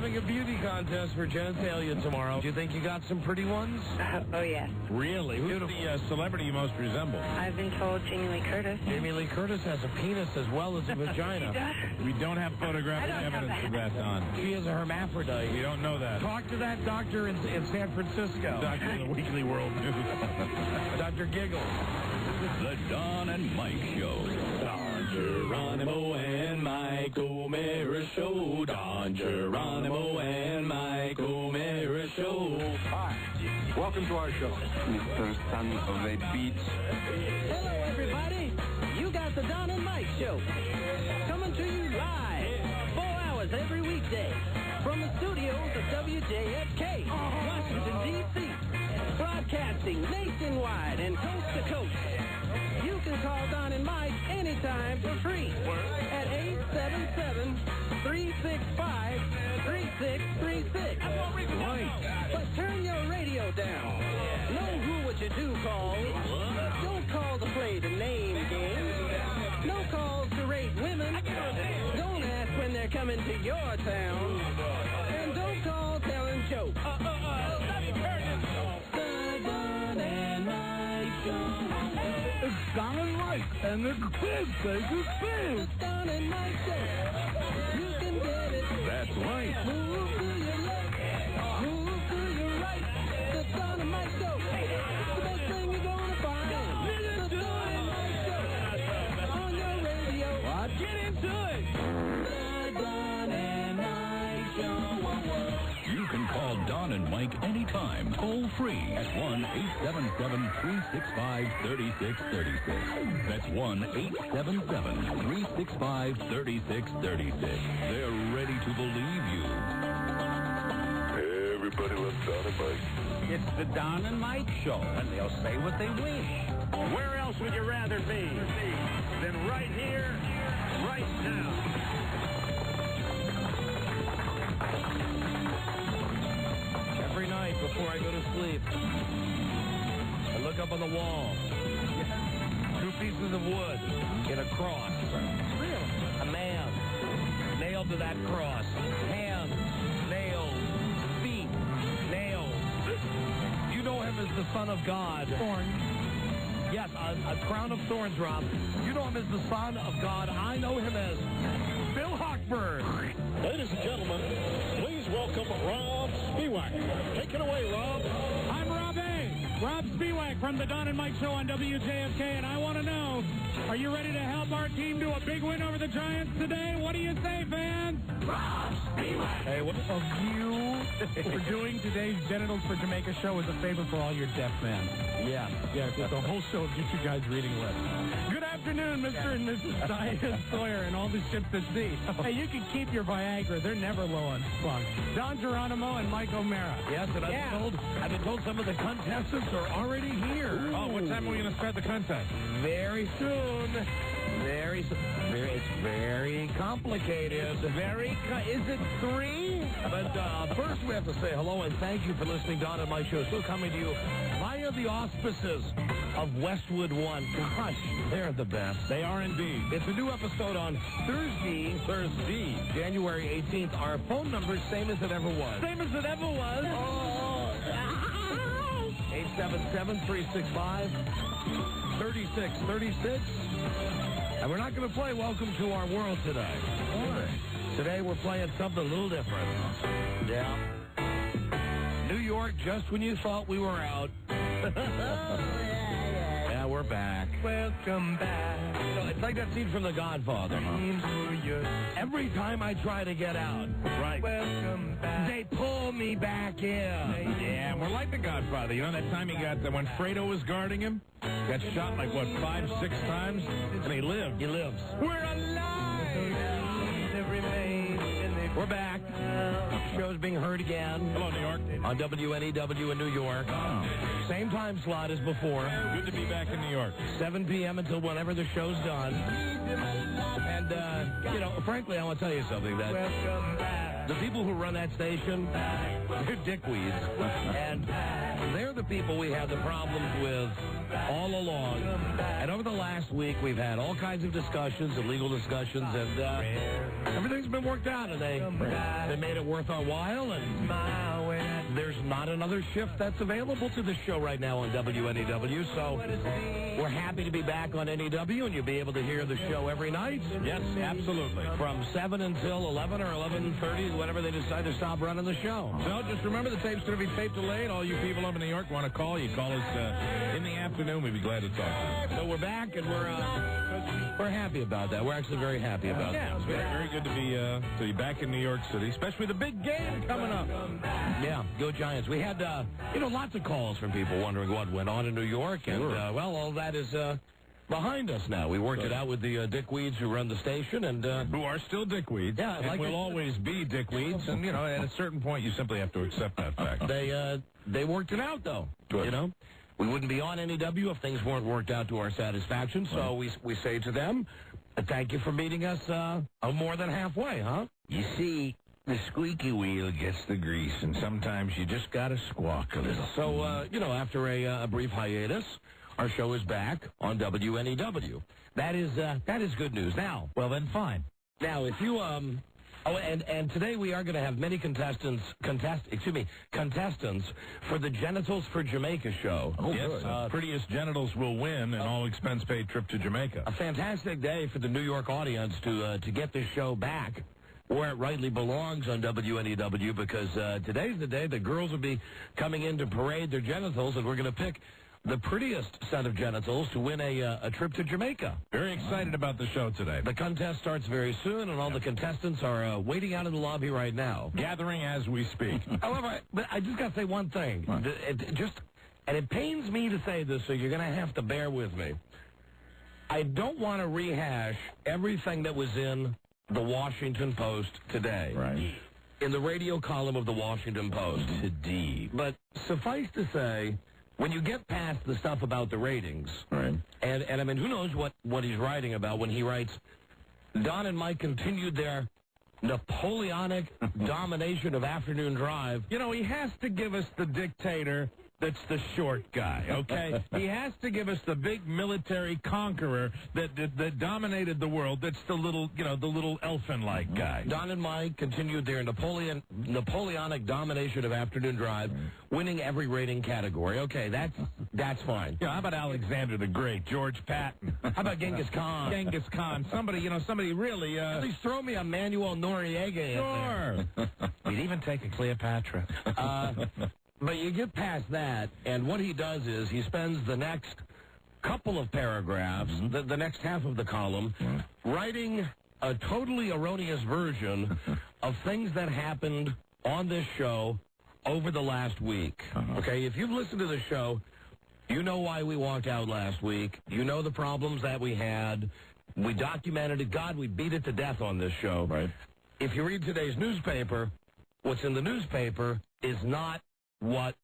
having a beauty contest for genitalia tomorrow. Do you think you got some pretty ones? Oh, yes. Really? Who's the celebrity you most resemble? I've been told Jamie Lee Curtis. Jamie Lee Curtis has a penis as well as a vagina. She does? We don't have photographic evidence of that, Don. She is a hermaphrodite. We don't know that. Talk to that doctor in San Francisco. Doctor in the Weekly World News. Dr. Giggles. The Don and Mike Show. Don Geronimo and Mike O'Mara Show. Don Geronimo and Mike O'Mara Show. Hi. Welcome to our show. Mr. Son of a Beach. Hello, everybody. You got the Don and Mike Show. Coming to you live, 4 hours every weekday. From the studios of WJFK, Washington, D.C. Broadcasting nationwide and coast to coast. You can call Don and Mike anytime for free at 877-365-3636. Right. But turn your radio down. Know who what you do call. Don't call to play the name game. No calls to rate women. Don't ask when they're coming to your town. And don't call telling jokes. The Don and Mike Show. It's Don and Mike, and the quiz says it's quiz. The Don and Mike Show. You can get it. That's right. Move to your left. Move to your right. The Don and Mike Show. The best thing you're gonna find. The Don and Mike Show. On your radio. What? Get into it. The Don and Mike Show. You can call Don and Mike anytime. Toll free at 1-877-365-3636. That's 1-877-365-3636. They're ready to believe you. Everybody loves Don and Mike. It's the Don and Mike Show, and they'll say what they wish. Where else would you rather be than right here, right now? Every night before I go to sleep, I look up on the wall. 2 pieces of wood in a cross. A man nailed to that cross. Hands, nails, feet, nails. You know him as the Son of God. Thorns. Yes, a crown of thorns, Rob. You know him as the Son of God. I know him as Bill Hochberg. Ladies and gentlemen, please welcome Rob Spiewak. Take it away, Rob. I'm Rob A. Rob Spiewak from the Don and Mike Show on WJFK, and I want to know, are you ready to help our team do a big win over the Giants today? What do you say, fans? Rob Spiewak. Hey, what of you? We're doing today's Genitals for Jamaica show as a favor for all your deaf fans. Yeah. The whole show gets you guys reading lips. Good afternoon, Mr. and Mrs. Diane Sawyer and all the ships at sea. Hey, you can keep your Viagra. They're never low on fun. Don Geronimo and Mike O'Mara. Yes, and I've been told some of the contestants are already here. Oh, what time are we going to start the contest? Very soon. Very soon. It's very complicated. Is it 3? But first we have to say hello and thank you for listening to Don and My Show. Still coming to you via the auspices of Westwood One. Gosh, they're the best. They are indeed. It's a new episode on Thursday, January 18th. Our phone number is same as it ever was. Same as it ever was. 877-365-3636. And we're not going to play Welcome to Our World today. Today we're playing something a little different. Yeah. New York, just when you thought we were out. Yeah, we're back. Welcome back. You know, it's like that scene from The Godfather. Every time I try to get out, Right. Welcome back. they pull me back in. Yeah, we're like the Godfather. You know that time he got, when Fredo was guarding him? Got shot like, 5, 6 times? And he lived. He lives. We're alive! We're back. Show's being heard again. Hello, New York. On WNEW in New York. Same time slot as before. Good to be back in New York. 7 p.m. until whenever the show's done. And frankly, I want to tell you something. That the people who run that station, they're dickweeds. And they're the people we had the problems with all along. And over the last week, we've had all kinds of discussions, illegal discussions, and everything's been worked out. And they made it worth our while. And there's not another shift that's available to this show right now on WNEW. So we're happy to be back on NEW, and you'll be able to hear the show every night. Yes, absolutely. From 7 until 11 or 11:30, whenever they decide to stop running the show. So just remember, the tape's going to be tape delayed. All you people up in New York want to call, you call us in the afternoon. We'd be glad to talk to you. So we're back, and we're happy about that. We're actually very happy about that. Yeah, it's very good to be back in New York City, especially the big game coming up. Yeah, go Giants. We had, lots of calls from people wondering what went on in New York, and, all that is behind us now. We worked it out with the dickweeds who run the station, and who are still dickweeds. Yeah, and will always be dickweeds, and, at a certain point, you simply have to accept that fact. They worked it out, though. Good. We wouldn't be on NEW if things weren't worked out to our satisfaction, so we say to them, thank you for meeting us more than halfway, huh? You see, the squeaky wheel gets the grease, and sometimes you just got to squawk a little. So, after a brief hiatus, our show is back on WNEW. That is good news. Now, well, then fine. Now, if you, and today we are going to have many contestants for the Genitals for Jamaica show. Oh, yes, prettiest genitals will win an all-expense-paid trip to Jamaica. A fantastic day for the New York audience to get this show back where it rightly belongs on WNEW, because today's the day the girls will be coming in to parade their genitals, and we're going to pick the prettiest set of genitals to win a trip to Jamaica. Very excited about the show today. The contest starts very soon, and all the contestants are waiting out in the lobby right now. Gathering as we speak. However, I just got to say one thing. And it pains me to say this, so you're going to have to bear with me. I don't want to rehash everything that was in the Washington Post today. Right. In the radio column of the Washington Post. Today. But suffice to say, when you get past the stuff about the ratings, right, and I mean, who knows what he's writing about when he writes, Don and Mike continued their Napoleonic domination of afternoon drive. He has to give us the dictator that's the short guy, okay? He has to give us the big military conqueror that dominated the world. That's the little elfin-like guy. Don and Mike continued their Napoleonic domination of afternoon drive, winning every rating category. Okay, that's fine. Yeah, how about Alexander the Great, George Patton? How about Genghis Khan? Genghis Khan. Somebody really. At least throw me a Manuel Noriega. Sure. We'd even take a Cleopatra. But you get past that, and what he does is he spends the next couple of paragraphs, the next half of the column, writing a totally erroneous version of things that happened on this show over the last week. Okay, if you've listened to the show, you know why we walked out last week. You know the problems that we had. We documented it. God, we beat it to death on this show. Right. If you read today's newspaper, what's in the newspaper is not what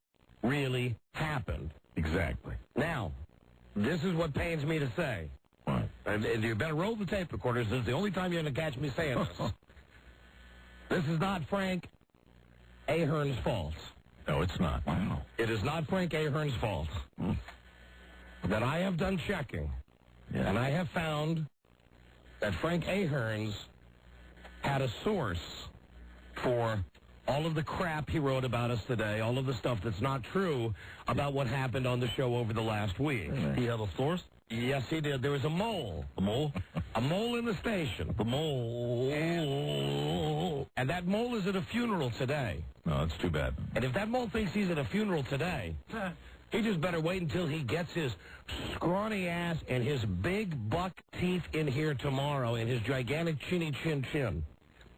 really happened. Exactly. Now, this is what pains me to say. What? And you better roll the tape recorders. This is the only time you're going to catch me saying this. This is not Frank Ahern's fault. No, it's not. Wow. It is not Frank Ahern's fault. That I have done checking, and I have found that Frank Ahern's had a source for all of the crap he wrote about us today, all of the stuff that's not true about what happened on the show over the last week. He had a source? Yes, he did. There was a mole. A mole? A mole in the station. The mole. And that mole is at a funeral today. No, that's too bad. And if that mole thinks he's at a funeral today, he just better wait until he gets his scrawny ass and his big buck teeth in here tomorrow and his gigantic chinny chin.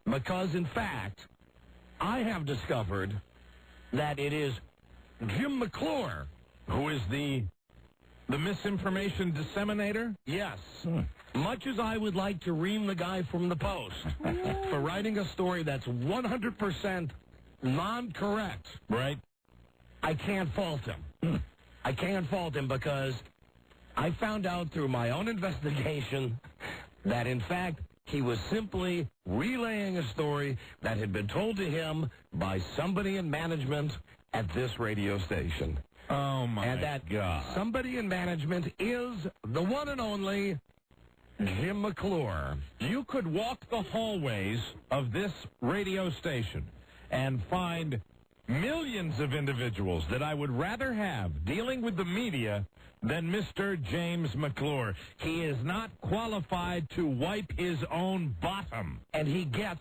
Because, in fact, I have discovered that it is Jim McClure who is the misinformation disseminator? Yes. Much as I would like to ream the guy from the Post for writing a story that's 100% non-correct, right? I can't fault him. I can't fault him because I found out through my own investigation that, in fact, He was simply relaying a story that had been told to him by somebody in management at this radio station. Oh, my And that God. somebody in management is the one and only Jim McClure. You could walk the hallways of this radio station and find millions of individuals that I would rather have dealing with the media than Mr. James McClure. He is not qualified to wipe his own bottom. And he gets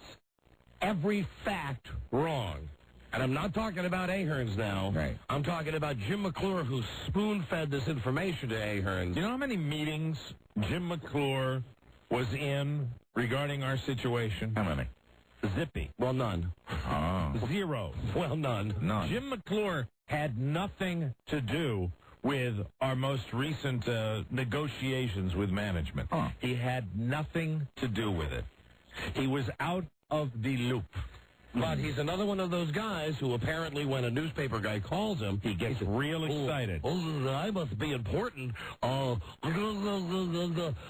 every fact wrong. And I'm not talking about Ahearns now. Right. I'm talking about Jim McClure, who spoon-fed this information to Ahearns. You know how many meetings Jim McClure was in regarding our situation? How many? Zippy. Well, none. Oh. Zero. Well, none. None. Jim McClure had nothing to do with our most recent negotiations with management. Huh. He had nothing to do with it. He was out of the loop. But he's another one of those guys who apparently, when a newspaper guy calls him, He gets real excited. Oh, I must be important.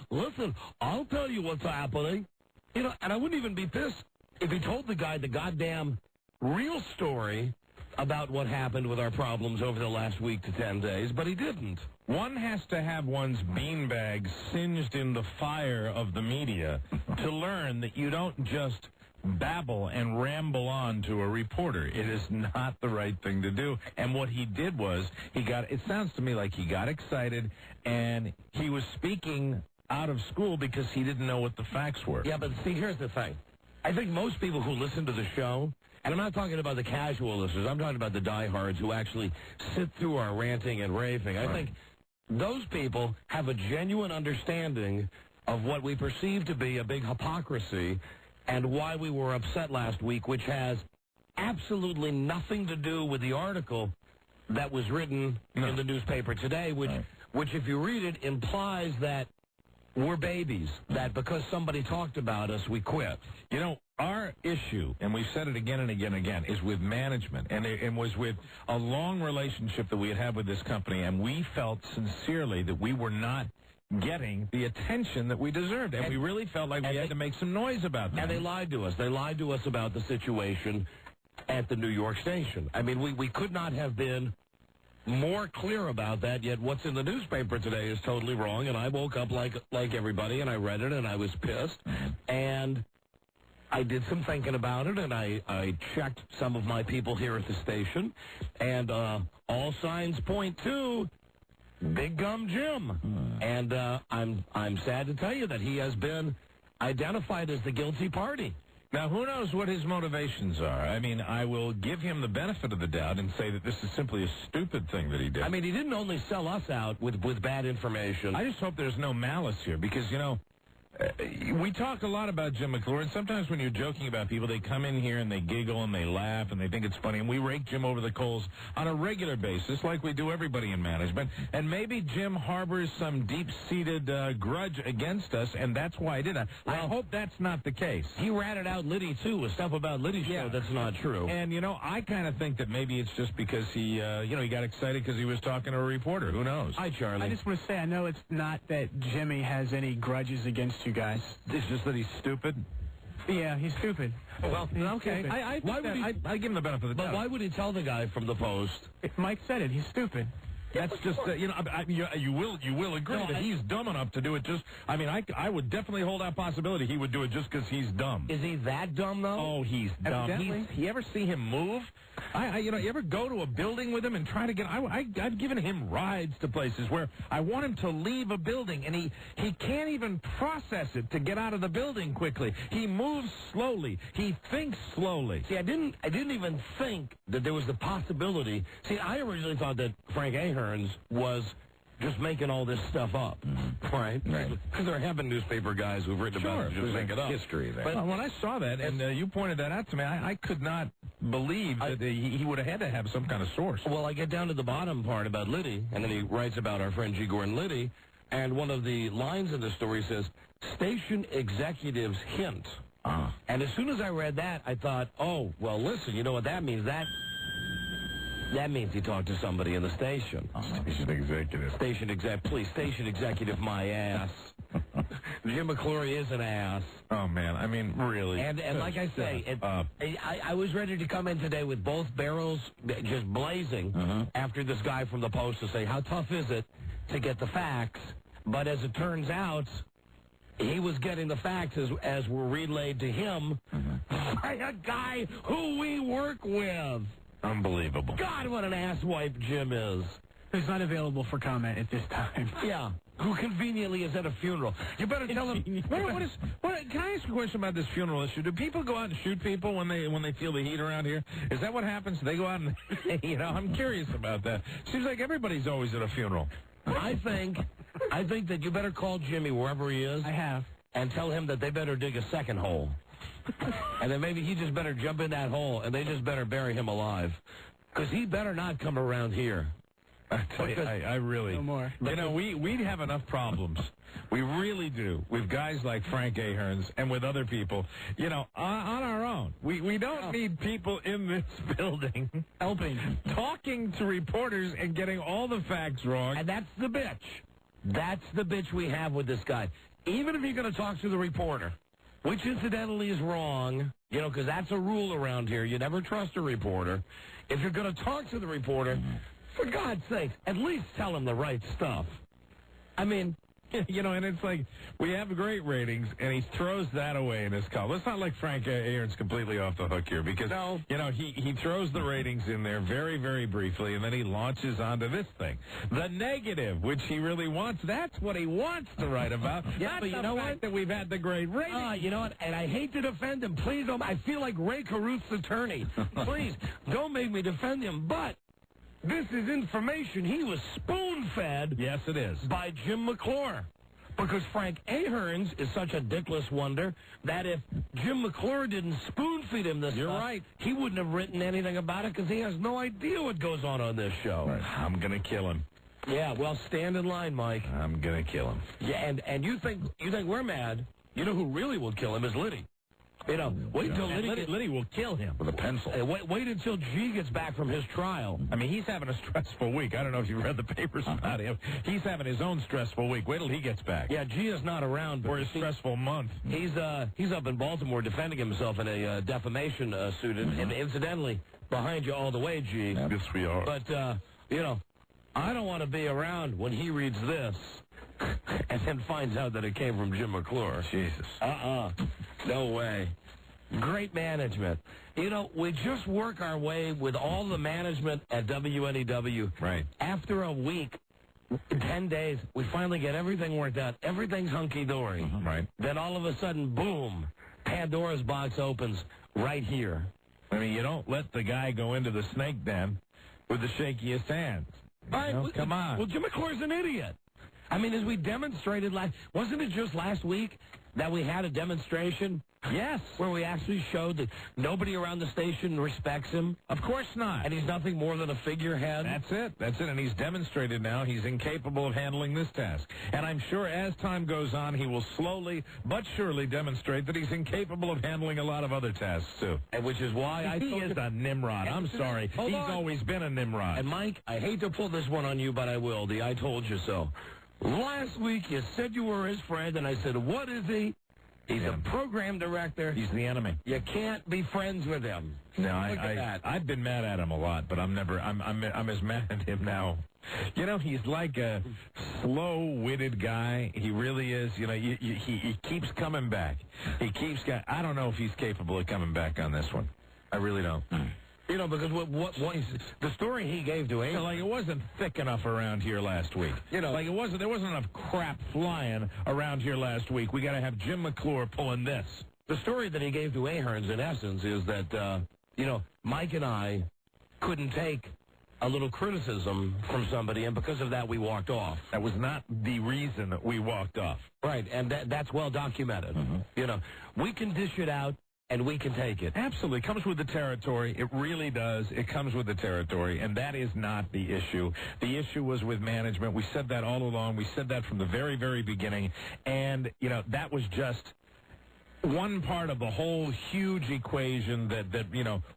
Listen, I'll tell you what's happening. You know, and I wouldn't even be pissed if he told the guy the goddamn real story about what happened with our problems over the last week to 10 days, but he didn't. One has to have one's beanbag singed in the fire of the media to learn that you don't just babble and ramble on to a reporter. It is not the right thing to do. And what he did was, it sounds to me like he got excited and he was speaking out of school because he didn't know what the facts were. Yeah, but see, here's the thing. I think most people who listen to the show, and I'm not talking about the casual listeners, I'm talking about the diehards who actually sit through our ranting and raving. I think those people have a genuine understanding of what we perceive to be a big hypocrisy and why we were upset last week, which has absolutely nothing to do with the article that was written in the newspaper today, which if you read it, implies that we're babies, that because somebody talked about us, we quit. You know, our issue, and we've said it again and again and again, is with management, and it was with a long relationship that we had with this company, and we felt sincerely that we were not getting the attention that we deserved, and we really felt like we had to make some noise about that. And they lied to us. They lied to us about the situation at the New York station. I mean, we could not have been more clear about that, yet what's in the newspaper today is totally wrong, and I woke up like everybody, and I read it, and I was pissed, and I did some thinking about it, and I checked some of my people here at the station, and all signs point to Big Gum Jim. And I'm sad to tell you that he has been identified as the guilty party. Now, who knows what his motivations are? I mean, I will give him the benefit of the doubt and say that this is simply a stupid thing that he did. I mean, he didn't only sell us out with bad information. I just hope there's no malice here because, you know, we talk a lot about Jim McClure, and sometimes when you're joking about people, they come in here and they giggle and they laugh and they think it's funny, and we rake Jim over the coals on a regular basis like we do everybody in management. And maybe Jim harbors some deep-seated grudge against us, and that's why I did that. I hope that's not the case. He ratted out Liddy, too, with stuff about Liddy's show that's not true. And, you know, I kind of think that maybe it's just because he, he got excited because he was talking to a reporter. Who knows? Hi, Charlie. I just want to say, I know it's not that Jimmy has any grudges against you guys. It's just that he's stupid? Yeah, he's stupid. Well, okay. I give him the benefit of the doubt. But why would he tell the guy from the Post? Mike said it. He's stupid. That's just, you will agree that he's dumb enough to do it just, I would definitely hold out possibility he would do it just because he's dumb. Is he that dumb, though? Oh, he's dumb. You ever see him move? You ever go to a building with him and try to get, I've given him rides to places where I want him to leave a building, and he can't even process it to get out of the building quickly. He moves slowly. He thinks slowly. See, I didn't even think that there was the possibility. See, I originally thought that Frank Ahearns was just making all this stuff up, right? Because there have been newspaper guys who've written about it, just make it up. History there. But when I saw that, and you pointed that out to me, I could not believe that he would have had to have some kind of source. Well, I get down to the bottom part about Liddy, and then he writes about our friend G. Gordon Liddy, and one of the lines in the story says, "Station executives hint." And as soon as I read that, I thought, oh, well, listen, you know what that means? That means he talked to somebody in the station. Station executive. Please, station executive, my ass. Jim McClure is an ass. Oh, man. I mean, really. And like I say, I was ready to come in today with both barrels just blazing after this guy from the Post to say, how tough is it to get the facts? But as it turns out, he was getting the facts as were relayed to him by a guy who we work with. Unbelievable. God, what an asswipe Jim is. Who's not available for comment at this time. Yeah. Who conveniently is at a funeral. You better tell him. Can I ask a question about this funeral issue? Do people go out and shoot people when they feel the heat around here? Is that what happens? They go out and, I'm curious about that. Seems like everybody's always at a funeral. I think that you better call Jimmy wherever he is. I have. And tell him that they better dig a second hole. And then maybe he just better jump in that hole, and they just better bury him alive. Because he better not come around here. I really... No more. We'd have enough problems. We really do. With guys like Frank Ahearns and with other people, on our own. We don't need people in this building helping, talking to reporters and getting all the facts wrong. And that's the bitch. That's the bitch we have with this guy. Even if you're going to talk to the reporter, which incidentally is wrong, because that's a rule around here. You never trust a reporter. If you're going to talk to the reporter... For God's sake, at least tell him the right stuff. I mean, and it's like, we have great ratings, and he throws that away in his column. It's not like Frank Ahearn's completely off the hook here, because, he throws the ratings in there very, very briefly, and then he launches onto this thing. The negative, which he really wants, that's what he wants to write about. Yeah, but you know what? That we've had the great ratings. You know what? And I hate to defend him. Please don't. I feel like Ray Caruth's attorney. Please, don't make me defend him, but... This is information he was spoon-fed. Yes, it is. By Jim McClure. Because Frank Ahearns is such a dickless wonder that if Jim McClure didn't spoon-feed him this You're stuff, right. he wouldn't have written anything about it because he has no idea what goes on this show. Right. I'm going to kill him. Yeah, well, stand in line, Mike. I'm going to kill him. Yeah, and you think we're mad. You know who really will kill him is Liddy. Wait until Liddy will kill him with a pencil. Wait until G gets back from his trial. I mean, he's having a stressful week. I don't know if you read the papers about him. He's having his own stressful week. Wait till he gets back. Yeah, G is not around. For his stressful month. He's up in Baltimore defending himself in a defamation suit. And incidentally, behind you all the way, G. Yes, we are. But, I don't want to be around when he reads this and then finds out that it came from Jim McClure. Jesus. No way. Great management. We just work our way with all the management at WNEW. Right. After a week, 10 days, we finally get everything worked out. Everything's hunky-dory. Right. Then all of a sudden, boom, Pandora's box opens right here. I mean, you don't let the guy go into the snake den with the shakiest hands. Come on. Well, Jim McClure's an idiot. I mean, as we demonstrated wasn't it just last week that we had a demonstration? Yes. Where we actually showed that nobody around the station respects him. Of course not. And he's nothing more than a figurehead. That's it. And he's demonstrated now he's incapable of handling this task. And I'm sure as time goes on, he will slowly but surely demonstrate that he's incapable of handling a lot of other tasks, too. And which is why he is a Nimrod. I'm sorry. He's always been a Nimrod. And, Mike, I hate to pull this one on you, but I will. The I told you so. Last week, you said you were his friend, and I said, what is he? He's a program director. He's the enemy. You can't be friends with him. No, I've been mad at him a lot, but I'm as mad at him now. He's like a slow-witted guy. He really is. He keeps coming back. I don't know if he's capable of coming back on this one. I really don't. Because what the story he gave to Amy, it wasn't thick enough around here last week. There wasn't enough crap flying around here last week. We got to have Jim McClure pulling this. The story that he gave to Ahearns, in essence, is that Mike and I couldn't take a little criticism from somebody, and because of that, we walked off. That was not the reason that we walked off. Right, and that's well documented. We can dish it out. And we can take it. Absolutely. It comes with the territory. It really does. It comes with the territory. And that is not the issue. The issue was with management. We said that all along. We said that from the very, very beginning. And, that was just one part of the whole huge equation that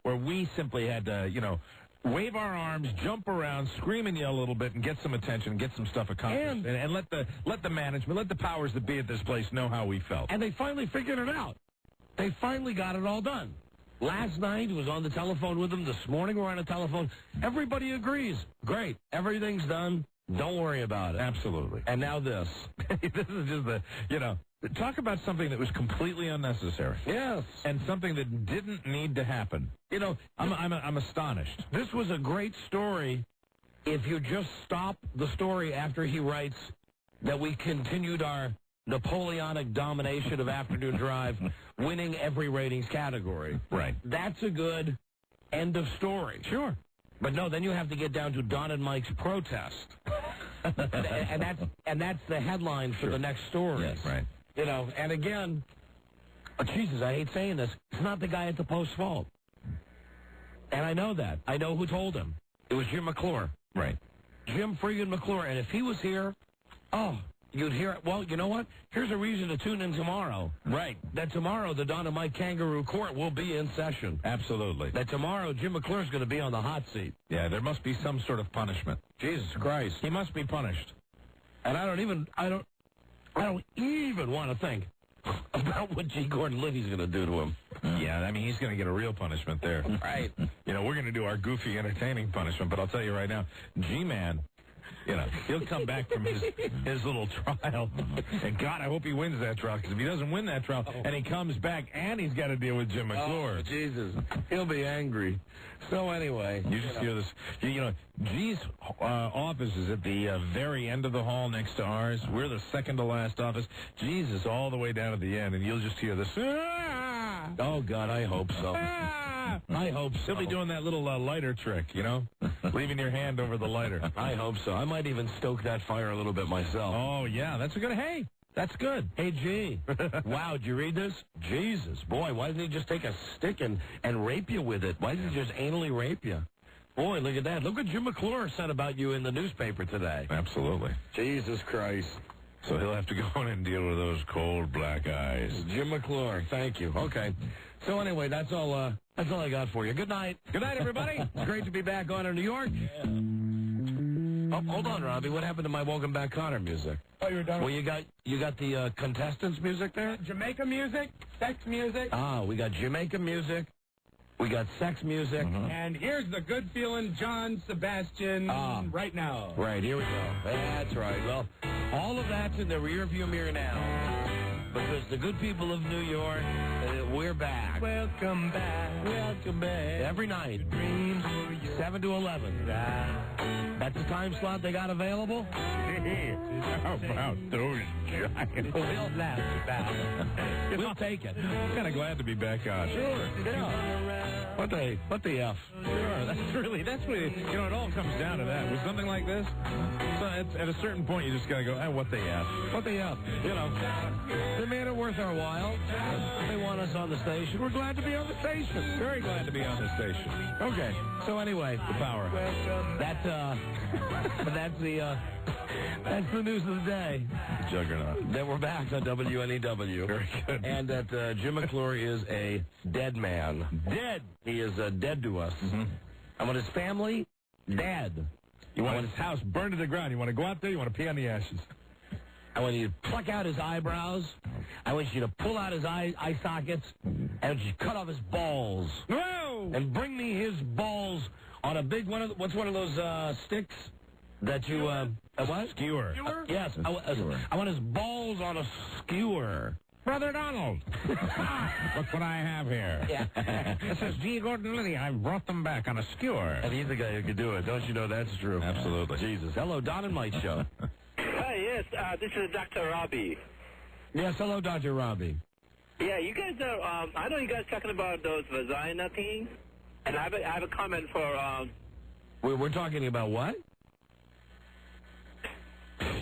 where we simply had to, wave our arms, jump around, scream and yell a little bit, and get some attention, get some stuff accomplished, and let the management, let the powers that be at this place know how we felt. And they finally figured it out. They finally got it all done. Last night was on the telephone with them. This morning we're on the telephone. Everybody agrees. Great. Everything's done. Don't worry about it. Absolutely. And now this. This is just talk about something that was completely unnecessary. Yes. And something that didn't need to happen. I'm astonished. This was a great story if you just stop the story after he writes that we continued our Napoleonic domination of Afternoon Drive, winning every ratings category. Right. That's a good end of story. Sure. But no, then you have to get down to Don and Mike's protest. and that's the headline for the next story. Yes. Right. And again, Jesus, I hate saying this, it's not the guy at the Post's fault. And I know that. I know who told him. It was Jim McClure. Right. Jim friggin' McClure. And if he was here, you'd hear it. Well, you know what? Here's a reason to tune in tomorrow. Right. That tomorrow the Don and Mike Kangaroo Court will be in session. Absolutely. That tomorrow Jim McClure's going to be on the hot seat. Yeah, there must be some sort of punishment. Jesus Christ. He must be punished. And I don't even want to think about what G. Gordon Liddy's going to do to him. Yeah, I mean, he's going to get a real punishment there. Right. We're going to do our goofy, entertaining punishment, but I'll tell you right now, G-Man, he'll come back from his little trial, and God, I hope he wins that trial, because if he doesn't win that trial, and he comes back, and he's got to deal with Jim McClure. Oh, Jesus. He'll be angry. So anyway. You just hear this. G's office is at the very end of the hall next to ours. We're the second to last office. G's is all the way down at the end, and you'll just hear this. Ah! Oh, God, I hope so. Ah! I hope so. He'll be doing that little lighter trick, leaving your hand over the lighter. I hope so. I might even stoke that fire a little bit myself. Oh, yeah, that's a good, hey, that's good. Hey, G. Wow, did you read this? Jesus, boy, why didn't he just take a stick and rape you with it? Why didn't he just anally rape you? Boy, look at that. Look what Jim McClure said about you in the newspaper today. Absolutely. Jesus Christ. So he'll have to go in and deal with those cold black eyes. Jim McClure, thank you. Okay. So anyway, that's all I got for you. Good night. Good night, everybody. It's great to be back on in New York. Yeah. Oh, hold on, Robbie. What happened to my Welcome Back Connor music? Oh, you were done. Well, you got the contestants music there? Jamaica music, sex music. We got Jamaica music. We got sex music. Mm-hmm. And here's the good feeling John Sebastian right now. Right, here we go. That's right. Well, all of that's in the rearview mirror now. Because the good people of New York, we're back. Welcome back. Welcome back. Every night, 7 to 11. That's the time slot they got available? How about those giants? We'll laugh about it. We'll take it. I'm kind of glad to be back on. Sure. Yeah. What the F? Sure. That's what it all comes down to that. With something like this, so at a certain point, you just got to go, what the F? What the F? They made it worth our while. They want us on the station. We're glad to be on the station. Very glad to be on the station. Okay. So anyway, the power. That's the news of the day. Juggernaut. That we're back on WNEW. Very good. And that Jim McClure is a dead man. Dead. He is dead to us. Mm-hmm. I want his family dead. You want his house burned to the ground. You want to go out there. You want to pee on the ashes. I want you to pluck out his eyebrows. I want you to pull out his eye sockets. And I want you to cut off his balls. Whoa! And bring me his balls on a big one. What's one of those sticks that you a what? Skewer. Yes. I want his balls on a skewer. Brother Donald, look what I have here. Yeah. This is G. Gordon Liddy. I brought them back on a skewer. And he's the guy who could do it. Don't you know that's true? Absolutely. Jesus. Hello, Don and Mike Show. Hi, yes, this is Dr. Robbie. Yes, hello, Dr. Robbie. Yeah, you guys are, I know you guys talking about those vagina things, and I have a comment for, We're talking about what?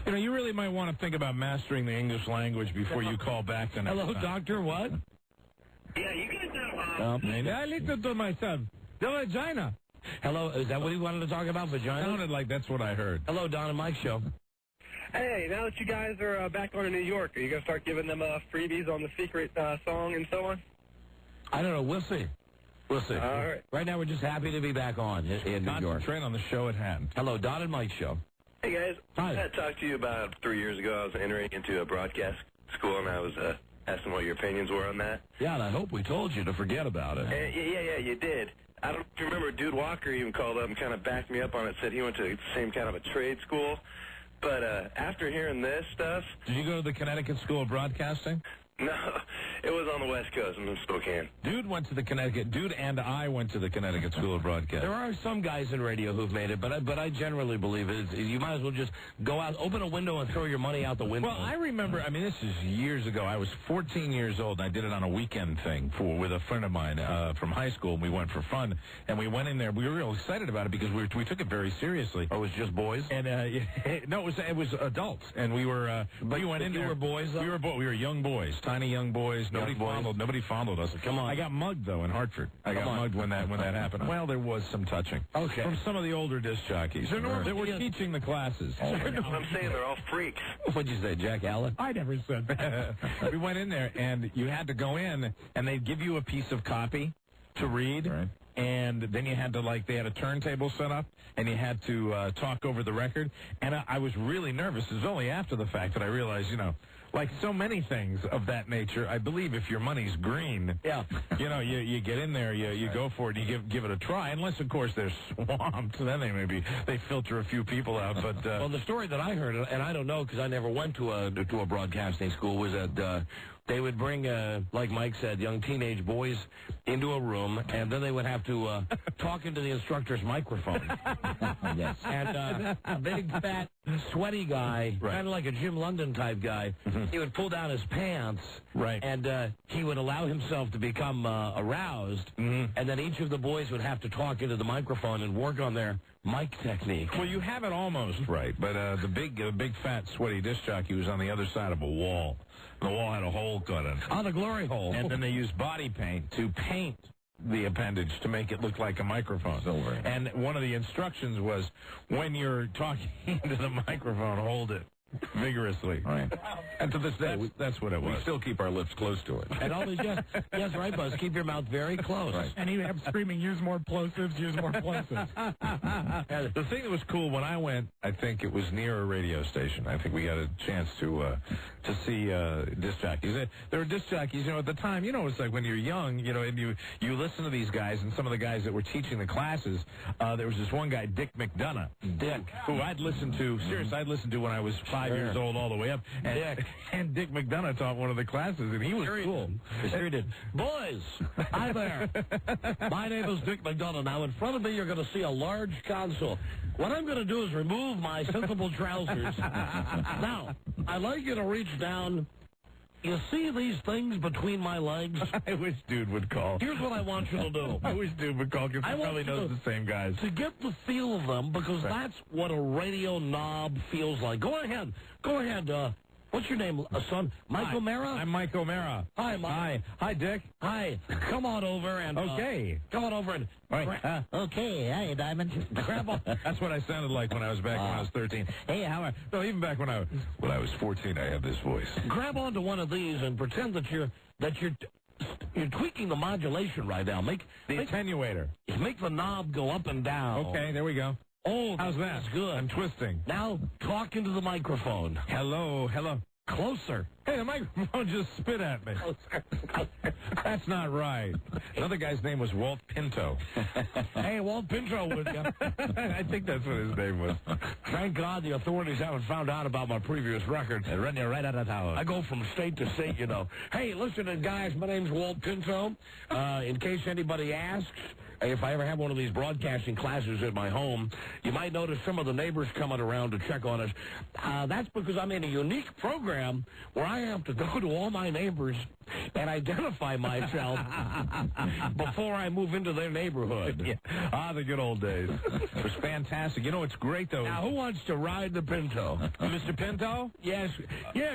You really might want to think about mastering the English language before you call back the next Hello, time. Doctor, what? Yeah, you guys are, I listened to myself. The vagina. Hello, is that what you wanted to talk about, vagina? Sounded like that's what I heard. Hello, Don and Mike Show. Hey, now that you guys are back on in New York, are you going to start giving them freebies on the secret song and so on? I don't know. We'll see. We'll see. All right. Right now, we're just happy to be back on in New York. Concentrate on the show at hand. Hello, Don and Mike Show. Hey, guys. Hi. I talked to you about 3 years ago. I was entering into a broadcast school, and I was asking what your opinions were on that. Yeah, and I hope we told you to forget about it. Yeah, you did. I don't know if you remember, Dude Walker even called up and kind of backed me up on it, said he went to the same kind of a trade school. But after hearing this stuff... Did you go to the Connecticut School of Broadcasting? No, it was on the West Coast. I'm in Spokane. Dude went to the Connecticut. Dude and I went to the Connecticut School of Broadcasting. There are some guys in radio who've made it, but I generally believe you might as well just go out, open a window, and throw your money out the window. Well, I remember. I mean, this is years ago. I was 14 years old, and I did it on a weekend thing with a friend of mine from high school. And we went for fun, and we went in there. We were real excited about it because we took it very seriously. Oh, it was just boys? And no, it was adults, and we were. We went in there. You were boys. Though? We were young boys, tiny young boys. Nobody fondled us. Come on. I got mugged though in Hartford. I got mugged when that happened. Well, there was some touching. Okay. From some of the older disc jockeys that were teaching the classes. I'm saying they're all freaks. What'd you say, Jack Allen? I never said that. We went in there, and you had to go in, and they'd give you a piece of copy to read. Right. And then you had to, they had a turntable set up, and you had to talk over the record. And I was really nervous. It was only after the fact that I realized, like so many things of that nature, I believe if your money's green, you get in there, you go for it, and you give it a try. Unless, of course, they're swamped. Then they filter a few people out. But well, the story that I heard, and I don't know because I never went to a broadcasting school, was that they would bring, like Mike said, young teenage boys into a room, and then they would have to talk into the instructor's microphone. Yes. And a big, fat, sweaty guy, kind of like a Jim London type guy, he would pull down his pants, and he would allow himself to become aroused, and then each of the boys would have to talk into the microphone and work on their mic technique. Well, you have it almost right, but the big, fat, sweaty disc jockey was on the other side of a wall. The wall had a hole cut in it. On the glory hole. And then they used body paint to paint the appendage to make it look like a microphone. Silver. And one of the instructions was, when you're talking into the microphone, hold it vigorously. Right. And to this day, that's what it was. We still keep our lips close to it. And always, yes, right, Buzz. Keep your mouth very close. Right. And he kept screaming, use more plosives, use more plosives. The thing that was cool when I went, I think it was near a radio station. I think we got a chance to see disc jockeys. There were disc jockeys, at the time, it's like when you're young, and you listen to these guys, and some of the guys that were teaching the classes, there was this one guy, Dick McDonough. Dick. Who I'd listened to, I'd listened to when I was 5 years old all the way up. And Dick McDonough taught one of the classes, and he was cool. Sure he did. Boys, hi there. My name is Dick McDonough. Now, in front of me, you're going to see a large console. What I'm going to do is remove my sensible trousers. Now, I'd like you to reach down. You see these things between my legs? I wish Dude would call. Here's what I want you to do. I wish Dude would call because he probably knows the same guys. To get the feel of them, because that's what a radio knob feels like. Go ahead. What's your name, son? Mike O'Mara? I'm Mike O'Mara. Hi, Mike. Hi, Dick. Hi. Come on over and... Come on over and... okay, hi, Diamond. Grab on. That's what I sounded like when I was back when I was 13. Hey, how are... No, even back when I was 14, I had this voice. Grab onto one of these and pretend that you're tweaking the modulation right now. Make the attenuator. Make the knob go up and down. Okay, there we go. Oh, how's that? That's good. I'm twisting. Now, talk into the microphone. Hello. Closer. Hey, the microphone just spit at me. Closer. That's not right. Another guy's name was Walt Pinto. Hey, Walt Pinto with you. I think that's what his name was. Thank God the authorities haven't found out about my previous record. They run you right out of town. I go from state to state, Hey, listen, guys, my name's Walt Pinto. In case anybody asks, if I ever have one of these broadcasting classes at my home, you might notice some of the neighbors coming around to check on us. That's because I'm in a unique program where I have to go to all my neighbors and identify myself before I move into their neighborhood. Yeah. The good old days. It was fantastic. It's great, though. Now, who wants to ride the Pinto? Mr. Pinto? Yes,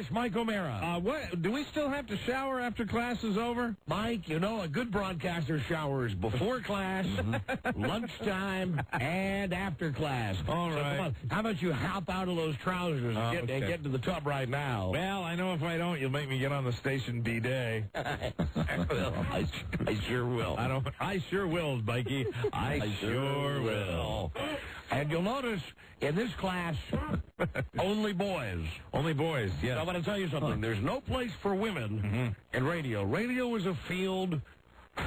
Mike O'Mara. What? Do we still have to shower after class is over? Mike, a good broadcaster showers before class class, lunchtime, and after class. All So right. come on. How about you hop out of those trousers and get to the tub right now? Well, I know if I don't, you'll make me get on the station bidet. I sure will. I sure will, Mikey. I sure will. And you'll notice in this class, only boys. Only boys, yes. So I'm going to tell you something. There's no place for women in radio. Radio is a field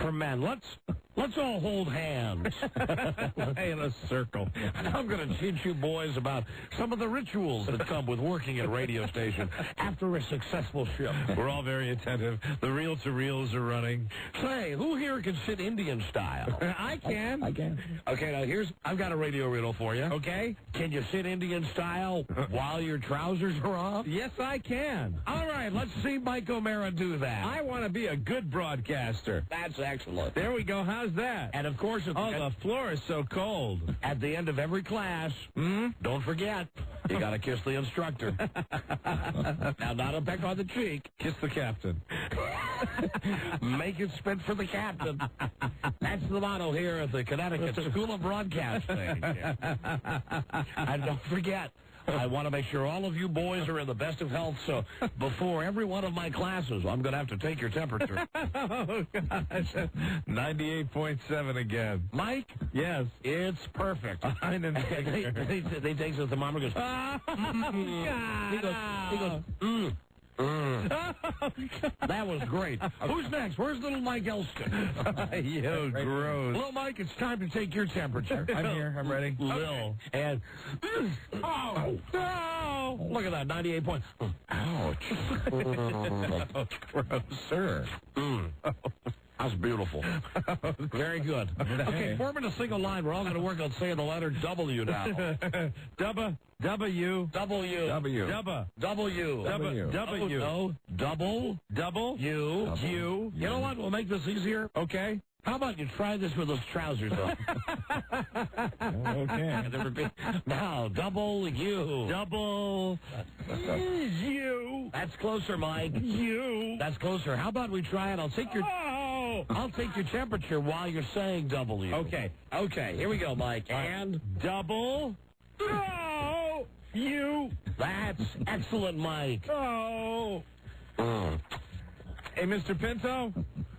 for men. Let's all hold hands in a circle. And I'm going to teach you boys about some of the rituals that come with working at a radio station after a successful shift. We're all very attentive. The reel-to-reels are running. Say, who here can sit Indian style? I can. Okay, now I've got a radio riddle for you. Okay. Can you sit Indian style while your trousers are off? Yes, I can. All right, let's see Mike O'Mara do that. I want to be a good broadcaster. That's excellent. There we go. How's that? And of course, the floor is so cold. At the end of every class, don't forget, you got to kiss the instructor. Now, not a peck on the cheek. Kiss the captain. Make it spit for the captain. That's the motto here at the Connecticut School of Broadcasting. And don't forget, I want to make sure all of you boys are in the best of health, so before every one of my classes, I'm going to have to take your temperature. Oh, gosh. 98.7 again. Mike? Yes. It's perfect. I didn't They take the thermometer and goes, he goes, That was great. Who's next? Where's little Mike Elston? You gross. Little Mike, it's time to take your temperature. I'm here. I'm ready. Lil. And, look at that, 98 points. Ouch. Gross, sir. That's beautiful. Very good. Okay, forming a single line. We're all going to work on saying the letter W now. W. W. W. W. W. W. No. Double. U. U. You know what? We'll make this easier. Okay. How about you try this with those trousers on? Okay. Now, double U. Double U. That's closer, Mike. U. That's closer. How about we try it? I'll take your temperature while you're saying W. Okay. Okay, here we go, Mike. And double U. That's excellent, Mike. Oh. Hey, Mr. Pinto?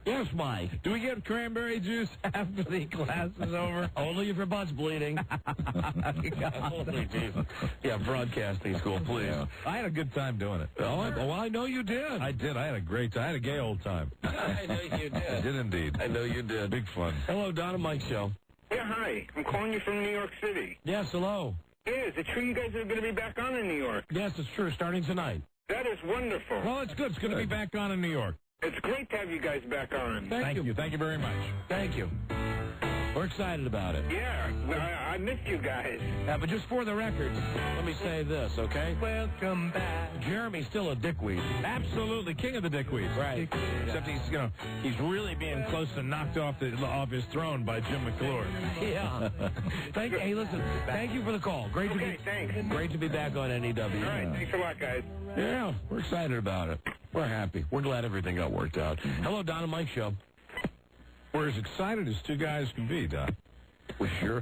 Yes, Mike. Do we get cranberry juice after the class is over? Only if your butt's bleeding. Yeah, broadcasting school, please. I had a good time doing it. Oh, well, I know you did. I did. I had a great time. I had a gay old time. I know you did. I did indeed. I know you did. Big fun. Hello, Don and Mike Show. Yeah, hi. I'm calling you from New York City. Yes, hello. Yeah, is it true you guys are going to be back on in New York? Yes, it's true, starting tonight. That is wonderful. Well, it's good. It's good to be back on in New York. It's great to have you guys back on. Thank you. Thank you very much. Thank you. We're excited about it. Yeah, I missed you guys. But just for the record, let me say this, okay? Welcome back. Jeremy's still a dickweed. Absolutely, king of the dickweeds. Right. Except he's really being close to knocked off his throne by Jim McClure. Yeah. Hey, listen, thank you for the call. Great to be back on NEW. All right, thanks a lot, guys. Yeah, we're excited about it. We're happy. We're glad everything got worked out. Hello, Don and Mike Show. We're as excited as two guys can be, Don. We sure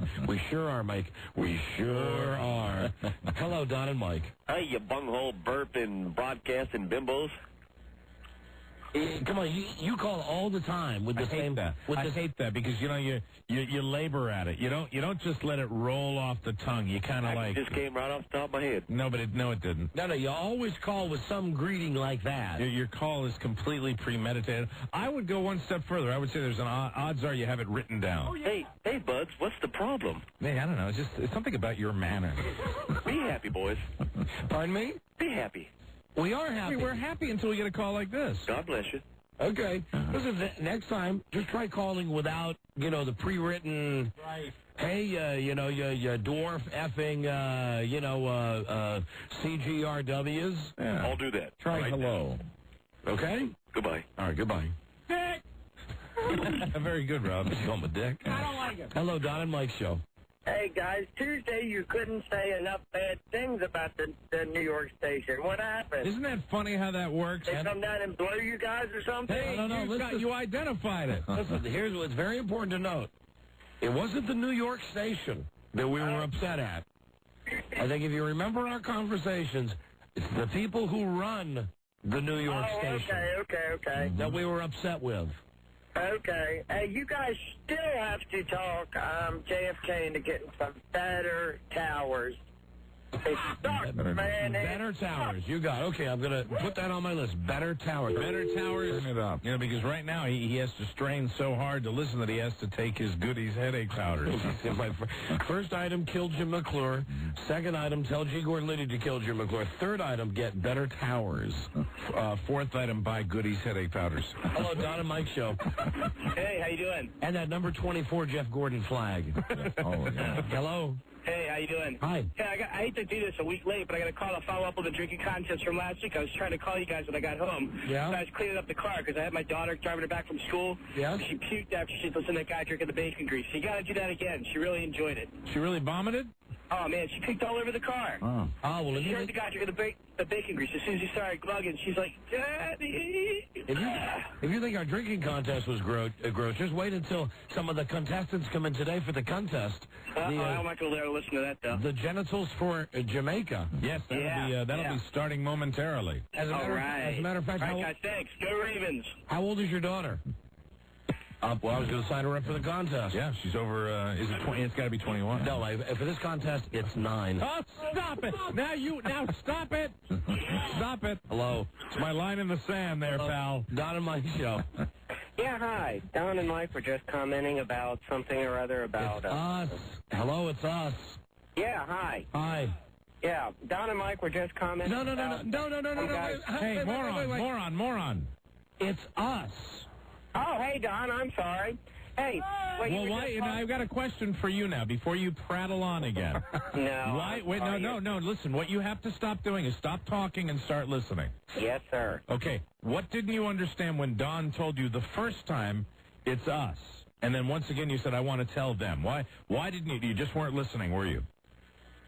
are, Mike. We sure are. Hello, Don and Mike. Hey, you bunghole burping broadcasting bimbos. Come on, you call all the time with the same. I hate that because you labor at it. You don't just let it roll off the tongue. You kind of like. It just came right off the top of my head. No, it didn't. No, you always call with some greeting like that. Your call is completely premeditated. I would go one step further. I would say there's odds are you have it written down. Oh, yeah. Hey, buds, what's the problem? Hey, I don't know. It's something about your manner. Be happy, boys. Pardon me? Be happy. We are happy. We're happy until we get a call like this. God bless you. Okay. Listen, next time, just try calling without, the pre-written, right. Hey, you dwarf effing, CGRWs. Yeah. I'll do that. Try right hello. Now. Okay? Goodbye. All right, goodbye. Dick! Very good, Rob. You call him a dick? I don't like it. Hello, Don and Mike Show. Hey, guys, Tuesday you couldn't say enough bad things about the New York station. What happened? Isn't that funny how that works? They come down and blow you guys or something? Hey, no, you identified it. Listen, here's what's very important to note. It wasn't the New York station that we were upset at. I think if you remember our conversations, it's the people who run the New York station Okay. that we were upset with. Okay. Hey, you guys still have to talk JFK into getting some better towers. It sucks, man. Better towers. You got it. Okay, I'm going to put that on my list. Better towers. Better towers. Turn it up. You know, because right now he has to strain so hard to listen that he has to take his Goodies headache powders. My first item, kill Jim McClure. Second item, tell G. Gordon Liddy to kill Jim McClure. Third item, get better towers. Fourth item, buy Goodies headache powders. Hello, Don and Mike Show. Hey, how you doing? And that number 24 Jeff Gordon flag. Hello. Hey, how you doing? Hi. Hey, I hate to do this a week late, but I got to call to follow up on the drinking contest from last week. I was trying to call you guys when I got home. Yeah? So I was cleaning up the car because I had my daughter driving her back from school. Yeah? She puked after she listened to that guy drinking the bacon grease. So you got to do that again. She really enjoyed it. She really vomited? Oh, man, she puked all over the car. Oh, well, She heard the guy drinking the bacon grease. As soon as he started glugging, she's like, Daddy. If you think our drinking contest was gross, just wait until some of the contestants come in today for the contest. I'm not going to let her listen to that, though. The Genitals for Jamaica. Yes, that'll be starting momentarily. As a matter of fact, All right, guys, thanks. Go Ravens. How old is your daughter? Well, I was going to sign her up for the contest. Yeah, she's over, is it 20? It's got to be 21. No, for this contest, it's 9. Oh, stop it. Now stop it. Stop it. Hello. It's my line in the sand there, pal. Don and Mike Show. Yeah, hi. Don and Mike were just commenting about something or other about... It's us. Hello, it's us. Yeah, hi. Hi. Yeah, Don and Mike were just commenting No. Hey, moron. It's us. Oh, hey, Don, I'm sorry. Hey, Well, why? I've got a question for you now before you prattle on again. No. Why? Wait, no. Listen, what you have to stop doing is stop talking and start listening. Yes, sir. Okay, what didn't you understand when Don told you the first time it's us? And then once again you said, I want to tell them. Why didn't you? You just weren't listening, were you?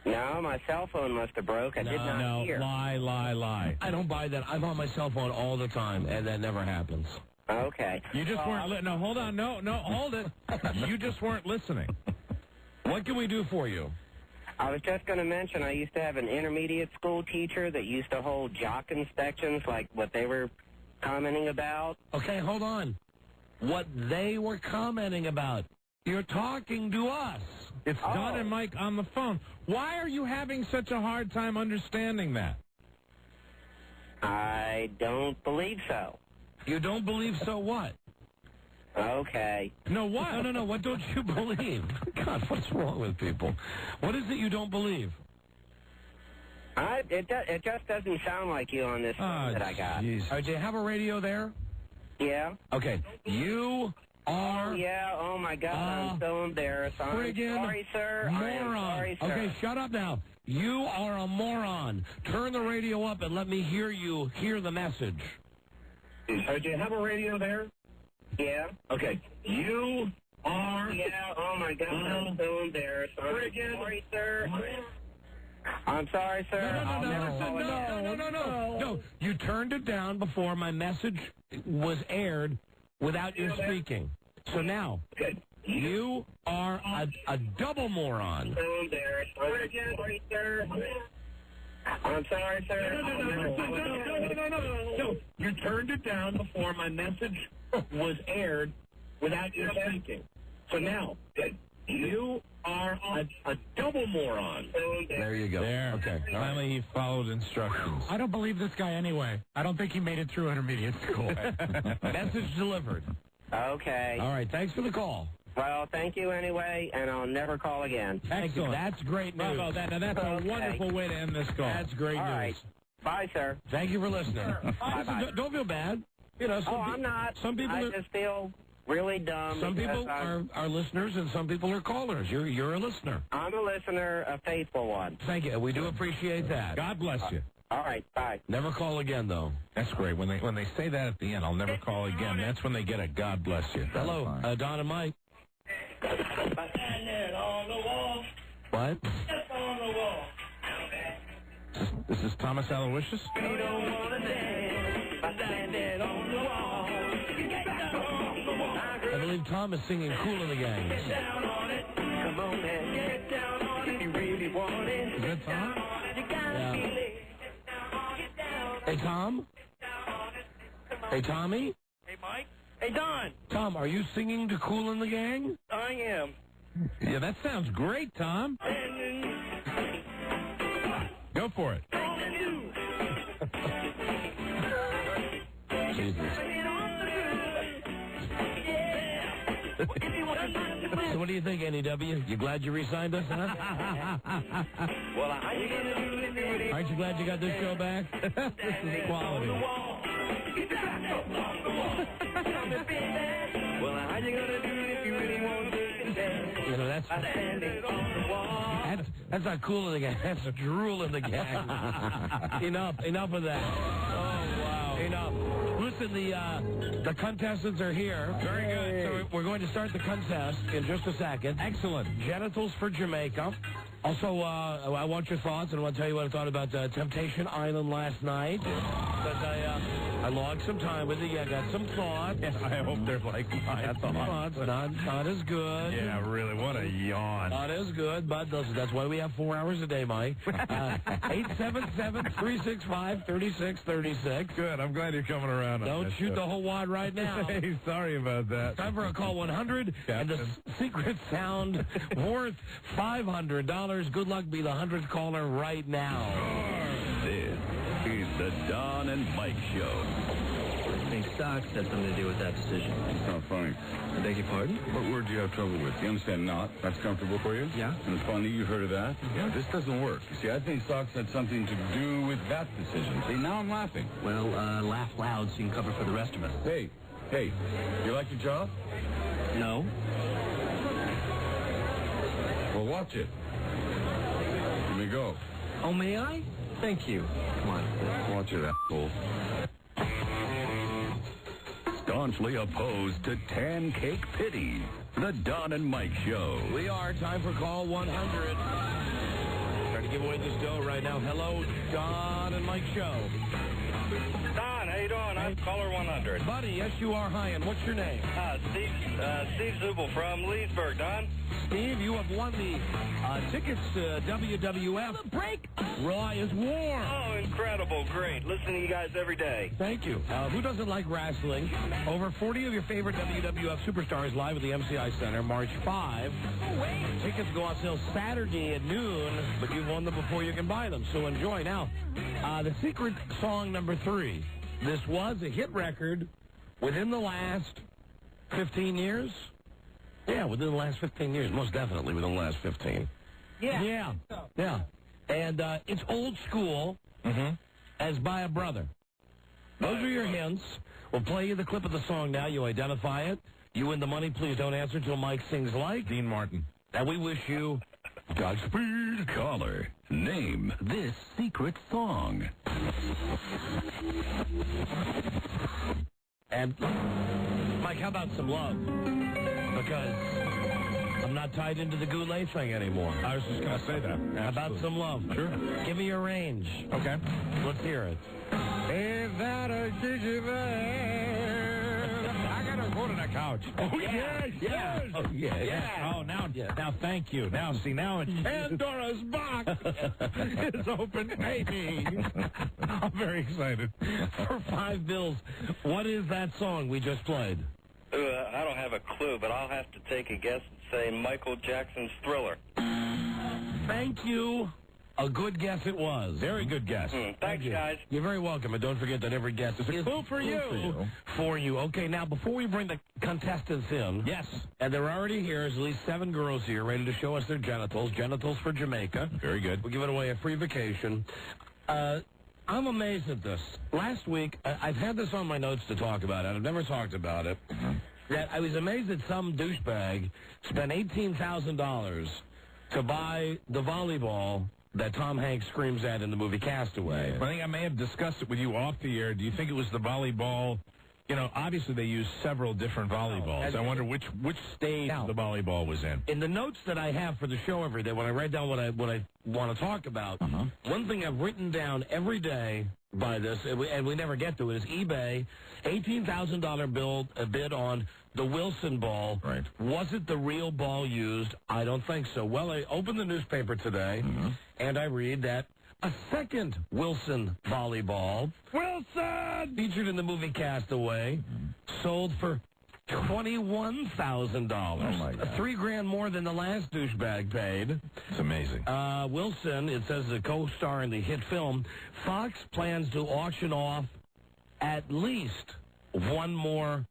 No, my cell phone must have broke. I did not hear. Lie. I don't buy that. I'm on my cell phone all the time, and that never happens. Okay. You just weren't no, hold on. No, hold it. You just weren't listening. What can we do for you? I was just going to mention I used to have an intermediate school teacher that used to hold jock inspections like what they were commenting about. Okay, hold on. What they were commenting about. You're talking to us. It's Don and Mike on the phone. Why are you having such a hard time understanding that? I don't believe so. You don't believe so what? Okay. No, what? No. What don't you believe? God, what's wrong with people? What is it you don't believe? It just doesn't sound like you on this phone that I got. Geez. Do you have a radio there? Yeah. Okay. You are... Oh, yeah. Oh, my God. I'm so embarrassed. I'm sorry, sir. Moron. I am sorry, sir. Okay, shut up now. You are a moron. Turn the radio up and let me hear the message. Do you have a radio there? Yeah. Okay. You are... Yeah, oh, my God, I'm so embarrassed. I'm sorry, sir. I'm sorry, sir. No. You turned it down before my message was aired without you speaking. So now, you are a double moron. So embarrassed. Sorry, sir. I'm sorry, sir. No. You turned it down before my message was aired without you speaking. So now, you are a double moron. There you go. There. Okay. Finally, he followed instructions. I don't believe this guy anyway. I don't think he made it through intermediate school. Message delivered. Okay. All right. Thanks for the call. Well, thank you anyway, and I'll never call again. Excellent. That's great news. Bravo. That's a wonderful way to end this call. That's great news. All right. Bye, sir. Thank you for listening. Bye-bye. Don't feel bad. You know, I'm not. Some people I just feel really dumb. Some people are listeners, and some people are callers. You're a listener. I'm a listener, a faithful one. Thank you. We do appreciate that. God bless you. All right, bye. Never call again, though. That's great. When they say that at the end, I'll never call again. That's when they get a God bless you. Hello, Don and Mike. Standing on the wall. What? Just on the wall. This is Thomas Aloysius? We don't want to dance. Standing on the wall. believe Tom is singing Cool in the Gang. Get down on it. Come on and get down on it. If you really want it. Is that Tom? You gotta feel it. Hey, Tom? Hey, Tommy? Hey, Mike. Hey, Don. Tom, are you singing to Cool in the Gang? I am. Yeah, that sounds great, Tom. Go for it. Jesus. So what do you think, NEW? You glad you re-signed us, huh? Well, how you gonna do it? Aren't you glad you got this show back? This is quality. Well, how you gonna do it if you really want to? You know, that's not Cool in the Gang. That's Drool in the Gang. Enough of that. Oh, wow. Enough. Listen, the contestants are here. Very good. So we're going to start the contest in just a second. Excellent. Genitals for Jamaica. Also, I want your thoughts, and I want to tell you what I thought about Temptation Island last night. Because I logged some time with it. I got some thoughts. Yeah, I hope they're like mine. Got some thoughts. Not as good. Yeah, really. What a yawn. Not as good, but that's why we have 4 hours a day, Mike. 877-365-3636. Good. I'm glad you're coming around. Don't shoot the whole wad right now. Hey, sorry about that. Time for a call 100, and the secret sound worth $500. Good luck, be the 100th caller right now. This is the Don and Mike Show. I think stocks had something to do with that decision. It's not funny. I beg your pardon? What word do you have trouble with? You understand not? That's comfortable for you? Yeah. And funny, you heard of that? Yeah. This doesn't work. You see, I think stocks had something to do with that decision. See, now I'm laughing. Well, laugh loud so you can cover for the rest of us. Hey, you like your job? No. Well, watch it. Let me go. Oh, may I? Thank you. Come on. Watch it, asshole. Staunchly opposed to tan cake pity. The Don and Mike Show. We are. Time for call 100. Trying to give away this dough right now. Hello, Don and Mike Show. Don, how you doing? I'm caller 100. Buddy, yes, you are. Hi, and what's your name? Steve Zubel from Leesburg, Don. Steve, you have won the tickets to WWF. The break. Raw is War. Oh, incredible. Great. Listen to you guys every day. Thank you. Who doesn't like wrestling? Over 40 of your favorite WWF superstars live at the MCI Center March 5. Tickets go on sale Saturday at noon, but you've won them before you can buy them, so enjoy. Now, the secret song number 3. This was a hit record within the last 15 years. Yeah, within the last 15 years. Most definitely within the last 15. Yeah. And it's old school, as by a brother. Those are your hints. We'll play you the clip of the song now. You identify it. You win the money. Please don't answer until Mike sings like Dean Martin. And we wish you Godspeed. Caller, name this secret song. And, Mike, how about some love? Because I'm not tied into the Goulet thing anymore. I was just going to say that. How about some love? Sure. Give me your range. Okay. Let's hear it. Is that a gigi I got to go to the couch. Oh, yes. Oh, yeah. Oh, now thank you. Now it's Pandora's box is open, baby. I'm very excited. For $5, what is that song we just played? I don't have a clue, but I'll have to take a guess and say Michael Jackson's Thriller. Thank you. A good guess it was. Very good guess. Thanks, guys. You're very welcome, and don't forget that every guess is a clue for you. For you. Okay, now, before we bring the contestants in. Yes. And they're already here. There's at least 7 girls here ready to show us their genitals. Genitals for Jamaica. Very good. We're giving away a free vacation. I'm amazed at this. Last week, I've had this on my notes to talk about it. I've never talked about it. That I was amazed that some douchebag spent $18,000 to buy the volleyball that Tom Hanks screams at in the movie Castaway. I think I may have discussed it with you off the air. Do you think it was the volleyball? You know, obviously they use several different volleyballs. I wonder which stage the volleyball was in. In the notes that I have for the show every day, when I write down what I want to talk about, one thing I've written down every day by this, and we never get to it, is eBay, $18,000 bid on the Wilson ball. Right. Was it the real ball used? I don't think so. Well, I opened the newspaper today, and I read that a second Wilson volleyball, Wilson, featured in the movie Castaway, sold for $21,000. Oh, my God. $3,000 more than the last douchebag paid. It's amazing. Wilson, it says, the co-star in the hit film. Fox plans to auction off at least one more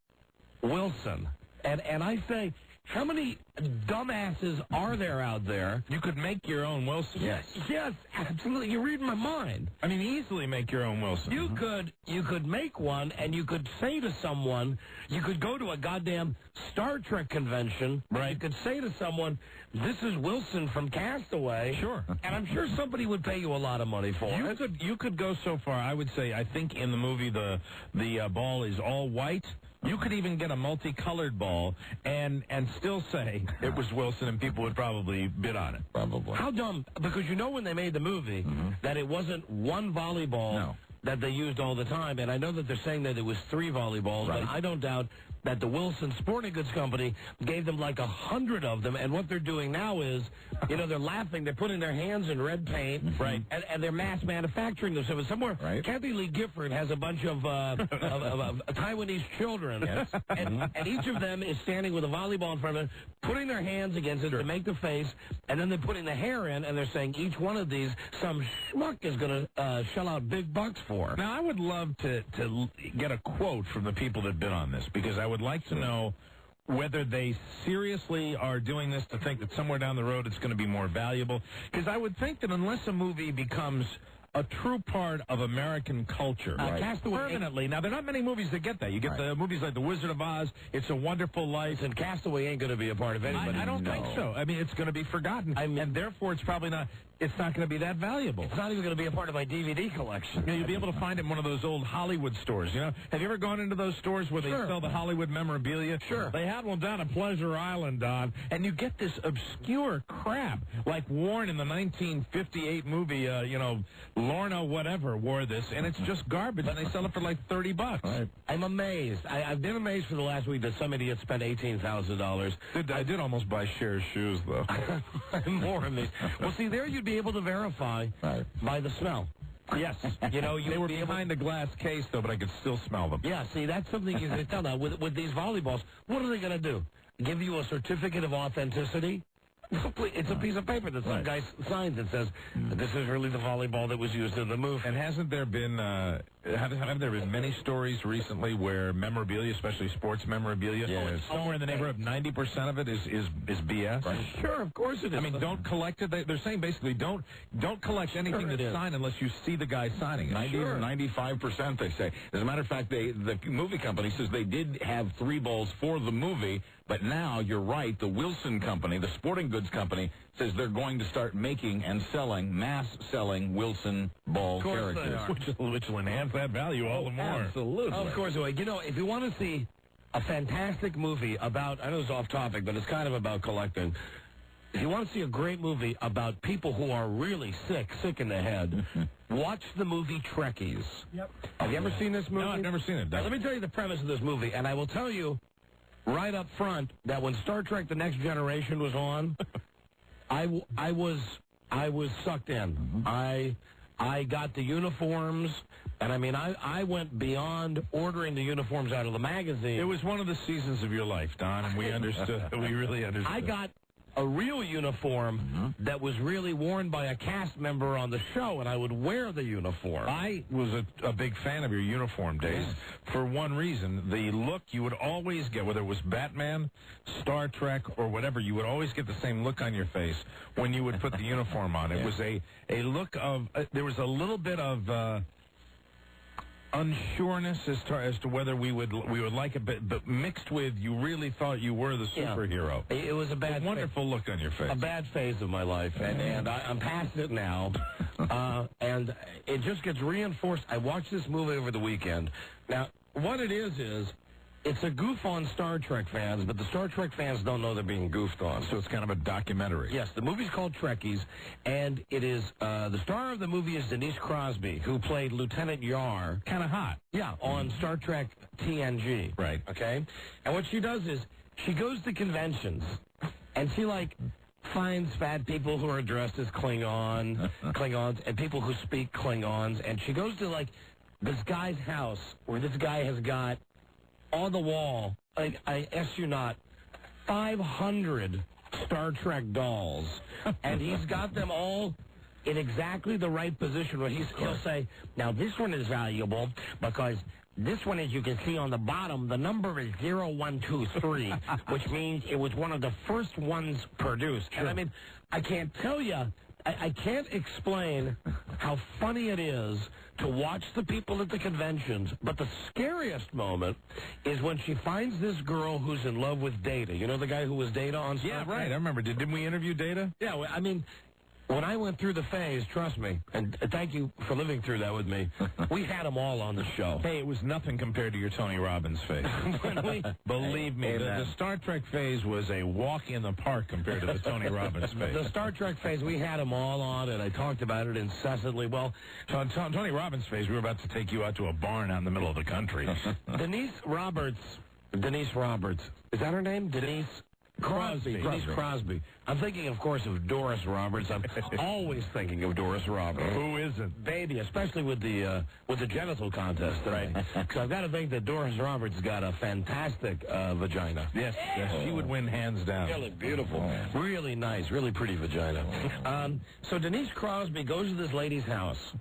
Wilson. And I say, how many dumbasses are there out there? You could make your own Wilson. Yes, absolutely. You're reading my mind. I mean, easily make your own Wilson. You could make one, and you could say to someone, you could go to a goddamn Star Trek convention. Right. You could say to someone, this is Wilson from Castaway. Sure. And I'm sure somebody would pay you a lot of money for it. You could go so far. I would say, I think in the movie the ball is all white. You could even get a multicolored ball and still say it was Wilson, and people would probably bid on it. Probably. How dumb? Because you know when they made the movie that it wasn't one volleyball that they used all the time, and I know that they're saying that it was 3 volleyballs, but I don't doubt that the Wilson Sporting Goods Company gave them like 100 of them, and what they're doing now is, they're laughing, they're putting their hands in red paint, right, and they're mass manufacturing them. So somewhere, Kathy Lee Gifford has a bunch of Taiwanese children, and each of them is standing with a volleyball in front of them, putting their hands against it to make the face, and then they're putting the hair in, and they're saying each one of these, some schmuck is going to shell out big bucks for. Now, I would love to get a quote from the people that bid on this, because I would like to know whether they seriously are doing this to think that somewhere down the road it's going to be more valuable. Because I would think that unless a movie becomes a true part of American culture permanently. Now, there are not many movies that get that. You get the movies like The Wizard of Oz, It's a Wonderful Life. And Castaway ain't going to be a part of anybody. I don't think so. I mean, it's going to be forgotten. And therefore, it's probably not... It's not going to be that valuable. It's not even going to be a part of my DVD collection. You'll be able to find it in one of those old Hollywood stores. Have you ever gone into those stores where they sell the Hollywood memorabilia? Sure. They have one down at Pleasure Island, Don, and you get this obscure crap, like Warren in the 1958 movie, Lorna whatever wore this, and it's just garbage, and they sell it for like $30. Right. I'm amazed. I've been amazed for the last week that some idiot spent $18,000. I did almost buy Cher's shoes, though. I'm more amazed. Well, see, there you'd be able to verify by the smell. Yes. They were behind a glass case, though, but I could still smell them. Yeah, see, that's something you can tell now. With these volleyballs, what are they going to do? Give you a certificate of authenticity? It's a piece of paper that some guy signs that says, this is really the volleyball that was used in the movie. And hasn't there been, haven't there been many stories recently where memorabilia, especially sports memorabilia, somewhere in the neighborhood of 90% of it is BS? Right. Sure, of course it is. I mean, don't collect it. They're saying basically don't collect anything that's signed unless you see the guy signing it. 90 or 95%, they say. As a matter of fact, the movie company says they did have 3 balls for the movie, but now, you're right, the Wilson Company, the sporting goods company, says they're going to start making and mass-selling Wilson ball characters. Which will enhance that value all the more. Absolutely. Of course. If you want to see a fantastic movie about, I know it's off topic, but it's kind of about collecting. If you want to see a great movie about people who are really sick in the head, watch the movie Trekkies. Yep. Have you ever seen this movie? No, I've never seen it. Now, let me tell you the premise of this movie, and I will tell you right up front that when Star Trek The Next Generation was on, I was sucked in. I got the uniforms, and I mean, I went beyond ordering the uniforms out of the magazine. It was one of the seasons of your life, Don, and we understood. We really understood. I got a real uniform that was really worn by a cast member on the show, and I would wear the uniform. I was a big fan of your uniform days for one reason. The look you would always get, whether it was Batman, Star Trek, or whatever, you would always get the same look on your face when you would put the uniform on. It was a look of, there was a little bit of unsureness as to whether we would like it, but mixed with you really thought you were the superhero. It was a wonderful look on your face. A bad phase of my life, and I'm past it now. And it just gets reinforced. I watched this movie over the weekend. Now, what it is It's a goof on Star Trek fans, but the Star Trek fans don't know they're being goofed on. So it's kind of a documentary. Yes, the movie's called Trekkies, and it is, the star of the movie is Denise Crosby, who played Lieutenant Yar. Kind of hot. Yeah, on Star Trek TNG. Right. Okay? And what she does is, she goes to conventions, and she, like, finds fat people who are dressed as Klingons, and people who speak Klingons, and she goes to, like, this guy's house, where this guy has got on the wall, I ask you not, 500 Star Trek dolls, and he's got them all in exactly the right position where he'll say, now this one is valuable because this one, as you can see on the bottom, the number is 0123, which means it was one of the first ones produced. Sure. And I mean, I can't tell you, I can't explain how funny it is to watch the people at the conventions, but the scariest moment is when she finds this girl who's in love with Data. You know the guy who was Data on Star Trek? Yeah, right. I remember. Didn't we interview Data? Yeah, well, I mean, when I went through the phase, trust me, and thank you for living through that with me, we had them all on the show. Hey, it was nothing compared to your Tony Robbins phase. Believe me, the Star Trek phase was a walk in the park compared to the Tony Robbins phase. The Star Trek phase, we had them all on, and I talked about it incessantly. Well, Tony Robbins phase, we were about to take you out to a barn out in the middle of the country. Denise Roberts, is that her name? Denise Crosby. I'm thinking, of course, of Doris Roberts. I'm always thinking of Doris Roberts. Who isn't? Baby, especially with the genital contest today. Because I've got to think that Doris Roberts got a fantastic vagina. Yes, she would win hands down. Really beautiful. Really nice, really pretty vagina. So Denise Crosby goes to this lady's house,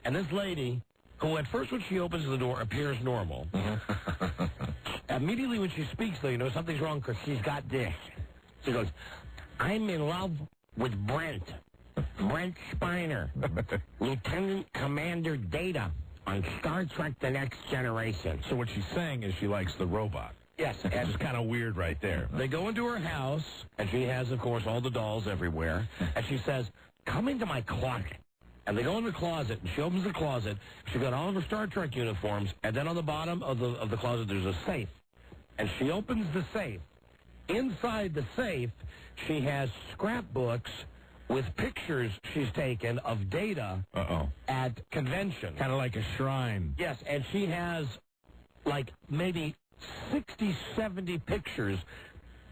and this lady, who at first when she opens the door appears normal, immediately when she speaks, though, you know, something's wrong because she's got this. She goes, I'm in love with Brent Spiner, Lieutenant Commander Data on Star Trek The Next Generation. So what she's saying is she likes the robot. Yes. It's just kind of weird right there. They go into her house, and she has, of course, all the dolls everywhere, and she says, come into my closet. And they go in the closet, and she opens the closet. She got all of her Star Trek uniforms, and then on the bottom of the closet, there's a safe. And she opens the safe. Inside the safe, she has scrapbooks with pictures she's taken of Data at convention. Kind of like a shrine. Yes, and she has, like, maybe 60, 70 pictures,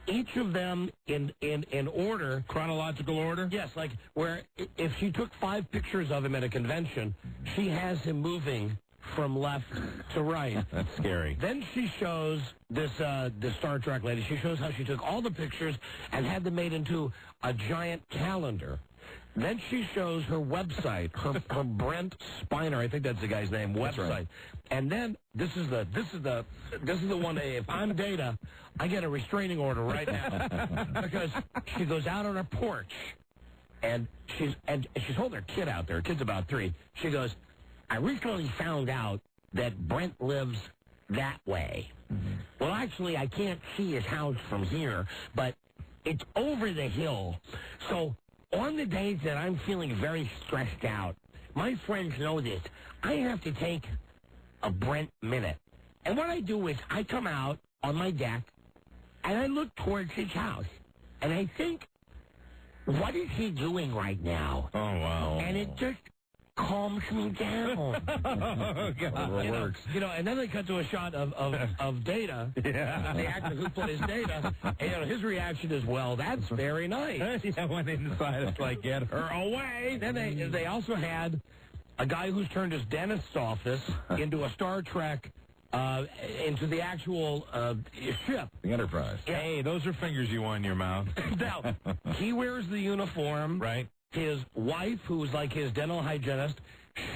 each of them in order. Chronological order? Yes, like where if she took 5 pictures of him at a convention, she has him moving from left to right. That's scary. Then she shows this Star Trek lady, she shows how she took all the pictures and had them made into a giant calendar. Then she shows her website, her Brent Spiner, I think that's the guy's name, website. Right. And then this is the one day if I'm Data, I get a restraining order right now because she goes out on her porch and she's holding her kid out there. Her kid's about 3. She goes, I recently found out that Brent lives that way. Mm-hmm. Well, actually, I can't see his house from here, but it's over the hill. So on the days that I'm feeling very stressed out, my friends know this, I have to take a Brent minute. And what I do is I come out on my deck, and I look towards his house, and I think, what is he doing right now? Oh, wow. And it just calms me down. Oh, God. You know, and then they cut to a shot of Data, the actor who plays Data, and you know, his reaction is, well, that's very nice. Yeah, went inside, it's like, get her away. Then they also had a guy who's turned his dentist's office into a Star Trek, into the actual ship. The Enterprise. Hey, those are fingers you want in your mouth. Now, he wears the uniform. Right. His wife, who's like his dental hygienist,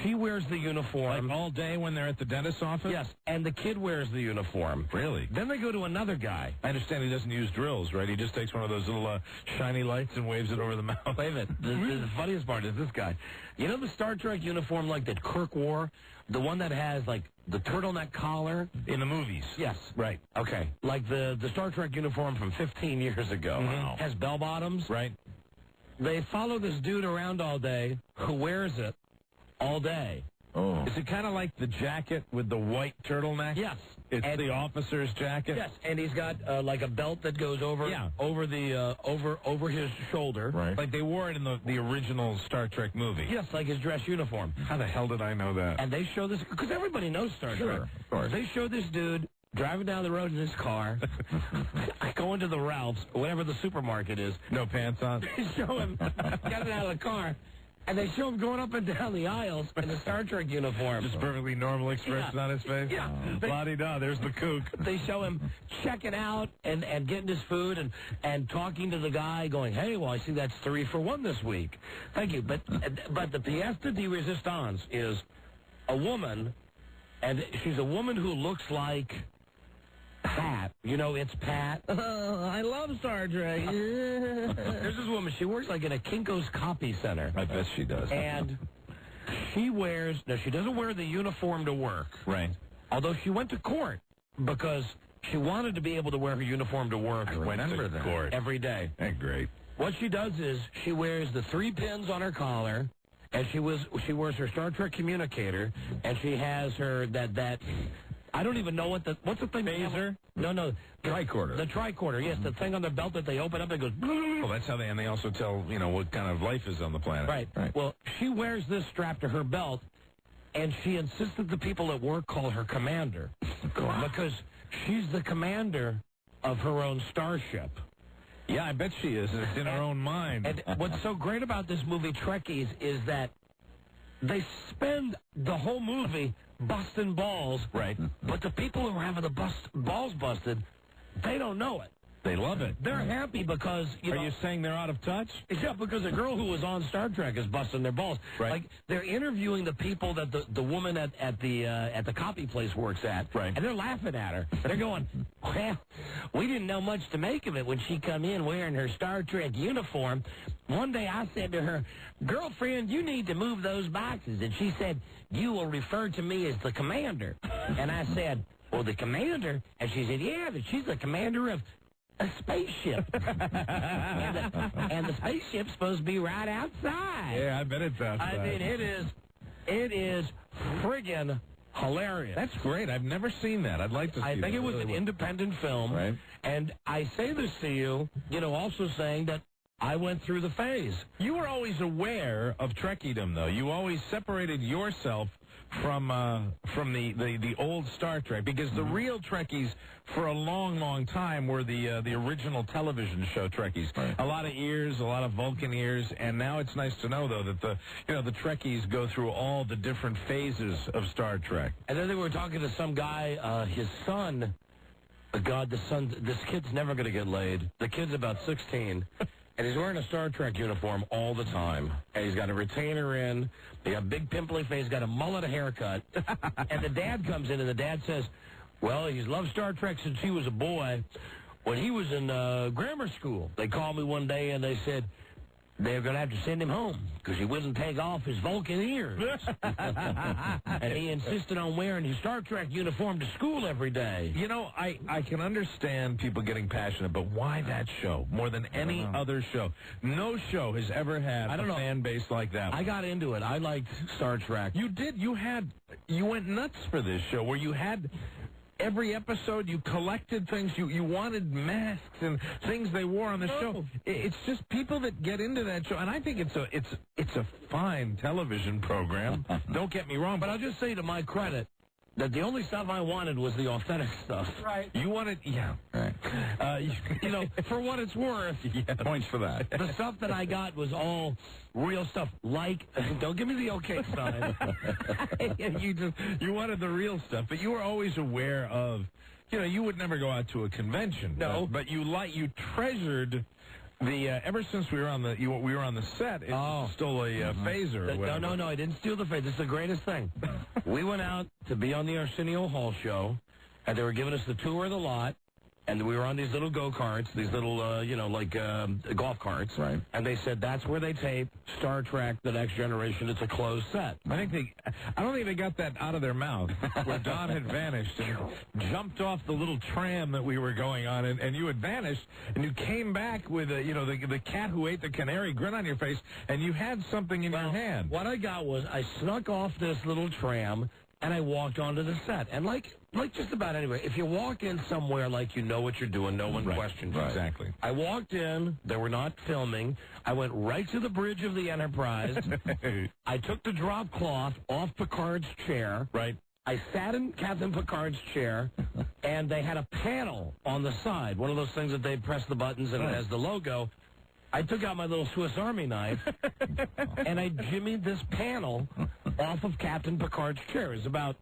she wears the uniform. Like all day when they're at the dentist's office? Yes, and the kid wears the uniform. Really? Then they go to another guy. I understand he doesn't use drills, right? He just takes one of those little shiny lights and waves it over the mouth. Wait a minute. The funniest part is this guy. You know the Star Trek uniform like that Kirk wore? The one that has, like, the turtleneck collar? In the movies? Yes. Right. Okay. Like the Star Trek uniform from 15 years ago. Wow. Has bell bottoms. Right. They follow this dude around all day who wears it all day. Oh. Is it kind of like the jacket with the white turtleneck? Yes. It's the officer's jacket? Yes, and he's got like a belt that goes over over his shoulder. Right. Like they wore it in the original Star Trek movie. Yes, like his dress uniform. How the hell did I know that? And they show this, because everybody knows Star Trek. Of course. They show this dude driving down the road in his car, going to the Ralph's, or whatever the supermarket is. No pants on? They show him getting out of the car, and they show him going up and down the aisles in a Star Trek uniform. Just perfectly normal expression on his face? Yeah. La-di-da, there's the kook. They show him checking out and getting his food and talking to the guy, going, hey, well, I see that's 3 for 1 this week. Thank you. But the pièce de résistance is a woman, and she's a woman who looks like Pat. You know, it's Pat. I love Star Trek. There's this woman. She works like in a Kinko's copy center. I bet she does. And she wears, now she doesn't wear the uniform to work. Right. Although she went to court because she wanted to be able to wear her uniform to work. I remember that. Court. Every day. Great. What she does is she wears the 3 pins on her collar, and she wears her Star Trek communicator, and she has her that I don't even know what's the thing? Phaser? No. Tricorder. The tricorder, yes, the thing on the belt that they open up and goes. Well, that's how they also tell, what kind of life is on the planet. Right. Well, she wears this strapped to her belt, and she insists that the people at work call her commander. Because she's the commander of her own starship. Yeah, I bet she is. It's in her own mind. And what's so great about this movie, Trekkies, is that they spend the whole movie busting balls. Right. But the people who are having the balls busted, they don't know it. They love it. They're happy because, Are you saying they're out of touch? Yeah, because a girl who was on Star Trek is busting their balls. Right. Like, they're interviewing the people that the woman at the copy place works at. Right. And they're laughing at her. They're going, well, we didn't know much to make of it when she come in wearing her Star Trek uniform. One day I said to her, girlfriend, you need to move those boxes. And she said, you will refer to me as the commander. And I said, well, the commander? And she said, yeah, but she's the commander of a spaceship. and the spaceship's supposed to be right outside. Yeah, I bet it's outside. I mean, it is friggin' hilarious. That's great. I've never seen that. I'd like to see I think that. it was an independent film. Right. And I say this to you, also saying that I went through the phase. You were always aware of Trekkiedom, though. You always separated yourself from the old Star Trek, because the real Trekkies for a long, long time were the original television show Trekkies. Right. A lot of ears, a lot of Vulcan ears, and now it's nice to know, though, that the Trekkies go through all the different phases of Star Trek. And then they were talking to some guy, his son. This kid's never going to get laid. The kid's about 16. And he's wearing a Star Trek uniform all the time. And he's got a retainer in. He got a big pimply face, got a mullet, a haircut. And the dad comes in, and the dad says, well, he's loved Star Trek since he was a boy. When he was in grammar school, they called me one day, and they said they're going to have to send him home because he wouldn't take off his Vulcan ears. And he insisted on wearing his Star Trek uniform to school every day. I can understand people getting passionate, but why that show more than any other show? No show has ever had a fan base like that. I got into it. I liked Star Trek. You did. You went nuts for this show where you had every episode, you collected things, you wanted masks and things they wore on the show. It's just people that get into that show, and I think it's a fine television program. Don't get me wrong, But I'll just say to my credit that the only stuff I wanted was the authentic stuff. Right. You wanted, yeah. Right. For what it's worth. Yeah, points for that. The stuff that I got was all real stuff. Like, don't give me the okay sign. You wanted the real stuff, but you were always aware of, you would never go out to a convention. No. But you treasured ever since we were on the set, it stole a phaser or whatever. No, I didn't steal the phaser. This is the greatest thing. We went out to be on the Arsenio Hall show, and they were giving us the tour of the lot, And we were on these little go-karts, these little, golf carts. Right. And they said that's where they tape Star Trek: The Next Generation. It's a closed set. I don't think they got that out of their mouth, where Don had vanished and jumped off the little tram that we were going on, and you had vanished, and you came back with, the cat who ate the canary grin on your face, and you had something in your hand. What I got was I snuck off this little tram, and I walked onto the set. And like just about anywhere, if you walk in somewhere like you know what you're doing, no one questions you. Exactly. I walked in. They were not filming. I went right to the bridge of the Enterprise. I took the drop cloth off Picard's chair. Right. I sat in Captain Picard's chair, and they had a panel on the side, one of those things that they press the buttons and it has the logo. I took out my little Swiss Army knife, and I jimmied this panel off of Captain Picard's chair. It's about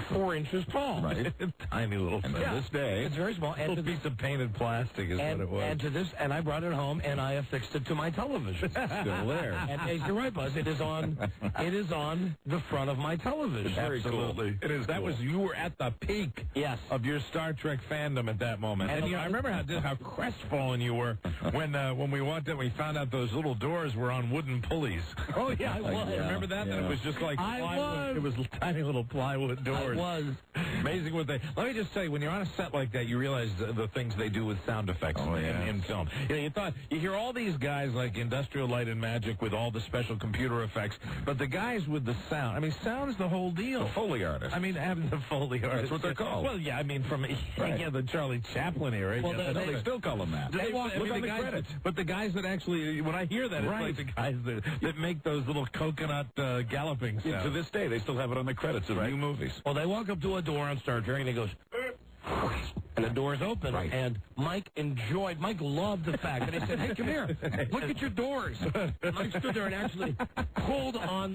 4 inches tall. Right. Tiny little thing. Yeah. This day. It's very small. A little piece of painted plastic is what it was. And I brought it home, and I affixed it to my television. Still there. And you're right, Buzz. It is on the front of my television. Absolutely. It is. That was, you were at the peak of your Star Trek fandom at that moment. And I remember how crestfallen you were when we walked in, we found out those little doors were on wooden pulleys. Oh, yeah, I was. Remember that? Yeah. And it was just like plywood. It was tiny little plywood doors. It was. Amazing what they... Let me just say, when you're on a set like that, you realize the things they do with sound effects in film. You hear all these guys like Industrial Light and Magic with all the special computer effects, but the guys with the sound, I mean, sound is the whole deal. The Foley artist. I mean, having the Foley artist. That's what they're called. Well, yeah, I mean, from the Charlie Chaplin era. Well, they still call them that. Look on the credits. But the guys that actually, when I hear that, it's like the guys that make those little coconut galloping sounds. Yeah, to this day, they still have it on the credits of new movies. Well, they walk up to a door on Star Trek, and he goes, and the door's open. Right. And Mike loved the fact that he said, "Hey, come here, look at your doors." And Mike stood there and actually pulled on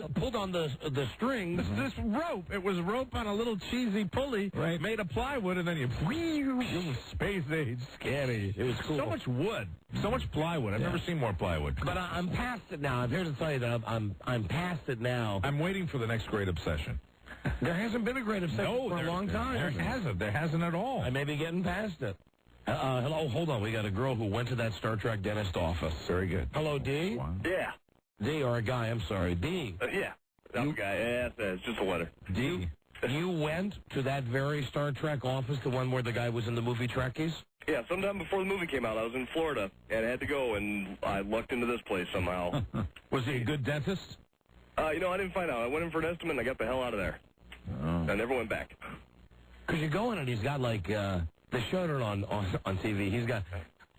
the strings. This rope. It was rope on a little cheesy pulley made of plywood, and then you space age scary. It was cool. So much wood, so much plywood. I've never seen more plywood. But I'm past it now. I'm here to tell you that I'm past it now. I'm waiting for the next great obsession. There hasn't been a great obsession for a long time. There hasn't at all. I may be getting past it. Hello, hold on. We got a girl who went to that Star Trek dentist office. Very good. Hello, D? Yeah. D, or a guy, I'm sorry. D. Yeah. I'm a guy. Yeah, it's just a letter. D. You went to that very Star Trek office, the one where the guy was in the movie Trekkies? Yeah, sometime before the movie came out, I was in Florida, and I had to go, and I lucked into this place somehow. Was he a good dentist? I didn't find out. I went in for an estimate, and I got the hell out of there. I never went back. Because you go in and he's got like, they showed it on TV. He's got,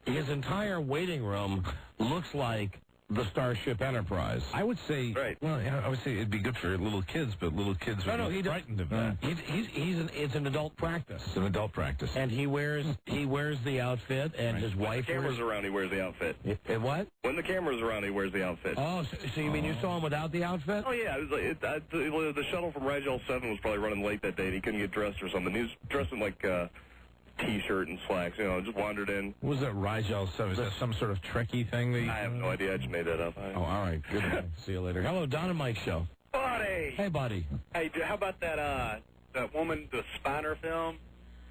his entire waiting room looks like the Starship Enterprise. I would say, well, I would say it'd be good for little kids, but little kids are frightened of that. It's an adult practice. It's an adult practice. And he wears the outfit, and his wife. When the camera's around, he wears the outfit. What? When the camera's around, he wears the outfit. Oh, so you mean you saw him without the outfit? Oh yeah, it was like the shuttle from Rigel 7 was probably running late that day, and he couldn't get dressed or something. He was dressed in like T-shirt and slacks, just wandered in. What was that Rigel 7? Is that some sort of Trekkie thing? I have no idea. I just made that up. Oh, all right. Good. See you later. Hello, Don and Mike Show. Buddy. Hey, buddy. Hey, how about that woman, the Spiner film?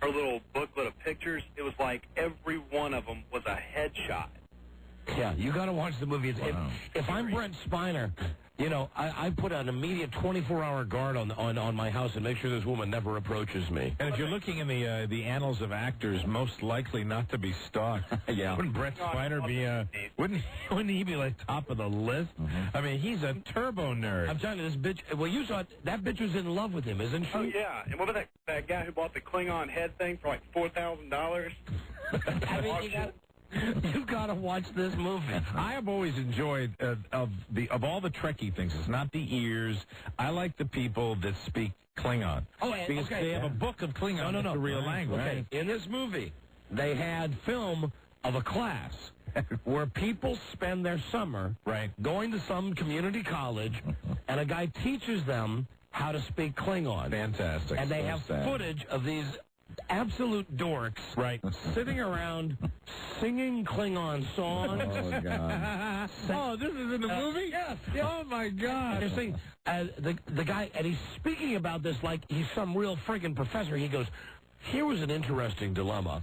Her little booklet of pictures. It was like every one of them was a headshot. Yeah, you got to watch the movie. If I'm Brent Spiner, I put an immediate 24-hour guard on my house and make sure this woman never approaches me. And if you're looking in the annals of actors, most likely not to be stalked. Yeah. Wouldn't Brett Spiner be? Wouldn't he be like top of the list? I mean, he's a turbo nerd. I'm telling you, this bitch. Well, you saw it, that bitch was in love with him, isn't she? Oh yeah. And what about that guy who bought the Klingon head thing for like $4,000? I mean, you've got to watch this movie. I have always enjoyed of all the Trekkie things. It's not the ears. I like the people that speak Klingon. Oh, because they have a book of Klingon. No, it's a real language. Okay. In this movie, they had film of a class where people spend their summer going to some community college, and a guy teaches them how to speak Klingon. Fantastic. And they have footage of these absolute dorks sitting around singing Klingon songs. Oh, God. Oh, this is in the movie? Yes. Oh, my God. They're saying, the guy, and he's speaking about this like he's some real friggin' professor. He goes, here was an interesting dilemma.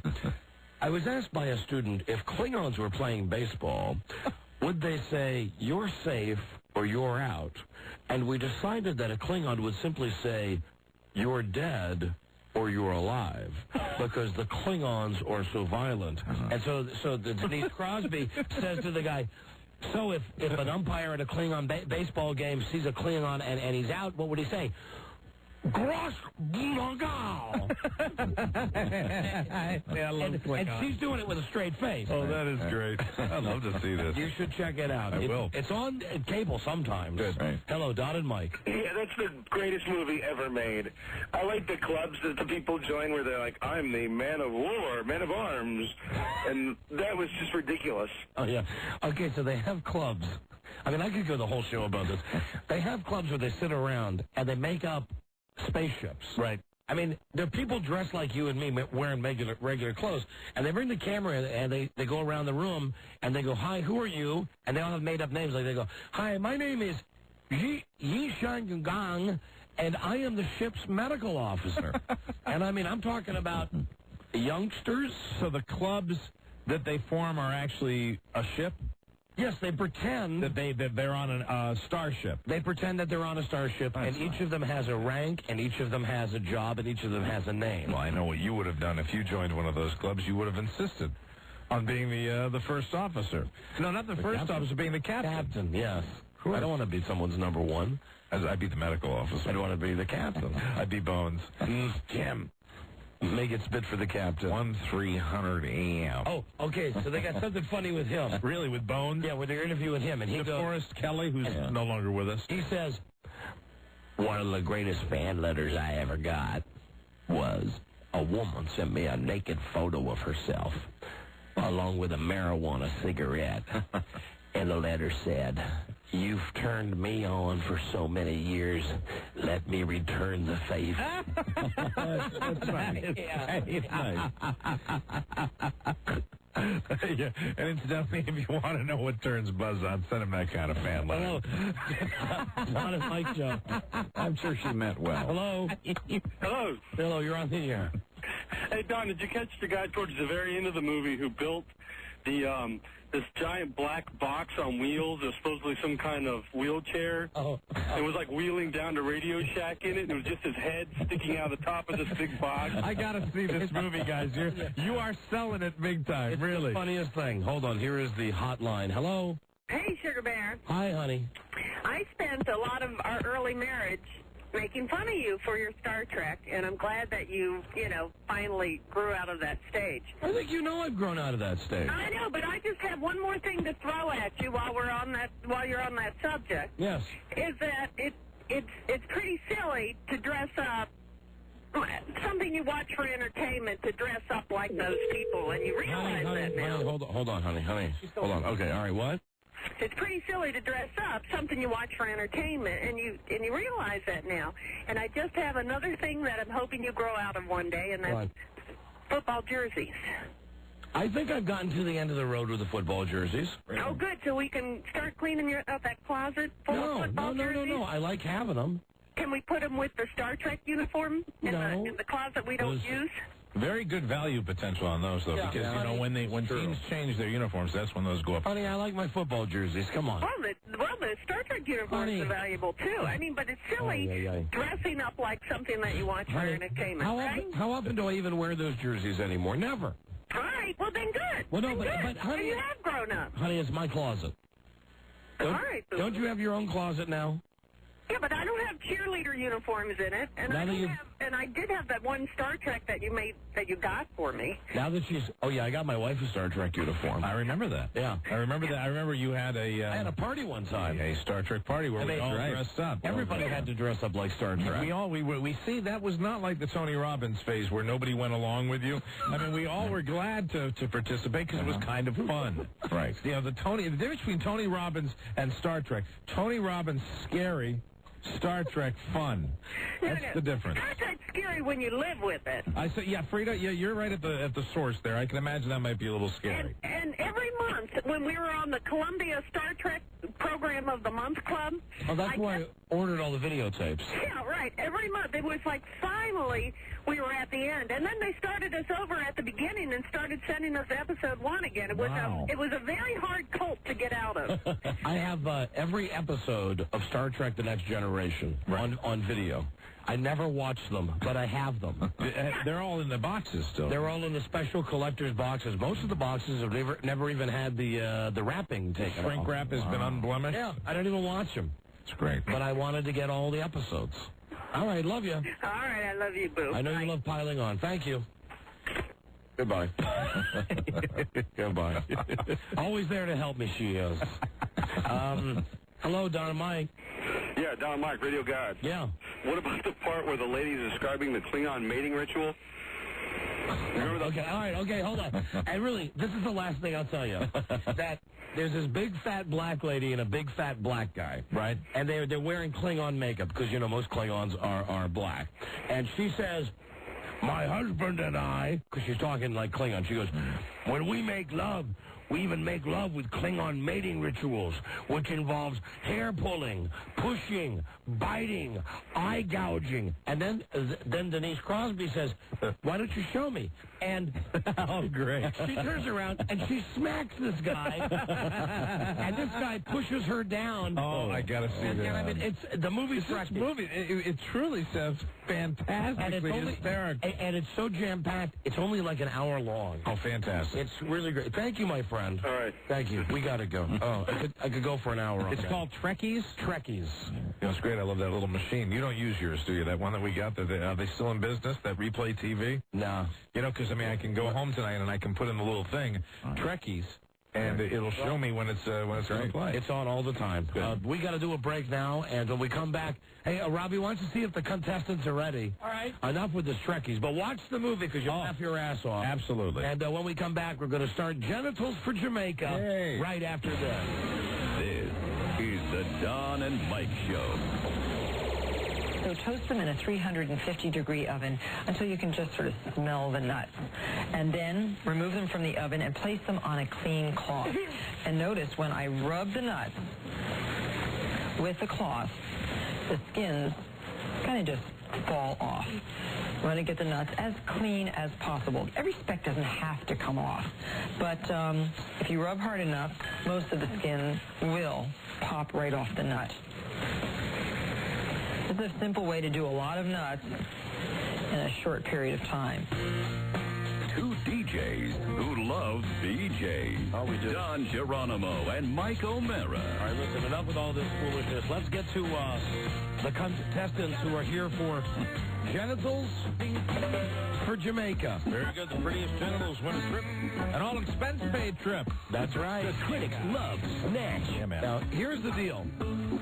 I was asked by a student if Klingons were playing baseball, would they say, you're safe or you're out? And we decided that a Klingon would simply say, you're dead or you're alive, because the Klingons are so violent. And so Denise Crosby says to the guy, so if an umpire at a Klingon baseball game sees a Klingon and he's out, what would he say? Gross Blogao. Yeah, I love Klingons. And she's doing it with a straight face. Oh, that is great. I'd love to see this. You should check it out. I will. It's on cable sometimes. Good. Right. Hello, Don and Mike. Yeah, that's the greatest movie ever made. I like the clubs that the people join where they're like, I'm the man of war, man of arms. And that was just ridiculous. Oh, yeah. Okay, so they have clubs. I mean, I could go the whole show about this. They have clubs where they sit around and they make up spaceships. Right. I mean, they're people dressed like you and me wearing regular clothes, and they bring the camera in and they go around the room and they go, hi, who are you? And they all have made-up names. Like they go, hi, my name is Yi Shang Gang, and I am the ship's medical officer. And I mean, I'm talking about youngsters. So the clubs that they form are actually a ship? Yes, they pretend that they're on a starship. They pretend that they're on a starship, and each of them has a rank, and each of them has a job, and each of them has a name. Well, I know what you would have done if you joined one of those clubs. You would have insisted on being the first officer. No, not the first officer, being the captain. Captain, yes. I don't want to be someone's number one. I'd be the medical officer. I'd want to be the captain. I'd be Bones. Jim. Make it spit for the captain. 1-300 AM. Oh, okay. So they got something funny with him. Really, with Bones? Yeah, when they're interviewing him, and he goes, DeForest Kelly, who's no longer with us. He says, one of the greatest fan letters I ever got was a woman sent me a naked photo of herself, along with a marijuana cigarette. And the letter said, you've turned me on for so many years. Let me return the favor. That's right. Yeah. Yeah, and incidentally, if you want to know what turns Buzz on, send him that kind of fan letter. Hello. Don and Mike Joe. I'm sure she meant well. Hello. Hello. Hello, you're on the air. Hey, Don, did you catch the guy towards the very end of the movie who built the this giant black box on wheels? It was supposedly some kind of wheelchair. Oh. It was like wheeling down to Radio Shack in it, and it was just his head sticking out of the top of this big box. I got to see this movie, guys. You are selling it big time, It's really. the funniest thing. Hold on, here is the hotline. Hello. Hey, Sugar Bear. Hi, honey. I spent a lot of our early marriage making fun of you for your Star Trek, and I'm glad that you finally grew out of that stage. I think you know I've grown out of that stage. I know, but I just have one more thing to throw at you while you're on that subject. Yes. Is that it's pretty silly to dress up, something you watch for entertainment, to dress up like those people, and you realize that now. Honey, hold on, honey. Hold on. Okay, all right, what? It's pretty silly to dress up, something you watch for entertainment, and you realize that now. And I just have another thing that I'm hoping you grow out of one day, and that's What? football jerseys. I think I've gotten to the end of the road with the football jerseys. Oh, good. So we can start cleaning out that closet full of football jerseys? No. I like having them. Can we put them with the Star Trek uniform in the closet we don't use? Very good value potential on those, though, because, when teams change their uniforms, that's when those go up. Honey, I like my football jerseys. Come on. Well, the Star Trek uniforms are valuable, too. I mean, but it's silly dressing up like something that you watch for entertainment, right? How often do I even wear those jerseys anymore? Never. All right, well, then good. Well, no, then but good. honey, And you have grown up. Honey, it's my closet. All right. Don't you have your own closet now? Yeah, but I don't have cheerleader uniforms in it, and I did have that one Star Trek that you got for me. Now that I got my wife a Star Trek uniform. I remember that. Yeah, I remember that. I remember you had I had a party one time, a Star Trek party where we all dressed up. Everybody had to dress up like Star Trek. We see that was not like the Tony Robbins phase where nobody went along with you. I mean, we all were glad to participate because it was kind of fun. Right. The difference between Tony Robbins and Star Trek. Tony Robbins scary. Star Trek fun. That's the difference. Star Trek's scary when you live with it. I say, Frida, you're right at the source there. I can imagine that might be a little scary. And every month when we were on the Columbia Star Trek Program of the Month Club. Oh, that's why I ordered all the videotapes. Yeah, right. Every month. It was like finally we were at the end. And then they started us over at the beginning and started sending us episode 1 again. It was, it was a very hard cult to get out of. I have every episode of Star Trek The Next Generation on video. I never watch them, but I have them. They're all in the boxes still. They're all in the special collector's boxes. Most of the boxes have never even had the wrapping taken off. Shrink wrap has been unblemished? Yeah, I don't even watch them. It's great. But I wanted to get all the episodes. All right, love you. All right, I love you, boo. I know you love piling on. Thank you. Goodbye. Goodbye. Always there to help me, she is. Hello, Don and Mike. Yeah, Don and Mike, Radio God. Yeah. What about the part where the lady's describing the Klingon mating ritual? Remember that? Okay, all right, okay, hold on. And really, this is the last thing I'll tell you. That there's this big fat black lady and a big fat black guy. Right. And they're wearing Klingon makeup because, you know, most Klingons are black. And she says, my husband and I, because she's talking like Klingon, she goes, when we make love, we even make love with Klingon mating rituals, which involves hair pulling, pushing, biting, eye gouging. And then Denise Crosby says, why don't you show me? And oh, great. She turns around and she smacks this guy. And this guy pushes her down. Oh, I got to see that. And I mean, the movie's this movie, it truly sounds fantastically hysterical. And it's so jam-packed, it's only like an hour long. Oh, fantastic. It's really great. Thank you, my friend. All right. Thank you. We got to go. Oh, I could go for an hour on It's that. called Trekkies? Trekkies. You know, it's great. I love that little machine. You don't use yours, do you? That one that we got, are they still in business, that replay TV? No. You know, because, I mean, I can go home tonight and I can put in the little thing, Trekkies, and it'll show me when it's going to play. It's on all the time. We got to do a break now, and when we come back, hey, Robbie, why don't you see if the contestants are ready? All right. Enough with the Trekkies, but watch the movie because you'll laugh your ass off. Absolutely. And when we come back, we're going to start Genitals for Jamaica right after this. This is the Don and Mike Show. So toast them in a 350-degree oven until you can just sort of smell the nuts. And then remove them from the oven and place them on a clean cloth. And notice when I rub the nuts with the cloth, the skins kind of just fall off. We want to get the nuts as clean as possible. Every speck doesn't have to come off. But if you rub hard enough, most of the skin will pop right off the nut. This is a simple way to do a lot of nuts in a short period of time. Two DJs who love BJs. Oh, we do. Don Geronimo and Mike O'Mara. All right, listen, enough with all this foolishness. Let's get to the contestants who are here for Genitals for Jamaica. Very good. The prettiest genitals win a trip, an all-expense-paid trip. That's right. The critics love Snatch. Yeah, man. Now, here's the deal.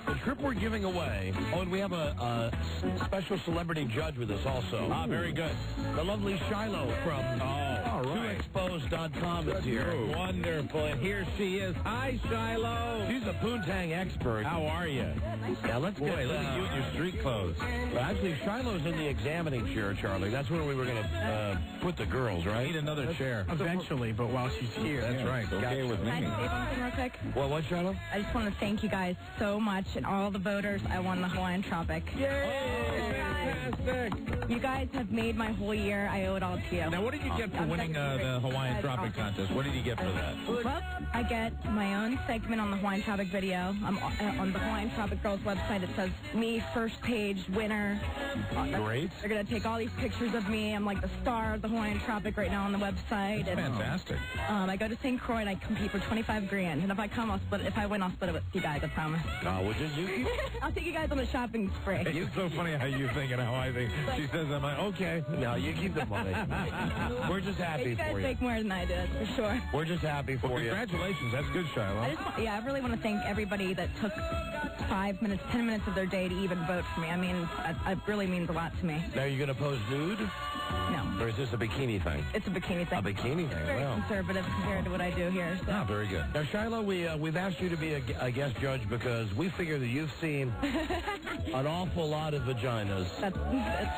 The trip we're giving away, oh, and we have a special celebrity judge with us also. Ah, very good. The lovely Shiloh from TooExposed.com is here. Wonderful. And here she is. Hi, Shiloh. She's a poontang expert. How are you? Now, let's Boy, get look at you in your street clothes. Well, actually, Shiloh's in the examining chair, Charlie. That's where we were going to put the girls, right? Need another chair. Eventually, but while she's here. That's right. Okay with me. Can I say something real quick? Well, what, Shiloh? I just want to thank you guys so much and all the voters. I won the Hawaiian Tropic. Yay! Fantastic. You guys have made my whole year. I owe it all to you. Now, what did you get for winning the Hawaiian Tropic contest? What did you get for that? Well, I get my own segment on the Hawaiian Tropic video. On the Hawaiian Tropic Girls website, it says me, first page, winner. Great. They're going to take all these pictures of me. I'm like the star of the Hawaiian Tropic right now on the website. That's fantastic. I go to St. Croix and I compete for $25 grand. And if I come, if I win, I'll split it with you guys, I promise. Would you? I'll take you guys on a shopping spree. It's so funny how you think and how I think. She says, I'm like, okay. No, you keep the money. We're just happy you guys for you. make more than I did, for sure. We're just happy for you. Congratulations. That's good, Shiloh. I really want to thank everybody that took 5 minutes, 10 minutes of their day to even vote for me. I mean, it really means a lot to me. Now, are you going to pose nude? No. Or is this a bikini thing? It's a bikini thing. A bikini thing, Very wow. conservative compared to what I do here. So. Ah, very good. Now, Shiloh, we've asked you to be a guest judge because we figure that you've seen an awful lot of vaginas. That's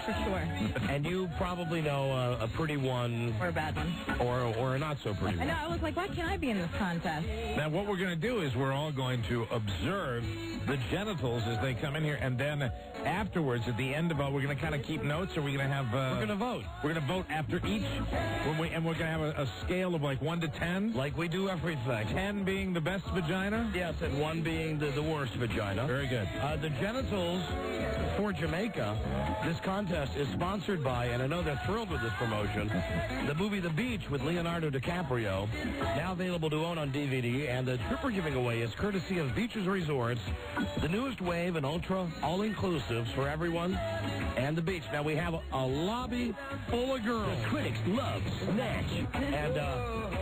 for sure. And you probably know a pretty one. Or a bad one. Or a not so pretty I one. know, I was like, why can't I be in this contest? Now, what we're going to do is we're all going to observe the genitals as they come in here, and then afterwards, at the end of it, we're going to kind of keep notes, or we're going to have... we're going to vote. We're going to vote after each, and we're going to have a scale of like 1 to 10. Like we do everything. 10 being the best vagina? Yes, and 1 being the worst vagina. Very good. The Genitals for Jamaica, this contest is sponsored by, and I know they're thrilled with this promotion, the movie The Beach with Leonardo DiCaprio, now available to own on DVD, and the trip we're giving away is courtesy of Beaches Resorts, the newest wave and ultra all-inclusives for everyone and the beach. Now, we have a lobby full of girls. The critics love Snatch. And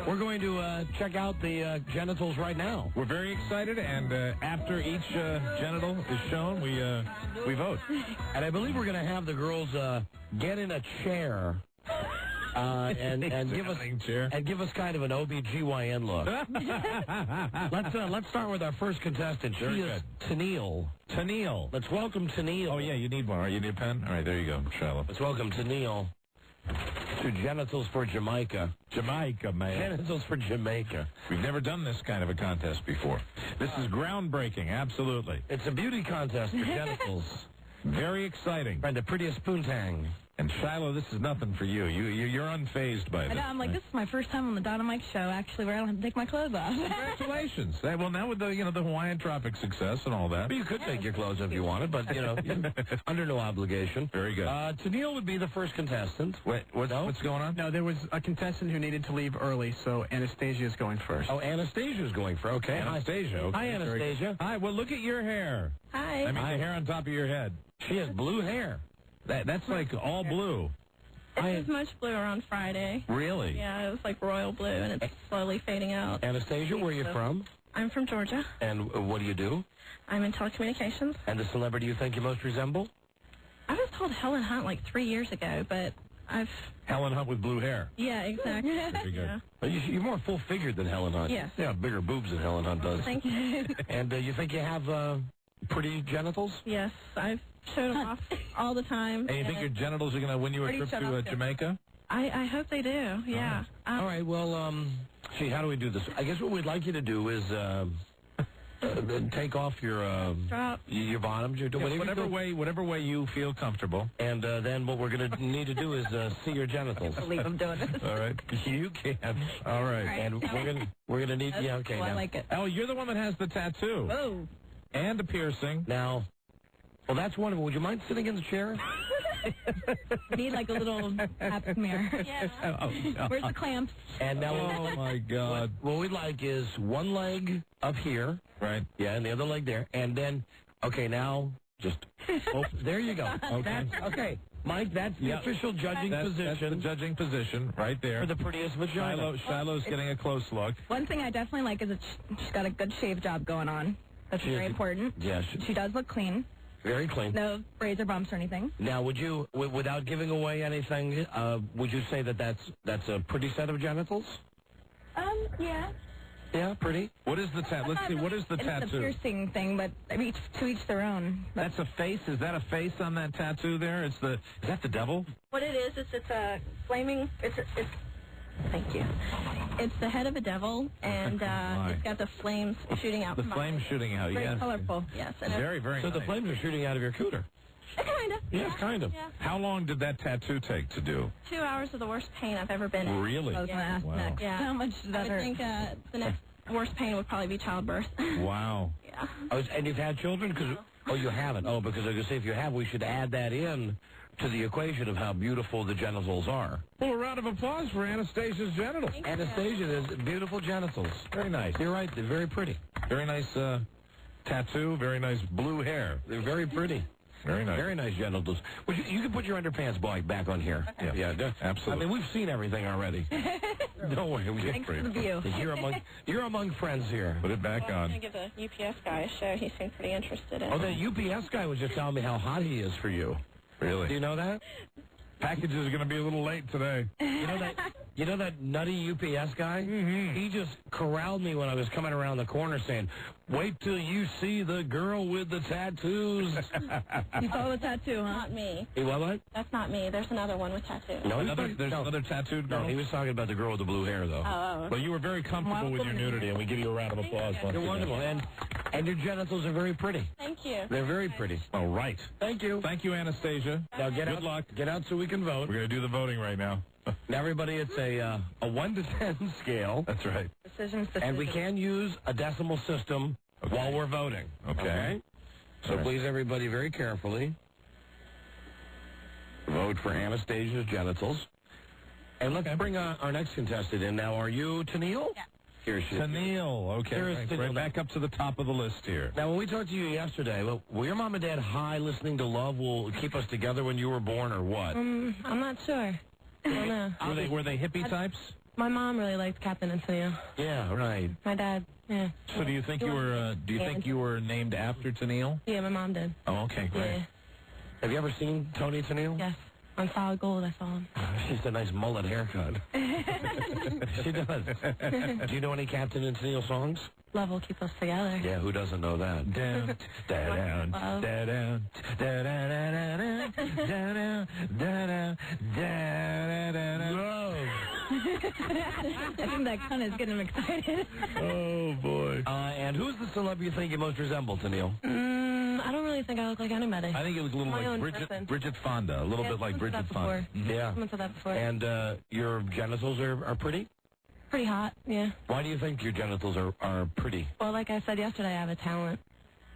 we're going to check out the genitals right now. We're very excited, and after each genital is shown, we vote. And I believe we're going to have the girls get in a chair and give us kind of an OBGYN look. Let's start with our first contestant. She is Tennille. Tennille. Let's welcome Tennille. Oh, yeah, you need one. All right, you need a pen? All right, there you go, Charlotte. Let's welcome Tennille to Genitals for Jamaica. Jamaica, man. Genitals for Jamaica. We've never done this kind of a contest before. This is groundbreaking, absolutely. It's a beauty contest for genitals. Very exciting. And the prettiest poontang. And Shiloh, this is nothing for you. You're unfazed by this. I know, I'm like, this is my first time on the Don and Mike show, actually, where I don't have to take my clothes off. Congratulations. Well, now with the Hawaiian Tropic success and all that. Well, you could take your clothes if you wanted, but, under no obligation. Very good. Tennille would be the first contestant. Wait, what's going on? No, there was a contestant who needed to leave early, so Anastasia's going first. Oh, Anastasia's going first. Okay. Anastasia. Okay. Hi, Anastasia. Hi, well, look at your hair. Hi. I mean, the hair on top of your head. She has blue hair. That's like all blue. It was much bluer on Friday. Really? Yeah, it was like royal blue, and it's slowly fading out. Anastasia, where are you from? I'm from Georgia. And what do you do? I'm in telecommunications. And the celebrity you think you most resemble? I was told Helen Hunt like 3 years ago, but I've... Helen Hunt with blue hair. Yeah, exactly. Very good. Yeah. Well, you're more full-figured than Helen Hunt. Yes. Yeah, bigger boobs than Helen Hunt does. Thank you. And you think you have pretty genitals? Yes, I've showed them off all the time. And you think your genitals are going to win you a trip to Jamaica? I hope they do, yeah. All right, well, how do we do this? I guess what we'd like you to do is take off your bottoms. Whatever way you feel comfortable. And then what we're going to need to do is see your genitals. I believe I'm doing this. All right. You can. All right. And we're gonna need... Yeah, okay. Well, I like it. Oh, you're the one that has the tattoo. Oh. And a piercing. Now, well, that's one of them. Would you mind sitting in the chair? Need like a little tap mirror. Yeah. Oh, no. Where's the clamps? And now, oh my God! What we'd like is one leg up here, right? Yeah, and the other leg there, and then now just there you go. Okay, okay, Mike, that's the official judging position. That's the judging position right there for the prettiest vagina. Shiloh's getting a close look. One thing I definitely like is that she's got a good shave job going on. That's very important. Yes, she does look clean. Very clean. No braids or bumps or anything. Now, would you, without giving away anything, would you say that that's a pretty set of genitals? Yeah. Yeah, pretty. What is the tattoo? Let's see. What is the tattoo? It's a piercing thing, but to each their own. That's a face. Is that a face on that tattoo there? Is that the devil? What it is, it's a flaming. Thank you. It's the head of a devil, and it's got the flames shooting out. The flames shooting out. Very yes. colorful. Yes. And very, very. So nice. the flames are shooting out of your cooter. Kind of. Yes, kind of. Yeah. How long did that tattoo take to do? 2 hours of the worst pain I've ever been in. Really? I was gonna ask next. Yeah. How much did that hurt? I think the next worst pain would probably be childbirth. Wow. Yeah. Oh, and you've had children? Oh, you haven't. Oh, because I was going to say, if you have, we should add that in to the equation of how beautiful the genitals are. Well, a round of applause for Anastasia's genitals. Anastasia has beautiful genitals. Very nice. You're right. They're very pretty. Very nice tattoo. Very nice blue hair. They're very pretty. Very nice. Very nice genitals. Well, you can put your underpants back on here. Okay. Yeah, absolutely. I mean, we've seen everything already. Don't worry. Thanks for the view. You're among friends here. Put it back on. I'm going to give the UPS guy a show. He seemed pretty interested in it. Oh, that UPS guy was just telling me how hot he is for you. Really? Do you know that? Packages are going to be a little late today. You know that nutty UPS guy? Mm-hmm. He just corralled me when I was coming around the corner saying, "Wait till you see the girl with the tattoos." You saw the tattoo, huh? Not me. Hey, what? That's not me. There's another one with tattoos. No, There's another tattooed girl? No, he was talking about the girl with the blue hair, though. Oh. Well, you were very comfortable with your nudity, and we give you a round of applause. You're wonderful. And your genitals are very pretty. Thank you. They're very pretty. All right. Thank you. Thank you, Anastasia. Now Good luck. Get out so we can vote. We're going to do the voting right now. Now, everybody, it's a 1 to 10 scale. That's right. Decisions. And we can use a decimal system while we're voting. Okay. So please, everybody, very carefully vote for Anastasia's genitals. And let's bring our next contestant in. Now, are you Tennille? Yeah. Here she is. Tennille. Okay. Right back up to the top of the list here. Now, when we talked to you yesterday, were your mom and dad high listening to Love Will Keep Us Together when you were born, or what? I'm not sure. I don't know. Were they hippie types? My mom really liked Captain and Tennille. Yeah, right. My dad, yeah. So do you think you were named after Tennille? Yeah, my mom did. Oh, okay, great. Yeah. Have you ever seen Tony Tennille? Yes. On Solid Gold, I saw him. She's a nice mullet haircut. She does. Do you know any Captain and Tennille songs? Love Will Keep Us Together. Yeah, who doesn't know that? Down, down, down, down, down, down, down, down. Love. I think that cunt is getting him excited. Oh, boy. And who's the celeb you think you most resemble, Tennille? I don't really think I look like anybody. I think it was a little like Bridget Fonda, a little bit like Bridget Fonda. Yeah. Someone said that before. And your genitals are pretty? Pretty hot, yeah. Why do you think your genitals are pretty? Well, like I said yesterday, I have a talent.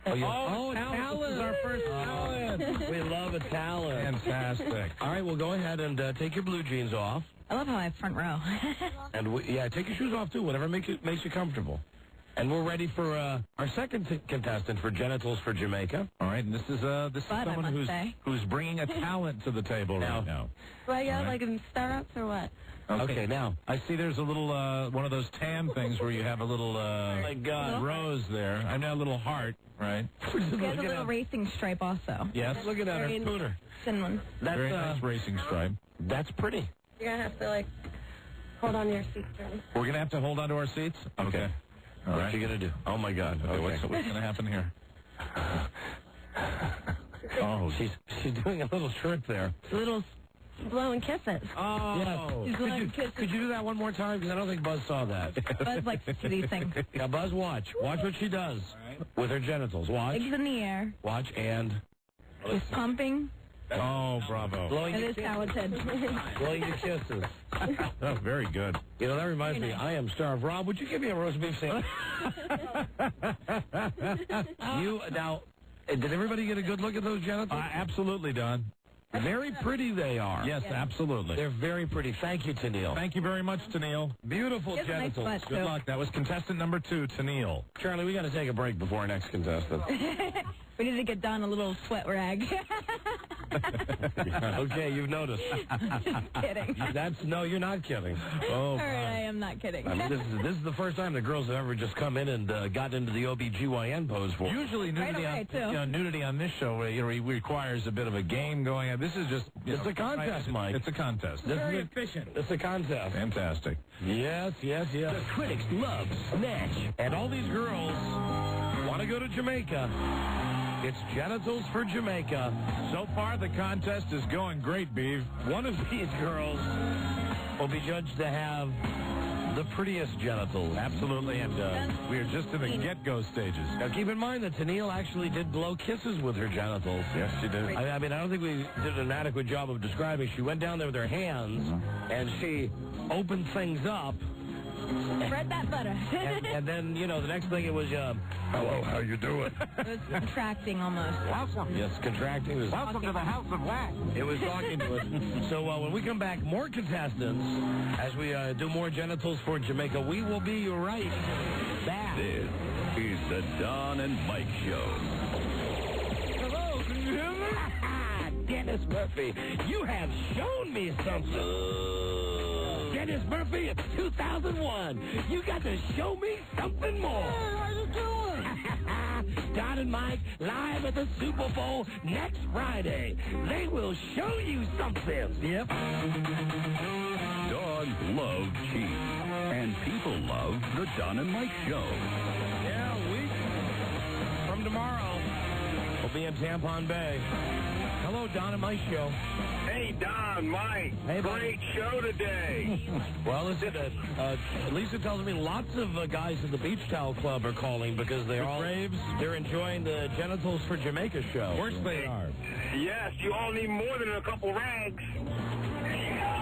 Talent. This is our first talent. We love a talent. Fantastic. All right, well, go ahead and take your blue jeans off. I love how I have front row. And take your shoes off, too, whatever makes you comfortable. And we're ready for our second contestant for Genitals for Jamaica. All right, and this is someone who's bringing a talent to the table right now. Do I got like in stirrups or what? Okay, now I see there's a little one of those tan things where you have a little oh my God, rose there. I know a little heart, right? She has a little racing stripe also. Yes. Look at that, her pooter. Thin one. That's very nice racing stripe. That's pretty. You're gonna have to like hold on to your seat. We're gonna have to hold on to our seats. Okay. All right. What you gonna do? Oh my God. Okay. What's gonna happen here? Oh, she's doing a little trick there. Little blowing kisses. Oh. Yeah. Could you do that one more time? Because I don't think Buzz saw that. Buzz likes to see these things. Yeah, Buzz, watch. Watch what she does with her genitals. Watch. Legs in the air. Watch and... He's pumping. Oh, bravo. Blowing your talented. Blowing your kisses. Oh, very good. You know, that reminds me, I am starved. Rob, would you give me a roast beef sandwich? Now, did everybody get a good look at those genitals? Absolutely, Don. Very pretty they are. Yes, absolutely. They're very pretty. Thank you, Tennille. Thank you very much, Tennille. Beautiful genitals. Nice Good luck. That was contestant number 2, Tennille. Charlie, we got to take a break before our next contestant. We need to get Don a little sweat rag. Okay, you've noticed. Just kidding. No, you're not kidding. Oh, all right, I am not kidding. I mean, this is the first time the girls have ever just come in and got into the OBGYN pose for. Usually nudity on this show requires a bit of a game going on. This is just... It's a contest, Mike. It's a contest. Very efficient. It's a contest. Fantastic. Yes. The critics love Snatch. And all these girls want to go to Jamaica. It's Genitals for Jamaica. So far, the contest is going great, Beav. One of these girls will be judged to have the prettiest genitals. Absolutely, and we are just in the get-go stages. Now, keep in mind that Tennille actually did blow kisses with her genitals. Yes, she did. I mean, I don't think we did an adequate job of describing. She went down there with her hands, and she opened things up. Spread that butter. and then, the next thing it was, hello, how you doing? It was contracting almost. Welcome. Yes, contracting. Welcome to the House of Wax. It was talking to us. So when we come back, more contestants, as we do more Genitals for Jamaica, we will be right back. This is the Don and Mike Show. Hello, can you hear me? Dennis Murphy, you have shown me something. Dennis Murphy, it's 2001. You got to show me something more. Hey, how you doing? Don and Mike live at the Super Bowl next Friday. They will show you something. Yep. Dogs love cheese, and people love the Don and Mike Show. Yeah, from tomorrow, we'll be in Tampon Bay. Hello, Don and Mike Show. Hey, Don, Mike. Hey, great show today. Well, listen, Lisa tells me lots of guys at the Beach Towel Club are calling because they're enjoying the Genitals for Jamaica show. Of course they are. Yes, you all need more than a couple rags.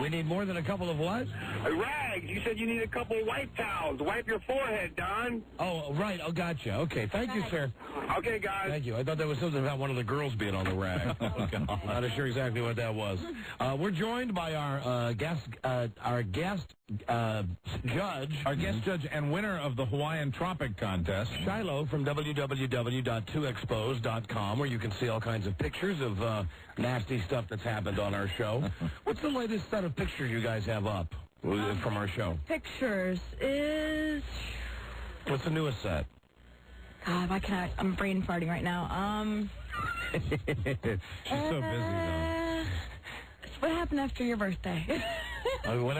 We need more than a couple of what? Rags. You said you need a couple wipe towels. Wipe your forehead, Don. Oh, right. Oh, gotcha. Okay. Thank you, sir. Okay, guys. Thank you. I thought that was something about one of the girls being on the rag. Not sure exactly what that was. We're joined by our guest judge. Our guest judge and winner of the Hawaiian Tropic Contest, Shiloh from www.2expos.com, where you can see all kinds of pictures of nasty stuff that's happened on our show. What's the latest set of pictures you guys have up from our show? Pictures is... What's the newest set? God, why can't I'm brain farting right now. She's so busy, though. What happened after your birthday? So much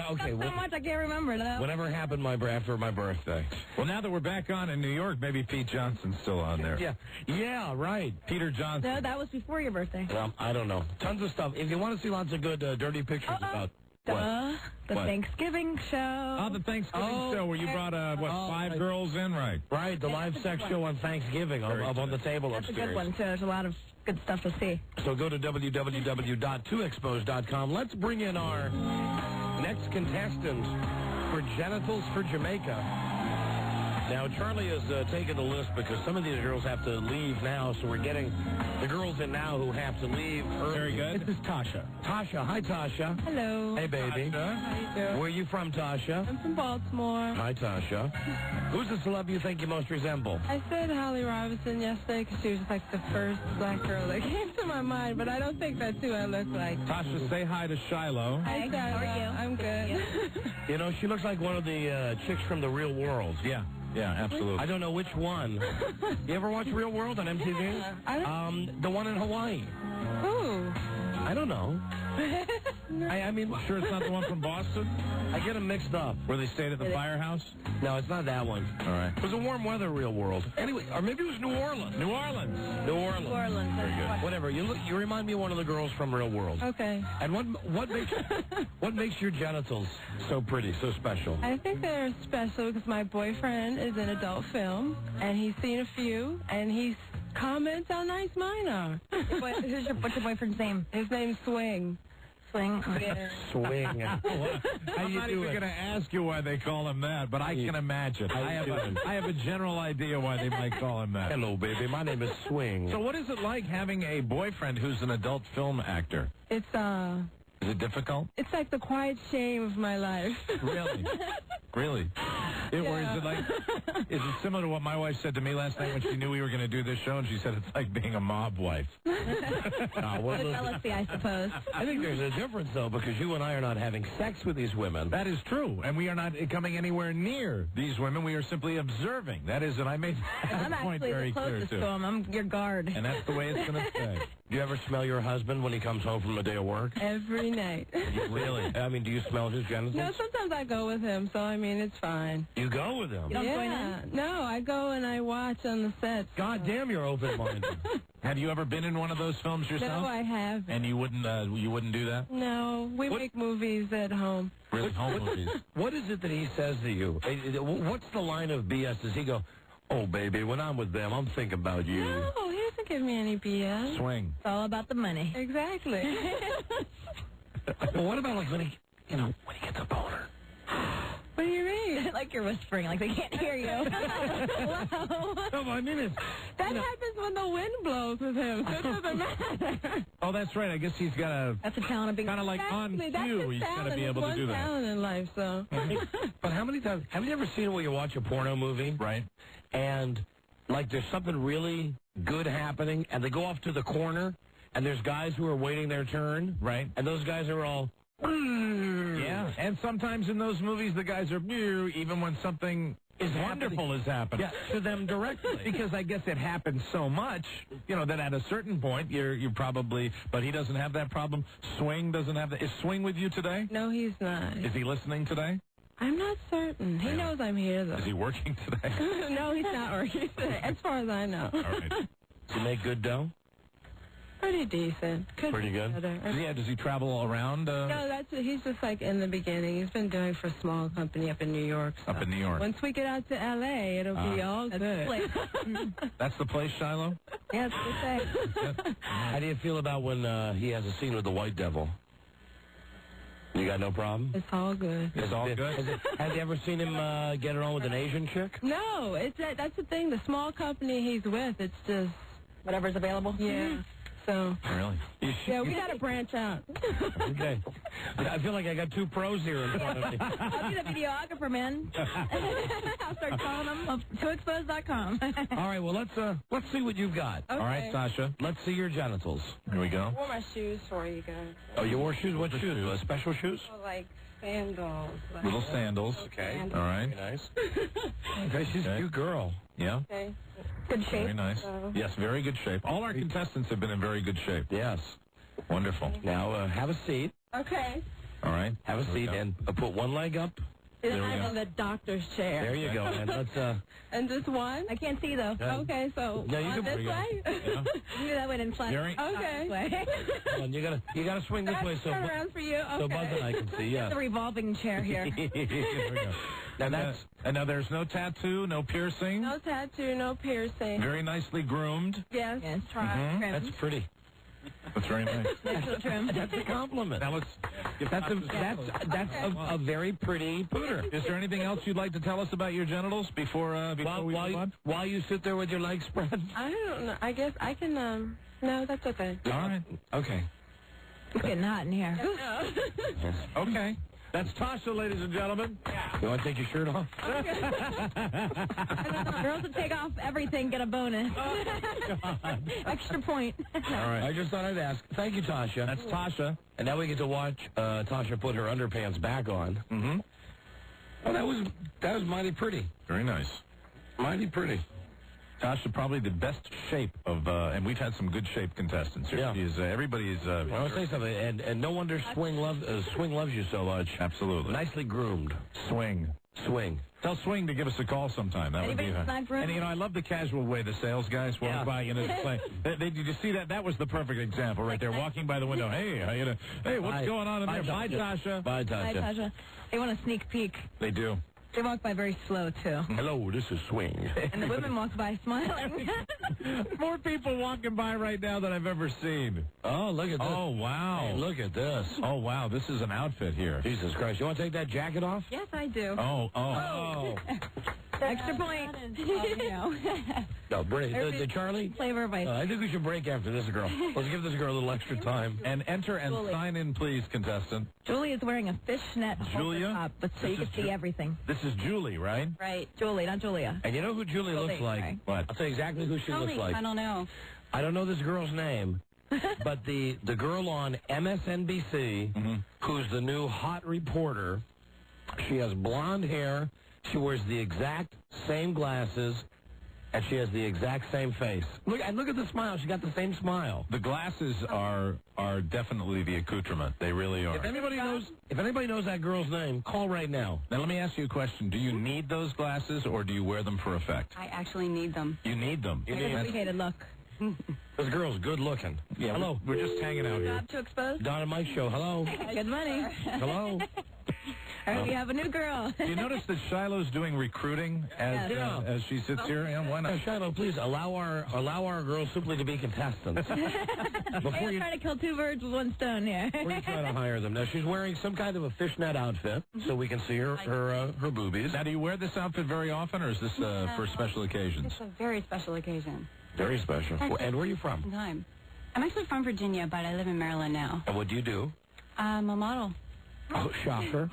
I can't remember, though. Whatever happened after my birthday? Well, now that we're back on in New York, maybe Pete Johnson's still on there. Yeah, right. Peter Johnson. No, that was before your birthday. Well, I don't know. Tons of stuff. If you want to see lots of good dirty pictures about... The Thanksgiving show. Oh, the Thanksgiving show where you brought, 5 girls in, right? Right, the live sex show on Thanksgiving up on the table That's upstairs. a good one, too. There's a lot of good stuff to see. So go to www.2expos.com. Let's bring in our next contestant for Genitals for Jamaica. Now, Charlie has taken the list because some of these girls have to leave now, so we're getting the girls in now who have to leave early. Very good. This is Tasha. Tasha. Hi, Tasha. Hello. Hey, baby. How you doing? Where are you from, Tasha? I'm from Baltimore. Hi, Tasha. Who's the celeb you think you most resemble? I said Holly Robinson yesterday because she was like the first black girl that came to my mind, but I don't think that's who I look like. Tasha, say hi to Shiloh. Hi, Shiloh. How are you? I'm good. You know, she looks like one of the chicks from The Real World. Yeah. Yeah, absolutely. I don't know which one. You ever watch Real World on MTV? Yeah. The one in Hawaii. Ooh. I don't know. I mean, sure it's not the one from Boston? I get them mixed up. Where they stayed at the firehouse? No, it's not that one. All right. It was a warm weather Real World. Anyway, or maybe it was New Orleans. New Orleans. New Orleans. New Orleans. Very good. Whatever. You remind me of one of the girls from Real World. Okay. And what makes your genitals so pretty, so special? I think they're special because my boyfriend is in adult film, and he's seen a few, and he comments how nice mine are. What's your boyfriend's name? His name's Swing. Swing. Yeah. Swing. I'm not even going to ask you why they call him that, but I can imagine. I have a general idea why they might call him that. Hello, baby. My name is Swing. So what is it like having a boyfriend who's an adult film actor? It's Is it difficult? It's like the quiet shame of my life. Really? Really? Or is it like, is it similar to what my wife said to me last night when she knew we were going to do this show, and she said it's like being a mob wife? Jealousy, I suppose. I think there's a difference, though, because you and I are not having sex with these women. That is true, and we are not coming anywhere near these women. We are simply observing. That is, and I made that point very clear, I'm actually the closest too. to him. I'm your guard. And that's the way it's going to stay. Do you ever smell your husband when he comes home from a day of work? Every night. Really? I mean, do you smell his genitals? No, sometimes I go with him, so I mean, it's fine. You go with him? You don't join Yeah. in? No, I go and I watch on the set. God damn, you're open-minded. Have you ever been in one of those films yourself? No, I haven't. And you wouldn't do that? No, we make movies at home. Really, home movies. What is it that he says to you? What's the line of BS? Does he go, oh, baby, when I'm with them, I'm thinking about you? No, he doesn't give me any BS. Swing. It's all about the money. Exactly. Well, what about, like, when he gets a boner? What do you mean? Like you're whispering, like they can't hear you. Wow. No, I mean, that happens when the wind blows with him. So it doesn't matter. Oh, that's right. I guess he's got a... That's a talent of being... Kind of like on Exactly. That's cue, his he's got to talent. be able to do One that. talent in life, so. But how many times... Have you ever seen where you watch a porno movie? Right. And, like, there's something really good happening, and they go off to the corner, and there's guys who are waiting their turn. Right. And those guys are all... Yeah, and sometimes in those movies, the guys are even when something wonderful is happening to them directly. Because I guess it happens so much, that at a certain point you're probably. But he doesn't have that problem. Swing doesn't have that. Is Swing with you today? No, he's not. Is he listening today? I'm not certain. He knows I'm here, though. Is he working today? No, he's not working today, as far as I know. All right. Does he make good dough? Pretty decent. Could Pretty be good. better. Yeah, does he travel around? No, he's just like in the beginning. He's been doing for a small company up in New York. So. Up in New York. Once we get out to L.A., it'll be all good. That's the place, Shiloh? Yes, that's it. How do you feel about when he has a scene with the White Devil? You got no problem? It's all good. It's all good? Have you ever seen him get it on with an Asian chick? No, that's the thing. The small company he's with, it's just Whatever's available. Yeah. So. Really? Yeah, we got to branch out. Okay. I feel like I got two pros here in front of me. I'll be the videographer, man. I'll start calling them toexpose.com. All right, well, let's see what you've got. Okay. All right, Sasha. Let's see your genitals. Here we go. I wore my shoes for you guys. Oh, you wore shoes? What shoes? Special shoes? Like sandals. Little sandals. Okay. All right. Very nice. Okay, she's a cute girl. Yeah. Okay. Good shape. Very nice. Yes, very good shape. All our contestants have been in very good shape. Yes. Wonderful. Now, have a seat. Okay. All right. Have a seat and put one leg up. I'm in the doctor's chair. There you go. And let's, And just one? I can't see, though. Okay, so No, you on can this bring it. way? Yeah. You do that way and flat. Gary? Okay. Way. Hold on, you gotta swing this way so Turn around for you? Okay. so Buzz and I can see. Yeah. The revolving chair here. There we go. Now that's And now there's no tattoo, no piercing. No tattoo, no piercing. Very nicely groomed. Yes. Yes, Try. that's pretty. That's very nice. Nice little trim. That's a compliment. Now let's. That's a very pretty pooter. Is there anything else you'd like to tell us about your genitals before we move on? While you sit there with your legs spread? I don't know. I guess I can, no, that's okay. All right. Okay. It's getting hot in here. Okay. That's Tasha, ladies and gentlemen. You want to take your shirt off? Girls that take off everything get a bonus. Extra point. All right. I just thought I'd ask. Thank you, Tasha. That's Tasha. And now we get to watch Tasha put her underpants back on. Mm-hmm. Oh, that was mighty pretty. Very nice. Mighty pretty. Tasha, probably the best shape of, and we've had some good shape contestants here. Yeah. She's, everybody is. I want to say something, and no wonder Swing loves you so much. Absolutely. Nicely groomed. Swing. Tell Swing to give us a call sometime. That Anybody would be. not groomed? And I love the casual way the sales guys walk by. It's like, did you see that? That was the perfect example right there. Walking by the window. Hey, hey, what's going on in there? Bye, Tasha. Bye, Tasha. Hi, Tasha. They want a sneak peek. They do. They walk by very slow, too. Hello, this is Swing. And the women walk by smiling. More people walking by right now than I've ever seen. Oh, look at this. Oh, wow. Hey, look at this. Oh, wow. This is an outfit here. Jesus Christ. You want to take that jacket off? Yes, I do. Oh. Extra point. No, break. The Charlie? Flavor of ice. I think we should break after this girl. Let's give this girl a little extra time. And enter and sign in, please, contestant. Julie is wearing a fishnet Julia? top, but so you can see everything. This is Julie, right? Right. Julie, not Julia. And you know who Julie looks like? Right. What? I'll tell you exactly who she looks like. I don't know. I don't know this girl's name, but the girl on MSNBC, who's the new hot reporter, she has blonde hair, she wears the exact same glasses, and she has the exact same face. Look at the smile. She got the same smile. The glasses are definitely the accoutrement. They really are. If anybody knows that girl's name, call right now. Now, let me ask you a question. Do you need those glasses, or do you wear them for effect? I actually need them. You need them. I appreciated look. This girl's good looking. Yeah, hello. We're just hanging out here. Job to expose? Don and Mike show. Hello. Good money. Hello. All right, we have a new girl. Do you notice that Shiloh's doing recruiting as she sits here? Yeah, why not? Shiloh, please allow our girls simply to be contestants. Before you try to kill two birds with one stone here. Before you try to hire them. Now she's wearing some kind of a fishnet outfit, so we can see her boobies. Now, do you wear this outfit very often, or is this for special occasions? It's a very special occasion. Very special. And where are you from? I'm actually from Virginia, but I live in Maryland now. And what do you do? I'm a model. Oh, shocker.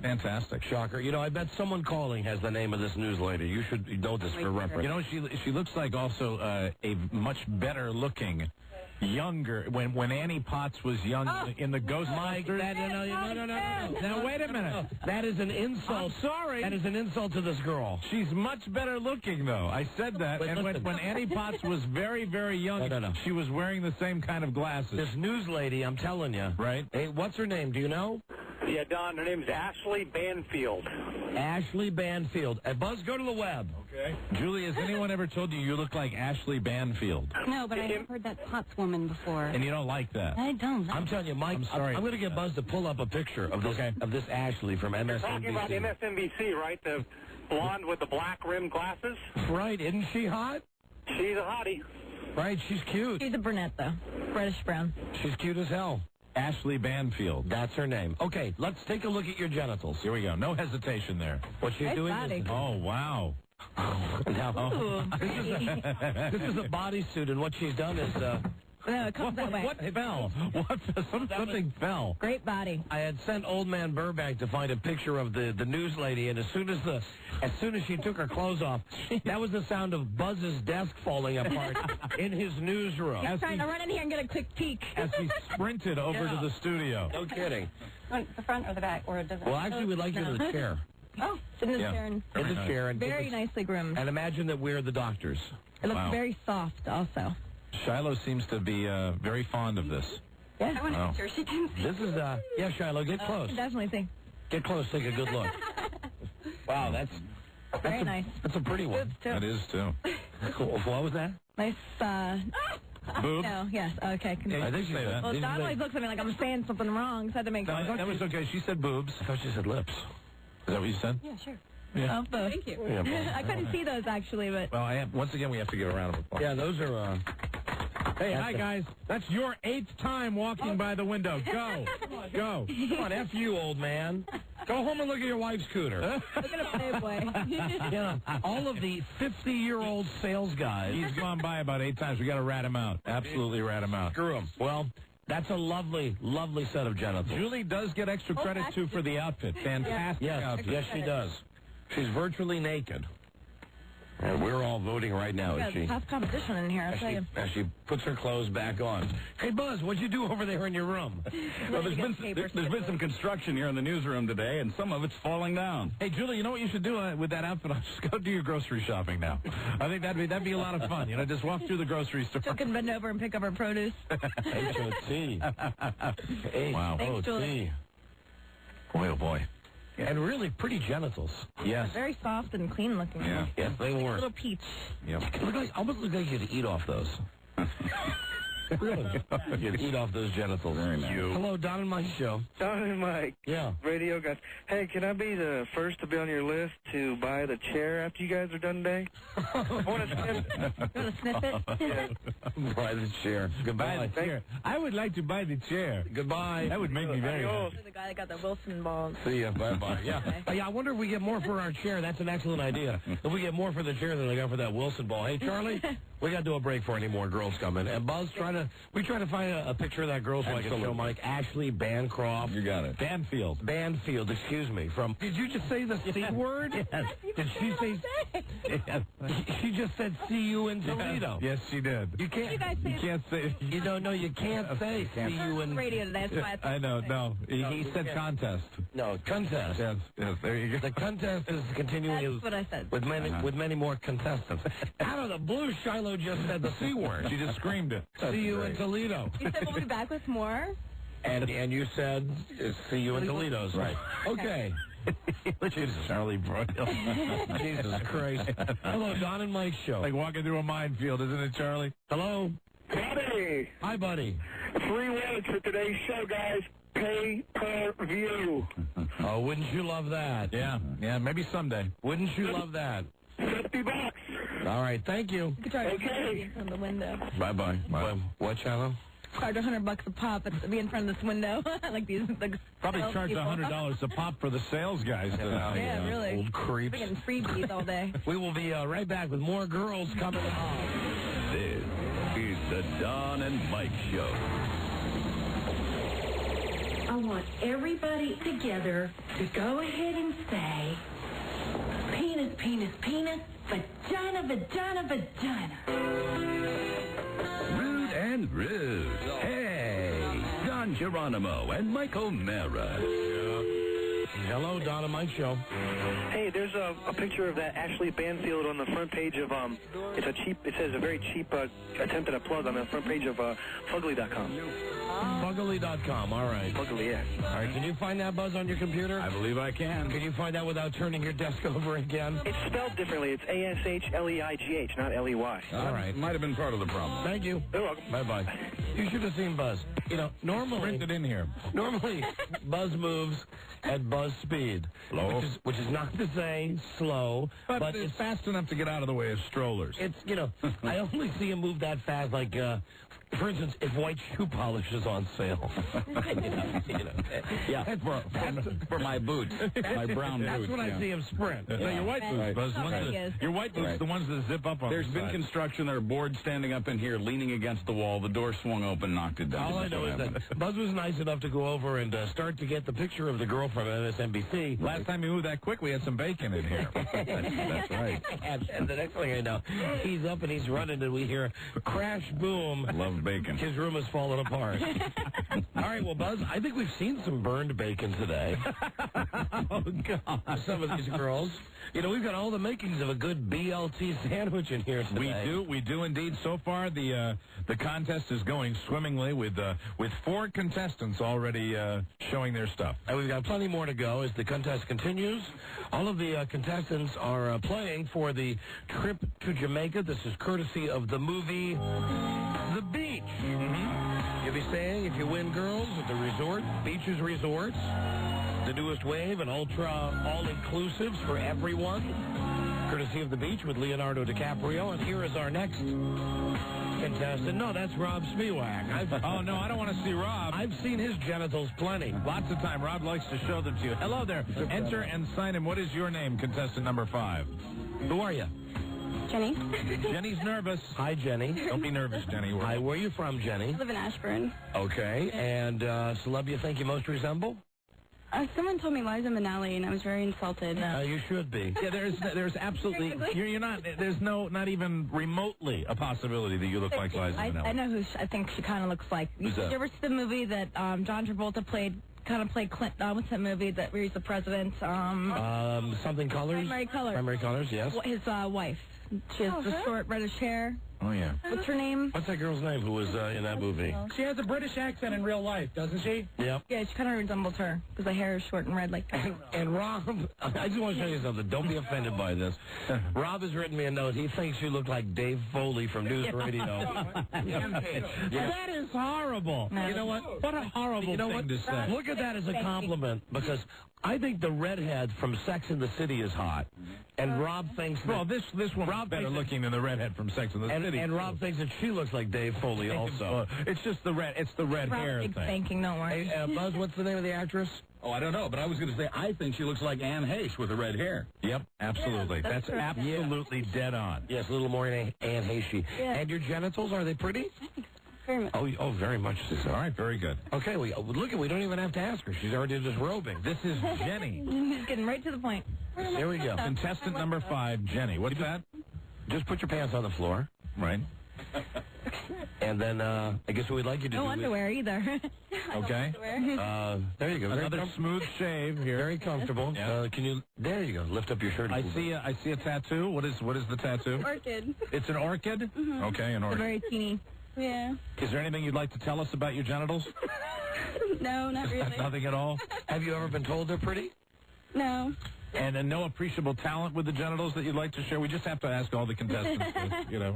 Fantastic. Shocker. You know, I bet someone calling has the name of this news lady. You should know this for reference. You know, she looks like also a much better looking younger, when Annie Potts was young in the Ghostbusters. Mike, no. Now, wait a minute. That is an insult. I'm sorry. That is an insult to this girl. She's much better looking, though. I said that. But and listen. when Annie Potts was very, very young, she was wearing the same kind of glasses. This news lady, I'm telling you. Right? Hey, what's her name? Do you know? Yeah, Don, her name's Ashley Banfield. Ashley Banfield. Buzz, go to the web. Okay. Julie, has anyone ever told you look like Ashley Banfield? No, but I've heard that Potts woman before. And you don't like that? I don't. I'm telling you, Mike, I'm sorry. I'm going to get Buzz to pull up a picture of this Ashley from MSNBC. You're talking about MSNBC, right? The blonde with the black rimmed glasses? Right, isn't she hot? She's a hottie. Right, she's cute. She's a brunette, though. Reddish brown. She's cute as hell. Ashley Banfield. That's her name. Okay, let's take a look at your genitals. Here we go. No hesitation there. What she's doing is... Oh, wow. Now, this is a bodysuit, and what she's done is... No, it comes that way. What fell? Something fell. Great body. I had sent Old Man Burbank to find a picture of the news lady, and as soon as she took her clothes off, that was the sound of Buzz's desk falling apart in his newsroom. He's trying to run in here and get a quick peek. As he sprinted over to the studio. No kidding. The front or the back? Or does it? Well, actually, we'd like you to the chair. Oh, sit in the chair. In the chair. And very nicely groomed. And imagine that we're the doctors. It looks very soft, also. Shiloh seems to be very fond of this. Yeah. I want to make sure she can see. This is, yeah, Shiloh, get close. Definitely think. Get close, take a good look. Wow, that's very nice. That's a pretty one. That is, too. Cool. What was that? Nice, Boobs? No, yes, okay. Yeah, I think she said that. Well, Don always looks at me like I'm saying something wrong, so I had to make sure. That was okay. She said boobs. I thought she said lips. Is that what you said? Yeah, sure. Yeah. Oh, both. Thank you. Yeah, I couldn't see those, actually, but... Well, once again, we have to give a round of applause. Yeah, those are, Hey, hi, guys. That's your 8th time walking by the window. Go. Go. Come on, F you, old man. Go home and look at your wife's cooter. Look at a Playboy. Yeah, all of the 50-year-old sales guys. He's gone by about 8 times. We got to rat him out. Absolutely rat him out. Screw him. Well, that's a lovely, lovely set of genitals. Julie does get extra credit, too, for the outfit. Fantastic outfit. Yes, she does. She's virtually naked. And we're all voting right now, is she? Tough competition in here, I'll tell you. As she puts her clothes back on. Hey, Buzz, what'd you do over there in your room? Well, there's been some construction here in the newsroom today, and some of it's falling down. Hey, Julie, you know what you should do with that outfit? Just go do your grocery shopping now. I think that'd be a lot of fun. You know, just walk through the grocery store. She can bend over and pick up her produce. H-O-T. Wow. Thanks, Julie. Boy, oh, boy. And really pretty genitals. Yes. Very soft and clean looking. Yeah. Yes, they were. A little peach. Yep. Almost look like you could eat off those. Really? You'd eat off those genitals. Very nice. Hello, Don and Mike show. Don and Mike. Yeah. Radio guys. Hey, can I be the first to be on your list to buy the chair after you guys are done today? I want to sniff it. You want to sniff it? Yeah. Buy the chair. Goodbye. Buy the chair. I would like to buy the chair. Goodbye. That would make me very happy. The guy that got the Wilson balls. See ya. Bye-bye. Yeah. Yeah, I wonder if we get more for our chair. That's an excellent idea. If we get more for the chair than I got for that Wilson ball. Hey, Charlie, we got to do a break for any more girls coming. And Buzz, we try to find a picture of that girl so I can show Mike. Ashley Bancroft. You got it. Banfield, excuse me. Did you just say the C word? Yes. Did she say? Yes. She just said see you in Toledo. Yes, she did. You can't. You guys say You can't say. You don't know. You can't say see you in. Radio today. That's why I know. No, he said contest. No, contest. Yes. There you go. The contest is continuing. That's what I said. With many more contestants. Out of the blue, Shiloh just said the C word. She just screamed it. See you in Toledo. You said we'll be back with more? And you said see you in Toledo's. Right. Okay. Jesus, Charlie Broyle. Jesus Christ. Hello, Don and Mike show. Like walking through a minefield, isn't it, Charlie? Hello. Howdy. Hi, buddy. 3 words for today's show, guys. Pay-per-view. Oh, wouldn't you love that? Yeah, maybe someday. Wouldn't you love that? $50. All right, thank you. You could charge from the window. Bye-bye. Bye. What, Shiloh? Charge $100 a pop to be in front of this window. Like these. Probably charge $100 a pop for the sales guys. Yeah, really. Old creeps. We're getting freebies all day. We will be right back with more girls coming on. This is the Don and Mike Show. I want everybody together to go ahead and say, penis, penis, penis, vagina, vagina, vagina. Rude and rude. Hey, Don Geronimo and Mike O'Mara. Hello, Don and Mike Show. Hey, there's a picture of that Ashley Banfield on the front page of, it says a very cheap attempt at a plug on the front page of Fugly.com. Fugly.com, all right. Fugly, yeah. All right, can you find that, Buzz, on your computer? I believe I can. Can you find that without turning your desk over again? It's spelled differently. It's A-S-H-L-E-I-G-H, not L-E-Y. All right. Might have been part of the problem. Thank you. You're welcome. Bye-bye. You should have seen Buzz. You know, normally... Printed in here. Normally, Buzz moves at Buzz speed, which is not to say slow, but it's fast enough to get out of the way of strollers. It's, you know, I only see him move that fast, like, for instance, if white shoe polish is on sale. Yeah, for my boots, my brown boots. That's when I see him sprint. Yeah. Your white boots, Buzz. Your white boots, the ones that zip up on There's been construction. There are boards standing up in here, leaning against the wall. The door swung open, knocked it down. All I know is that Buzz was nice enough to go over and start to get the picture of the girl from MSNBC. Last time you moved that quick, we had some bacon in here. That's right. And the next thing I know, he's up and he's running, and we hear crash, boom. Love bacon. His room is falling apart. All right, well, Buzz, I think we've seen some burned bacon today. Oh, God. Some of these girls. You know, we've got all the makings of a good BLT sandwich in here today. We do indeed. So far, the contest is going swimmingly with 4 contestants already showing their stuff. And we've got plenty more to go as the contest continues. All of the contestants are playing for the trip to Jamaica. This is courtesy of the movie The Beach. Mm-hmm. You'll be staying, if you win, girls, at the resort, Beaches Resorts. The newest wave and ultra all-inclusives for everyone. Courtesy of The Beach with Leonardo DiCaprio. And here is our next contestant. No, that's Rob Spiewak. Oh, no, I don't want to see Rob. I've seen his genitals plenty. Lots of time. Rob likes to show them to you. Hello there. Enter and sign in. What is your name, contestant number 5? Who are you? Jenny. Jenny's nervous. Hi, Jenny. Don't be nervous, Jenny. Hi, where are you from, Jenny? I live in Ashburn. Okay. And celeb you think you most resemble? Someone told me Liza Minnelli, and I was very insulted. You should be. Yeah, there's absolutely, you're not, there's not even remotely a possibility that you look like Liza Minnelli. I know who I think she kind of looks like. Who's that? You ever see the movie that John Travolta played Clinton? What's that movie where he's the president? Something Colors? Primary Colors. Primary Colors, yes. His wife. She has the short reddish hair. Oh, yeah. What's her name? What's that girl's name who was in that movie? She has a British accent in real life, doesn't she? Yep. Yeah, she kind of resembles her because the hair is short and red like that. And Rob, I just want to show you something. Don't be offended by this. Rob has written me a note. He thinks you look like Dave Foley from News Radio. That is horrible. No. You know what? What a horrible thing to say. Look at that as a compliment because I think the redhead from Sex and the City is hot. And Rob thinks that... Well, this one's better looking than the redhead from Sex and the City. And Rob thinks that she looks like Dave Foley also. It's just the red hair thing. Thinking, don't worry. Hey, Buzz, what's the name of the actress? Oh, I don't know, but I was going to say, I think she looks like Anne Heche with the red hair. Yep, absolutely. Yeah, that's absolutely dead on. Yes, a little more Anne Heche. Yeah. And your genitals, are they pretty? Very much. Oh, very much. All right, very good. Okay, we don't even have to ask her. She's already disrobing. This is Jenny. He's getting right to the point. There we go. Contestant number 5, Jenny. What's that? Just put your pants on the floor. Right. And then, I guess what we'd like you to do No underwear either. Okay. There you go. Another smooth shave here. Very comfortable. Yeah. Can you? There you go. Lift up your shirt. I see a tattoo. What is the tattoo? Orchid. It's an orchid. Mm-hmm. Okay, an It's orchid. very teeny. Yeah. Is there anything you'd like to tell us about your genitals? No, not really. Nothing at all. Have you ever been told they're pretty? No. And no appreciable talent with the genitals that you'd like to share? We just have to ask all the contestants.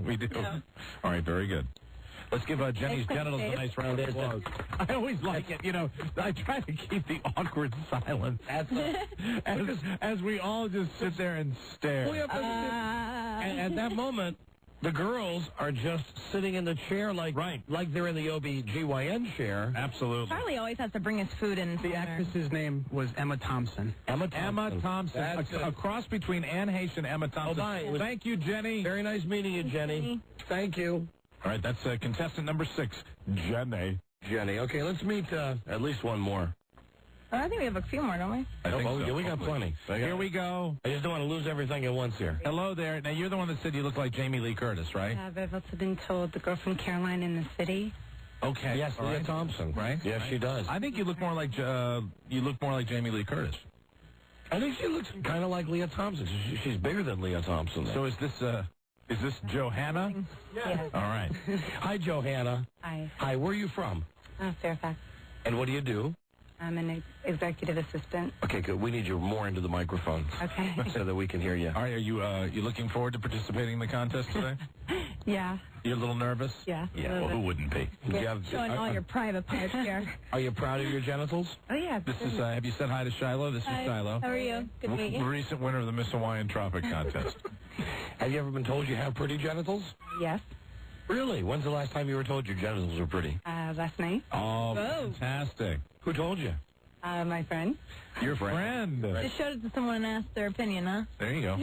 We do. No. All right, very good. Let's give Jenny's genitals a nice round of applause. I always like it. I try to keep the awkward silence as we all just sit there and stare. And at that moment, the girls are just sitting in the chair like they're in the OB-GYN chair. Absolutely. Charlie always has to bring his food in. The actress's name was Emma Thompson. Emma Thompson. A cross between Anne Heche and Emma Thompson. Oh, bye. Thank you, Jenny. Very nice meeting you, Jenny. Thank you. All right, that's contestant number 6, Jenny. Jenny. Okay, let's meet at least one more. I think we have a few more, don't we? I think so. Yeah, we got plenty. Here we go. I just don't want to lose everything at once here. Hello there. Now, you're the one that said you look like Jamie Lee Curtis, right? But I've also been told the girl from Caroline in the City. Okay. Yes, Leah Thompson. Right? Yes, she does. I think you look more like Jamie Lee Curtis. I think she looks kind of like Leah Thompson. She's bigger than Leah Thompson. So is this Johanna? Yes. All right. Hi, Johanna. Hi. Hi, where are you from? Fairfax. And what do you do? I'm an executive assistant. Okay, good. We need you more into the microphone. Okay. So that we can hear you. All right, are you looking forward to participating in the contest today? Yeah. You're a little nervous? Yeah. Yeah, well, who wouldn't be? Showing all your private parts here. Are you proud of your genitals? Oh, yeah. This is, have you said hi to Shiloh? This is Shiloh. How are you? Good to meet you. Recent winner of the Miss Hawaiian Tropic Contest. Have you ever been told you have pretty genitals? Yes. Really? When's the last time you were told your genitals were pretty? Last night. Oh, Whoa. fantastic. Who told you? My friend. Your friend. Just showed it to someone and asked their opinion, huh? There you go.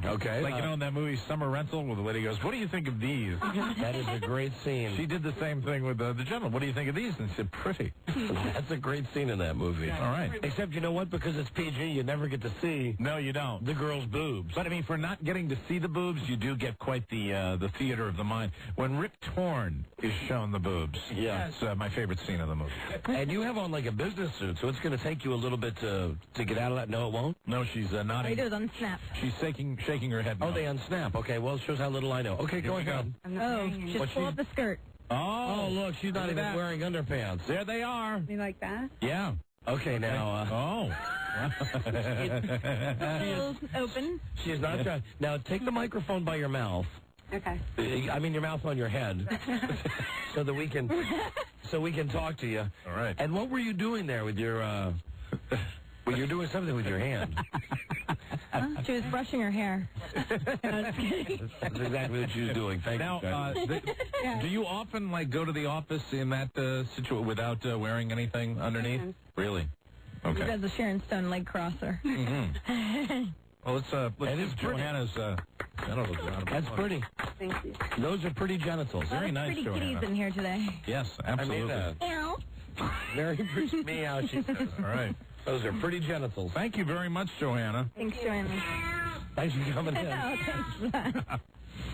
Okay. Like, in that movie Summer Rental, where the lady goes, what do you think of these? That is a great scene. She did the same thing with the gentleman. What do you think of these? And she said, pretty. That's a great scene in that movie. All right. Except, you know what? Because it's PG, you never get to see No, you don't. the girl's boobs. But, I mean, for not getting to see the boobs, you do get quite the theater of the mind. When Rip Torn is shown the boobs, Yeah. it's my favorite scene of the movie. And you have on like a business suit, so it's going to take you a little bit to get out of that. No, it won't? No, she's All you nodding. do is unsnap. She's shaking her head. Oh, no. they unsnap. Okay, well, it shows how little I know. Okay, go ahead. Oh, just What's pull she- up the skirt. Oh, look, she's not Look at even that. wearing underpants. There they are. You like that? Yeah. Okay, now, Little open. she is not trying. Now, take the microphone by your mouth. Okay. I mean, your mouth on your head, so that we can talk to you. All right. And what were you doing there with your? Well, you're doing something with your hand. Huh? She was brushing her hair. No, just kidding. That's exactly what she was doing. Thank Now, you. do you often go to the office in that situation without wearing anything underneath? Really? She Okay. does the Sharon Stone leg crosser. Mm-hmm. Well, let's is pretty. Johanna's. That's pretty. Thank you. Those are pretty genitals. Very nice, Pretty Johanna. kitties in here today. Yes, absolutely. Meow. Very pretty. Meow, she says. All right. Those are pretty genitals. Thank you very much, Johanna. Thanks, Joanna. Thanks for coming in. Oh, thanks for that.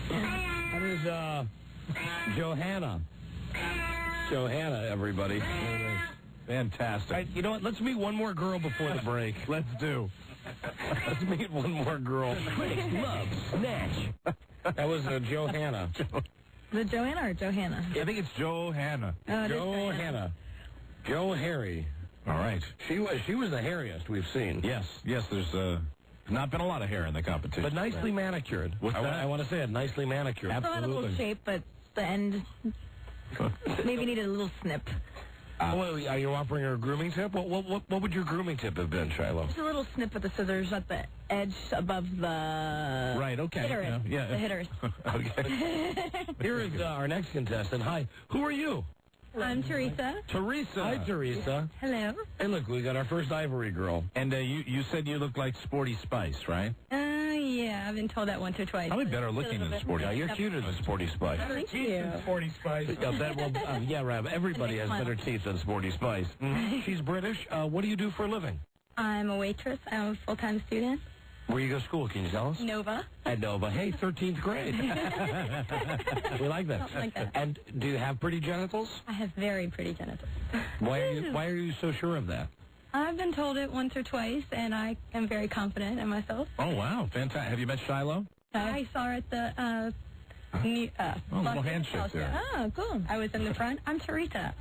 That is Johanna. Johanna, everybody. Fantastic. All right, you know what? Let's meet one more girl before the break. Let's do. Let's meet one more girl. Critics love Snatch. That was Johanna. Is it Joanna or Johanna? I think it's Johanna. Oh, it is Johanna. Joe Harry. All right. She was the hairiest we've seen. Yes, there's not been a lot of hair in the competition. But nicely manicured. What's that? I want to say it, nicely manicured. Still had a little shape, but the end maybe needed a little snip. Well, are you offering her a grooming tip? What would your grooming tip have been, Shiloh? Just a little snip with the scissors at the edge above the... Right, okay. Hitters. Yeah. The hitters. Okay. Here is our next contestant. Hi. Who are you? I'm Teresa. Teresa. Hi, Teresa. Hello. Hey, look, we got our first Ivory girl. And you said you look like Sporty Spice, right? Yeah, I've been told that once or twice. Probably better looking than Sporty. Yeah, you're cuter than Sporty Spice. Thank you. Sporty Spice. Yeah, Rab, everybody has better teeth than Sporty Spice. She's British. What do you do for a living? I'm a waitress. I'm a full-time student. Where you go to school? Can you tell us? Nova. At Nova. Hey, 13th grade. We like that. Something like that. And do you have pretty genitals? I have very pretty genitals. Why are you so sure of that? I've been told it once or twice, and I am very confident in myself. Oh, wow. Fantastic. Have you met Shiloh? I saw her at the little handshake there. Oh, cool. I was in the front. I'm Teresa.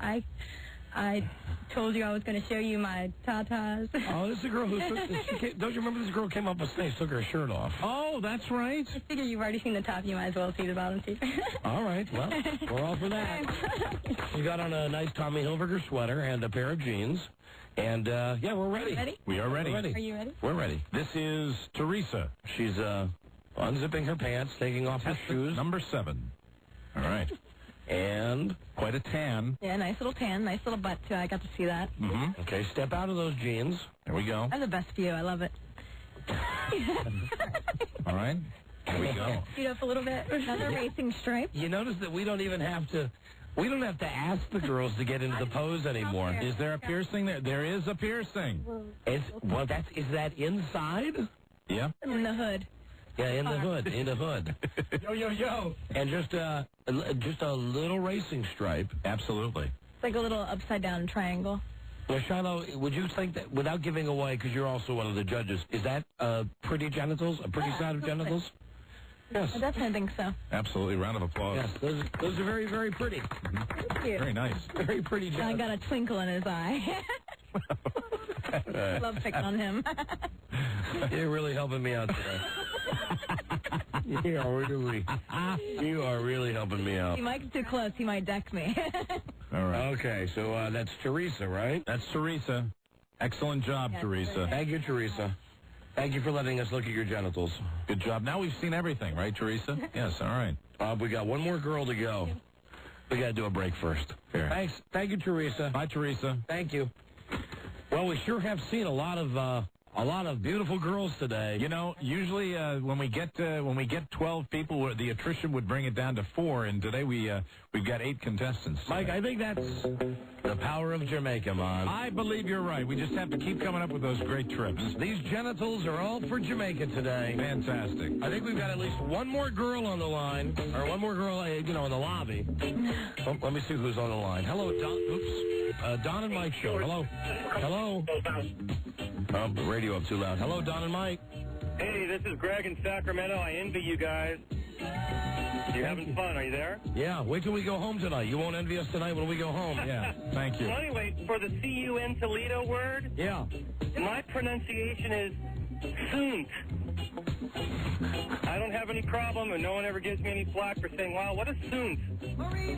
I told you I was going to show you my tatas. Oh, this is a girl who don't you remember this girl came up on stage, took her shirt off? Oh, that's right. I figure you've already seen the top. You might as well see the bottom, too. All right. Well, we're all for that. She got on a nice Tommy Hilfiger sweater and a pair of jeans. And, yeah, we're ready. Ready? We are ready. Are you ready? We're ready. This is Teresa. She's unzipping her pants, taking off her shoes. Number 7. All right. And quite a tan. Yeah, nice little tan, nice little butt, too. I got to see that. Mm-hmm. Okay, step out of those jeans. There we go. I have the best view. I love it. All right. Here we go. Speed up a little bit. Another racing stripe. You notice that we don't even have to We don't have to ask the girls to get into the pose anymore. Is there a piercing there? There is a piercing. Is that inside? Yeah. In the hood. Yeah, in the hood. In the hood. Yo. And just a little racing stripe. Absolutely. It's like a little upside-down triangle. Now, Shiloh, would you think that, without giving away, because you're also one of the judges, is that pretty genitals? A pretty side of genitals? Yes. I definitely think so. Absolutely. Round of applause. Yes, those are very, very pretty. Thank you. Very nice. Very pretty genitals. I got a twinkle in his eye. I love picking on him. You're really helping me out today. You are really helping me out. He might get too close. He might deck me. All right. Okay, so that's Teresa, right? That's Teresa. Excellent job, Teresa. Thank you, Teresa. Thank you for letting us look at your genitals. Good job. Now we've seen everything, right, Teresa? Yes, all right. We got one more girl to go. We got to do a break first. Fair. Thanks. Thank you, Teresa. Bye, Teresa. Thank you. Well, we sure have seen a lot of beautiful girls today. You know, usually when we get 12 people, the attrition would bring it down to 4, and today we've got 8 contestants. Mike, I think that's the power of Jamaica, man. I believe you're right. We just have to keep coming up with those great trips. These genitals are all for Jamaica today. Fantastic. I think we've got at least one more girl on the line, or one more girl, in the lobby. Oh, let me see who's on the line. Hello, Don and Mike show. Hello. Hello. The radio up too loud. Hello, Don and Mike. Hey, this is Greg in Sacramento. I envy you guys. You're having fun. Are you there? Yeah, wait till we go home tonight. You won't envy us tonight when we go home. Yeah, thank you. Well, anyway, for the C-U-N Toledo word, yeah, my pronunciation is soont. I don't have any problem, and no one ever gives me any flack for saying, wow, what a soont.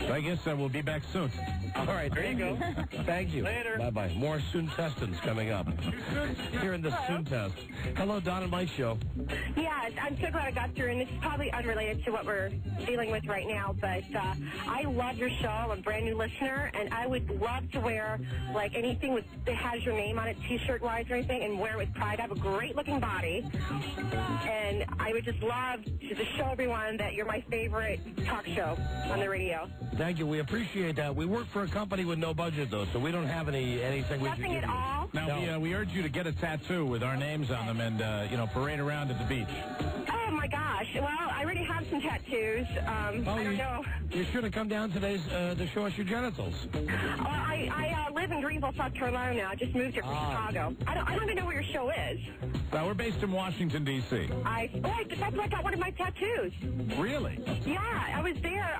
So I guess we'll be back soon. All right, there you go. Thank you. Later. Bye-bye. More Soon-testants coming up. Here in the Soon-test. Hello, Don and Mike show. Yeah, I'm so glad I got through, and this is probably unrelated to what we're dealing with right now, but I love your show. I'm a brand new listener, and I would love to wear, like, anything that has your name on it, T-shirt-wise or anything, and wear it with pride. I have a great-looking body, and I would just love to just show everyone that you're my favorite talk show on the radio. Thank you. We appreciate that. We work for a company with no budget, though, so we don't have anything we can give you. Nothing at all? Now, we urge you to get a tattoo with our names on them and, parade around at the beach. Oh, my gosh. Well, I already have some tattoos. I don't know. You should have come down today to show us your genitals. I live in Greenville, South Carolina now. I just moved here from Chicago. I don't even know where your show is. Well, we're based in Washington, D.C. That's where I got one of my tattoos. Really? Yeah, I was there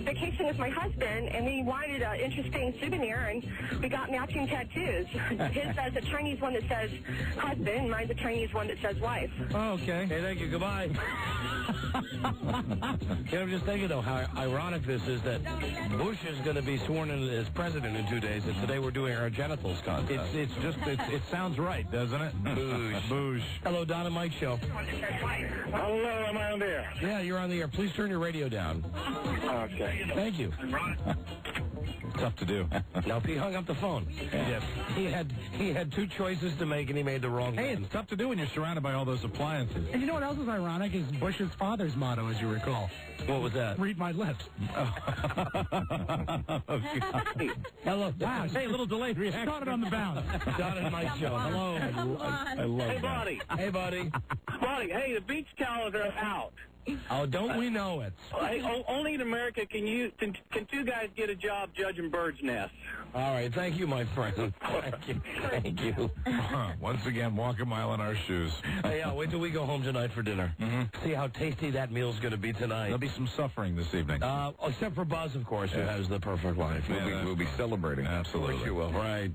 vacationing with my husband, and we wanted an interesting souvenir, and we got matching tattoos. His says a Chinese one that says husband, mine's a Chinese one that says wife. Oh, okay. Hey, thank you. Goodbye. I'm just thinking, though, how ironic this is that Bush is going to be sworn in as president in 2 days, and today we're doing our genitals contest. It sounds right, doesn't it? Boosh. Boosh. Hello, Don and Mike show. Hello, am I on the air? Yeah, you're on the air. Please turn your radio down. Okay. Thank you. Tough to do. Nope, he hung up the phone. Yes. He had 2 choices to make, and he made the wrong one. Hey, it's tough to do when you're surrounded by all those appliances. And you know what else is ironic? Is Bush's father's motto, as you recall. What was that? Read my lips. Hello. Wow. Hey, a little delayed reaction. Started on the bounce. Don and Mike show. Hello. I love Hey, that. buddy. Hey, buddy. Buddy, hey, the beach towels are out. Oh, don't we know it? Hey, only in America can two guys get a job judging birds' nests. All right, thank you, my friend. Thank you. Once again, walk a mile in our shoes. Hey, wait till we go home tonight for dinner. Mm-hmm. See how tasty that meal's going to be tonight. There'll be some suffering this evening. Except for Buzz, of course, who has the perfect life. We'll be celebrating. Absolutely. Of course you will. Right.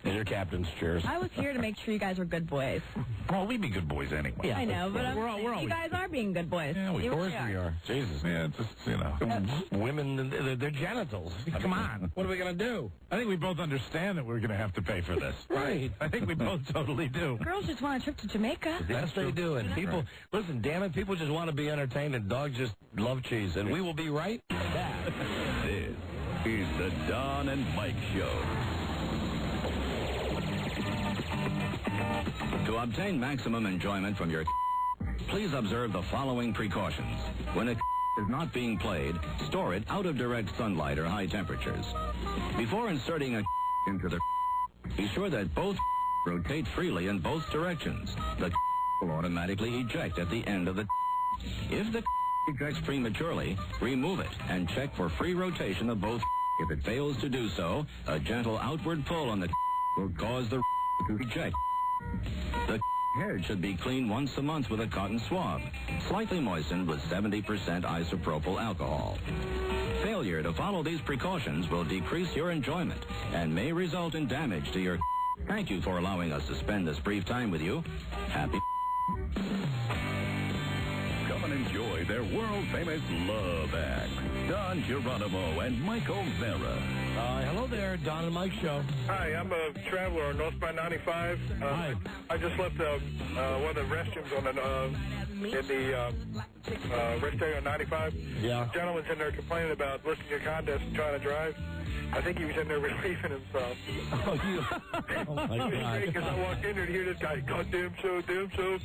In your captain's chairs. I was here to make sure you guys were good boys. Well, we'd be good boys anyway. Yeah, I know, but you guys are being good boys. Yeah, of course we are. Jesus. Yeah, just, Women, their genitals. Come on. What are we going to do? I think we both understand that we're going to have to pay for this. Right. I think we both totally do. Girls just want a trip to Jamaica. Yes, they do. And people, listen, damn it, people just want to be entertained, and dogs just love cheese. And we will be right back. This is the Don and Mike Show. To obtain maximum enjoyment from your please observe the following precautions. When a is not being played, store it out of direct sunlight or high temperatures. Before inserting a into the be sure that both rotate freely in both directions. The will automatically eject at the end of the If the ejects prematurely, remove it and check for free rotation of both. If it fails to do so, a gentle outward pull on the will cause the to eject. The head should be cleaned once a month with a cotton swab, slightly moistened with 70% isopropyl alcohol. Failure to follow these precautions will decrease your enjoyment and may result in damage to your. Thank you for allowing us to spend this brief time with you. Happy. Come and enjoy their world-famous love act, Don Geronimo and Mike O'Mara. Hello there, Don and Mike Show. Hi, I'm a traveler on northbound 95. Hi. I just left one of the restrooms on in the rest area on 95. Yeah. The gentleman's in there complaining about listening to your contest and trying to drive. I think he was in there relieving himself. Oh, you. Oh, my God. Because I walked in there to hear this guy, goddamn show, damn show.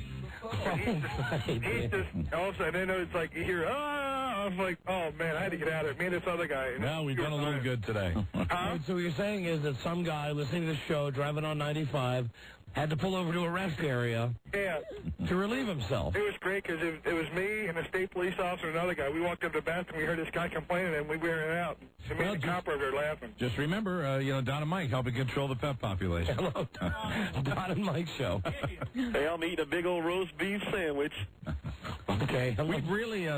He's just, all of a sudden, it's like, you hear, I was like, oh, man, I had to get out of it. Me and this other guy. Well, we've done a little good today. Right, so what you're saying is that some guy listening to the show, driving on 95, had to pull over to a rest area to relieve himself. It was great because it was me and a state police officer and another guy. We walked up to the bathroom, we heard this guy complaining, and we were in and out. So me and the cop over there laughing. Just remember, Don and Mike helping control the pet population. Hello, Don and Mike Show. Hey, I'm eating a big old roast beef sandwich. Okay. We've really,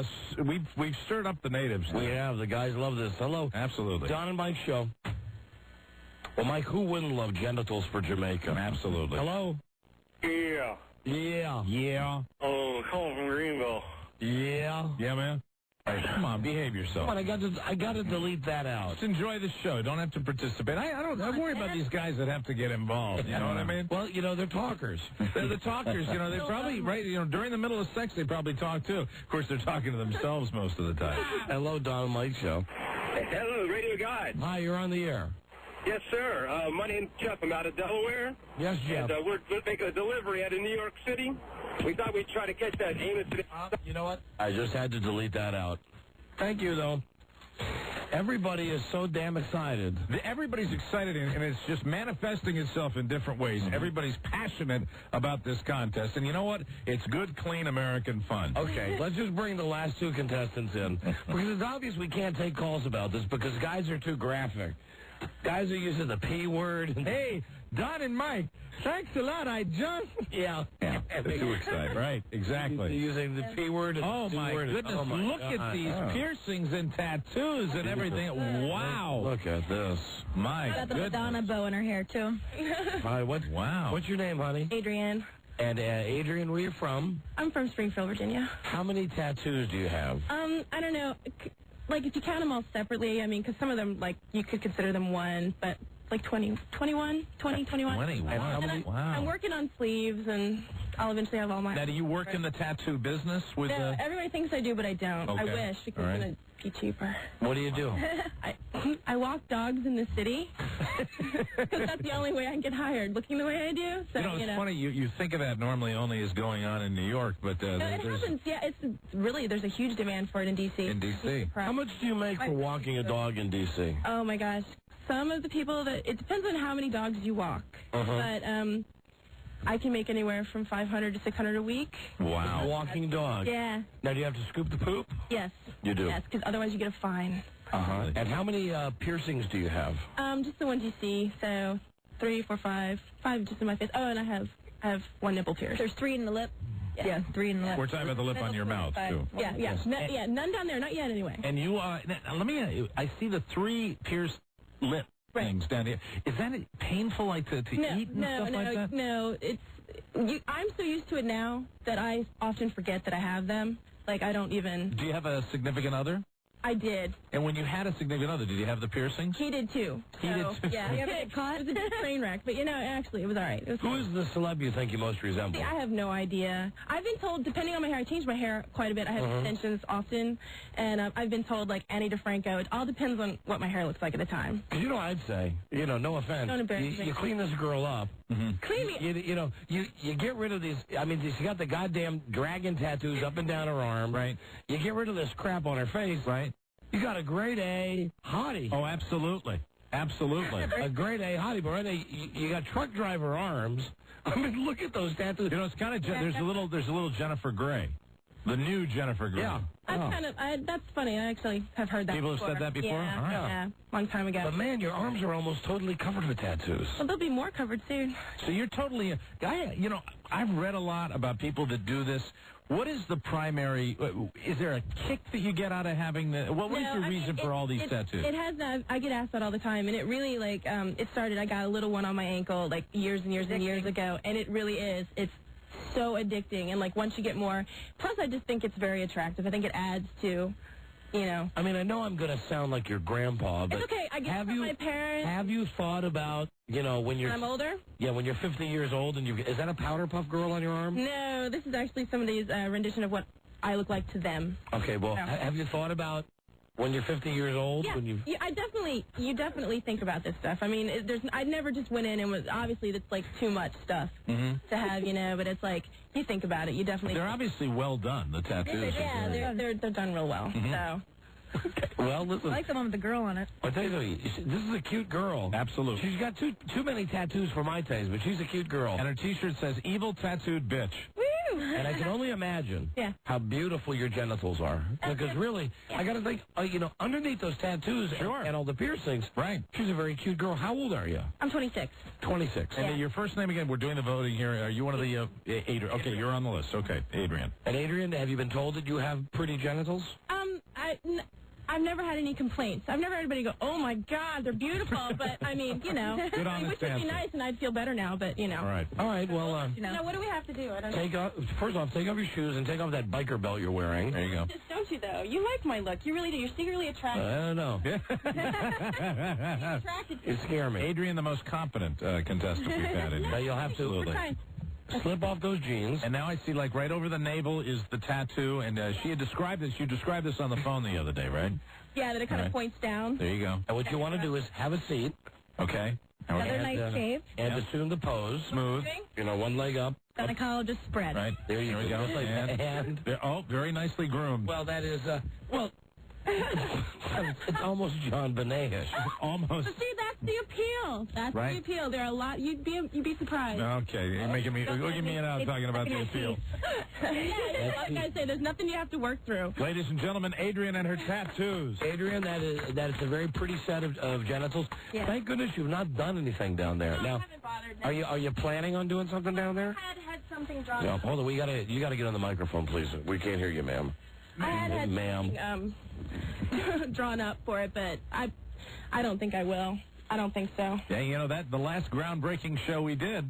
we've stirred up the natives. We have. The guys love this. Hello. Absolutely. Don and Mike Show. Well, Mike, who wouldn't love Genitals for Jamaica? Absolutely. Hello? Yeah. Yeah. Yeah. Oh, calling from Greenville. Yeah. Yeah, man. Right, come on, behave yourself. Come on, I got to delete that out. Just enjoy the show. Don't have to participate. I worry about these guys that have to get involved. You know what I mean? Well, they're talkers. They're the talkers. They probably, during the middle of sex, they probably talk, too. Of course, they're talking to themselves most of the time. Hello, Don and Mike Show. Hello, Radio Guide. Hi, you're on the air. Yes, sir. My name's Jeff. I'm out of Delaware. Yes, Jeff. And we're making a delivery out of New York City. We thought we'd try to catch that Amos today. You know what? I just had to delete that out. Thank you, though. Everybody is so damn excited. Everybody's excited, and it's just manifesting itself in different ways. Everybody's passionate about this contest. And you know what? It's good, clean American fun. Okay, let's just bring the last two contestants in. Because it's obvious we can't take calls about this because guys are too graphic. Guys are using the P word. Hey, Don and Mike, thanks a lot. I just... Yeah. They're too excited. Right, exactly. Using the P word. Oh, my goodness. Oh, my Look God. at these piercings and tattoos and everything. Wow. Look at this. My Got the goodness. Madonna bow in her hair, too. Hi, Wow. What's your name, honey? Adrienne. And, Adrian, where are you from? I'm from Springfield, Virginia. How many tattoos do you have? I don't know. Like, if you count them all separately, I mean, because some of them, like, you could consider them one, but, like, 21. Wow. I'm working on sleeves, and I'll eventually have all my... Now, do you work in the tattoo business? With No, everybody thinks I do, but I don't. Okay. I wish, because All right. then it'd be cheaper. What do you do? I walk dogs in the city, because that's the only way I can get hired, looking the way I do. So, it's funny, you think of that normally only as going on in New York, but no, it happens. Yeah, it's really, there's a huge demand for it in D.C. In D.C. How much do you make for walking a dog in D.C.? Oh, my gosh. Some of the people it depends on how many dogs you walk. But I can make anywhere from $500 to $600 a week. Wow. Walking dog. Yeah. Now, do you have to scoop the poop? Yes. You do? Yes, because otherwise you get a fine. And how many piercings do you have? Just the ones you see. So 3, 4, 5. 5 just in my face. Oh, and I have one nipple pierce. There's 3 in the lip. Yeah, 3 in the lip. We're talking about the lip on your mouth, too. Yeah. None down there. Not yet, anyway. And you are... Let me... I see the 3 pierced lip things down here. Is that painful, like, to eat and stuff like that? No, it's... I'm so used to it now that I often forget that I have them. Like, I don't even... Do you have a significant other? I did. And when you had a significant other, did you have the piercings? He did too. He did too. Yeah, he got caught. It was a train wreck, but actually, it was all right. It was Who is the celeb you think you most resemble? See, I have no idea. I've been told, depending on my hair, I change my hair quite a bit. I have extensions often, and I've been told, like, Annie DeFranco. It all depends on what my hair looks like at the time. Because you know what I'd say? No offense. Don't embarrass me. You clean this girl up. Clean me. You get rid of these. I mean, she got the goddamn dragon tattoos up and down her arm. Right. You get rid of this crap on her face. Right. You got a grade A hottie. Oh, absolutely. Absolutely. A grade A hottie, but right there, you got truck driver arms. I mean, look at those tattoos. It's kind of there's a little Jennifer Grey, the new Jennifer Grey. Yeah. That's funny. I actually have heard that. People before. have said that before. Yeah, long time ago. But man, your arms are almost totally covered with tattoos. Well, they'll be more covered soon. So you're totally. I've read a lot about people that do this. What is the primary? Is there a kick that you get out of having the? What is your reason for all these tattoos? It has. I get asked that all the time, and it really it started. I got a little one on my ankle like years and years and years ago, and it really is. It's so addicting, and once you get more. Plus, I just think it's very attractive. I think it adds to. I mean, I know I'm going to sound like your grandpa, but it's okay. I get it from my parents. Have you thought about, when you're... I'm older? Yeah, when you're 50 years old and is that a Powder Puff Girl on your arm? No, this is actually somebody's rendition of what I look like to them. Okay, well, have you thought about when you're 50 years old? Yeah, when you definitely think about this stuff. I mean, I never just went in and was, obviously that's too much stuff to have, but it's you think about it, you definitely... They're obviously well done, the tattoos. Yeah, they're done real well, so... Okay. Well, listen. I like the one with the girl on it. I'll tell you something. This is a cute girl. Absolutely. She's got too many tattoos for my taste, but she's a cute girl. And her T-shirt says "Evil Tattooed Bitch." Woo! And I can only imagine how beautiful your genitals are. Because really, I got to think, underneath those tattoos and all the piercings, right? She's a very cute girl. How old are you? I'm 26. 26. And your first name again? We're doing the voting here. Are you one of the Adrian? Okay, you're on the list. Okay, Adrian. And Adrian, have you been told that you have pretty genitals? I've never had any complaints. I've never heard anybody go, "Oh my God, they're beautiful." But I mean, Good honest it would be nice, and I'd feel better now. But All right. Well, now what do we have to do? I don't know. First off, take off your shoes and take off that biker belt you're wearing. There you go. Just don't you though? You like my look. You really do. You're secretly attracted. I don't know. You scare me. Adrian, the most competent contestant we've had in here. You'll have to slip off those jeans. And now I see, right over the navel is the tattoo, and she had described this. You described this on the phone the other day, right? Yeah, that it kind of points down. There you go. And what you want to do is have a seat. Okay. Another nice shave. And assume the pose. Smooth. One leg up. Gynecologist spread. Right. There you go. And very nicely groomed. Well, that is, it's almost John Benet-ish. Almost. But see, that's the appeal. That's the appeal. There are a lot. You'd be surprised. Okay, you're making me looking me out talking about the appeal. Like I say, there's nothing you have to work through. Ladies and gentlemen, Adrian and her tattoos. Adrian, that is a very pretty set of genitals. Yeah. Thank goodness you've not done anything down there. No, now, I haven't bothered. are you planning on doing something down there? I had something drawn. Yeah, hold on. You gotta get on the microphone, please. We can't hear you, ma'am. I had something drawn up for it, but I don't think I will. I don't think so. Yeah, the last groundbreaking show we did,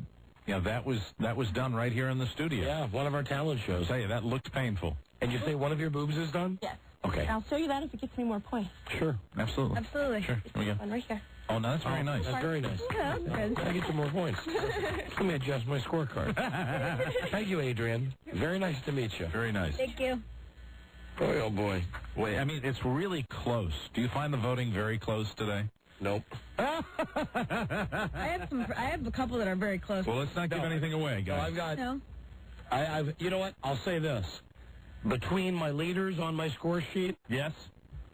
that was done right here in the studio. Yeah, one of our talent shows. I tell you, that looked painful. And you say one of your boobs is done? Yes. Okay. And I'll show you that if it gets me more points. Sure. Absolutely. Absolutely. Sure. Here we go. One right here. Oh, no, that's very nice. That's very nice. Yeah, that's good. I get some more points. Let me adjust my scorecard. Thank you, Adrian. Very nice to meet you. Very nice. Thank you. Boy, oh boy. Wait, I mean, it's really close. Do you find the voting very close today? Nope. I have a couple that are very close. Well, let's not give anything away, guys. No, I've got... No. I've you know what? I'll say this. Between my leaders on my score sheet... Yes?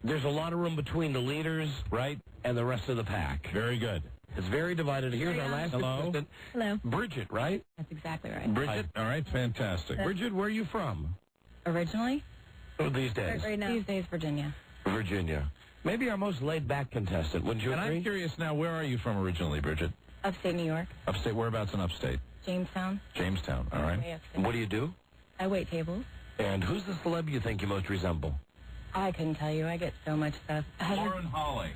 There's a lot of room between the leaders... Right. And the rest of the pack. Very good. It's very divided. Here's our last contestant. Hello. Bridget, right? That's exactly right. Bridget? All right, fantastic. Bridget, where are you from? Originally? Oh, these days. Right now. These days, Virginia. Virginia. Maybe our most laid-back contestant, wouldn't you agree? And I'm curious now, where are you from originally, Bridget? Upstate New York. Upstate, whereabouts in upstate? Jamestown. Jamestown, all right. What do you do? I wait tables. And who's the celeb you think you most resemble? I couldn't tell you. I get so much stuff. Lauren Holly.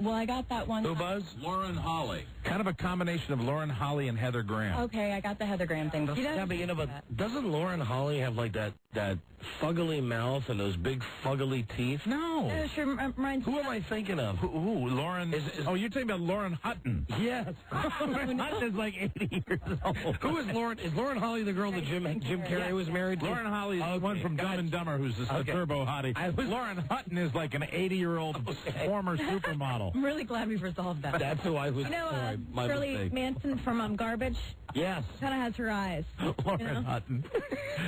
Well, I got that one. Who, Buzz? Lauren Holly. Kind of a combination of Lauren Holly and Heather Graham. Okay, I got the Heather Graham thing before. Yeah, but but doesn't Lauren Holly have like that that fuggly mouth and those big fuggly teeth? No. Sure reminds Who am I thinking of? Who? Lauren? Oh, you're talking about Lauren Hutton. Yes. Lauren Hutton is like 80 years old. Who is Lauren? Is Lauren Holly the girl that Jim Carrey was married to? Lauren Holly is the one from Dumb and Dumber who's a turbo hottie. Lauren Hutton is like an 80-year-old former supermodel. I'm really glad we've resolved that. That's who I was. You know, sorry, my Shirley mistake. Manson from Garbage? Yes. Kind of has her eyes. Lauren Hutton.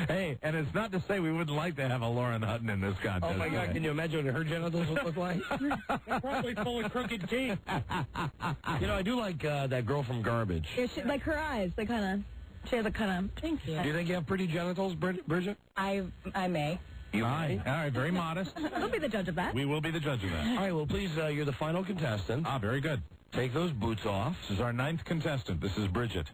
Hey, and it's not to say we wouldn't like to have a Lauren Hutton in this contest. Oh, my God. Can you imagine what her genitals would look like? Probably full of crooked teeth. You know, I do like that girl from Garbage. Yeah, like her eyes, they kind of, she has a kind of. Thank you. Do you think you have pretty genitals, Bridget? I may. You may. All right, very modest. I'll be the judge of that. We will be the judge of that. All right, well, please, you're the final contestant. Ah, very good. Take those boots off. This is our 9th contestant. This is Bridget.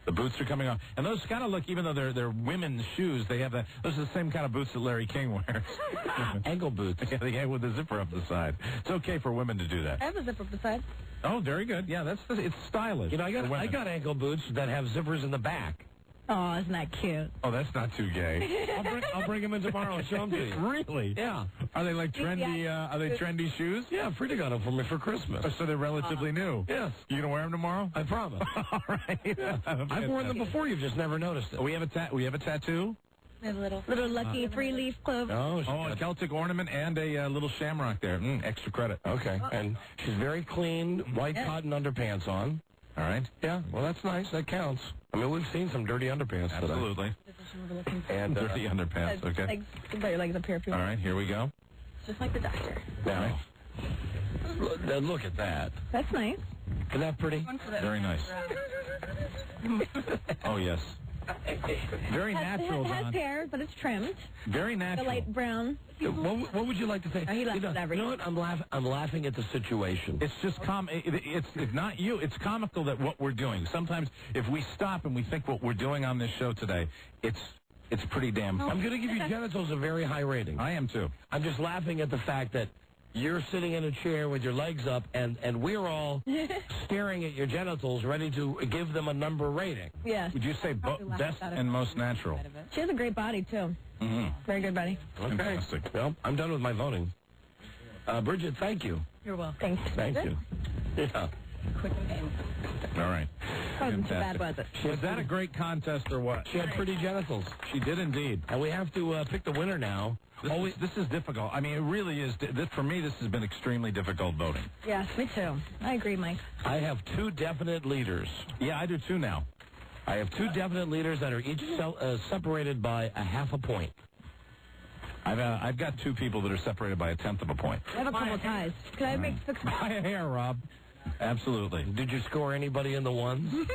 The boots are coming off. And those kind of look, even though they're women's shoes, they have those are the same kind of boots that Larry King wears. Ankle boots. Yeah, with the zipper up the side. It's okay for women to do that. I have a zipper up the side. Oh, very good. Yeah, it's stylish. You know, I got ankle boots that have zippers in the back. Oh, isn't that cute? Oh, that's not too gay. I'll bring them in tomorrow and show them to you. Really? Yeah. Are they like trendy? Are they trendy shoes? Yeah, Frida got them for me for Christmas. Oh, so they're relatively new. Yes. You gonna wear them tomorrow? I promise. All right. Yeah. I've worn them before. You've just never noticed it. We have a tattoo. We have a little lucky 3-leaf clover. Oh, a Celtic ornament and a little shamrock there. Extra credit. Okay. And she's very clean, white cotton underpants on. All right. Yeah. Well, that's nice. That counts. I mean, we've seen some dirty underpants today. Absolutely. And dirty underpants. Okay. Put your legs up here if you All want. right. Here we go. Just like the doctor. Now, look at that. That's nice. Isn't that pretty? Very nice. Oh, yes. Very natural, It has Don. hair, but it's trimmed. Very natural. The light brown. What would you like to say? He laughs at everything. You know what? I'm laughing at the situation. It's just it's not you. It's comical that what we're doing. Sometimes if we stop and we think what we're doing on this show today, it's pretty damn funny. I'm going to give you genitals a very high rating. I am too. I'm just laughing at the fact that you're sitting in a chair with your legs up, and we're all staring at your genitals, ready to give them a number rating. Yeah. Would you say best and most natural? She has a great body, too. Mm-hmm. Very good body. Okay. Fantastic. Well, I'm done with my voting. Bridget, thank you. You're welcome. Thank you. Yeah. Quick game. All right. Wasn't too bad, was it? Was that a great contest or what? She had pretty genitals. She did indeed. And we have to pick the winner now. This is difficult. I mean, it really is. For me, this has been extremely difficult voting. Yes, me too. I agree, Mike. I have 2 definite leaders. Yeah, I do too now. I have 2 definite leaders that are each separated by a half a point. I've got 2 people that are separated by 1/10 of a point. I have a couple ties. Could I make 6 By a hair, Rob. Absolutely. Did you score anybody in the ones?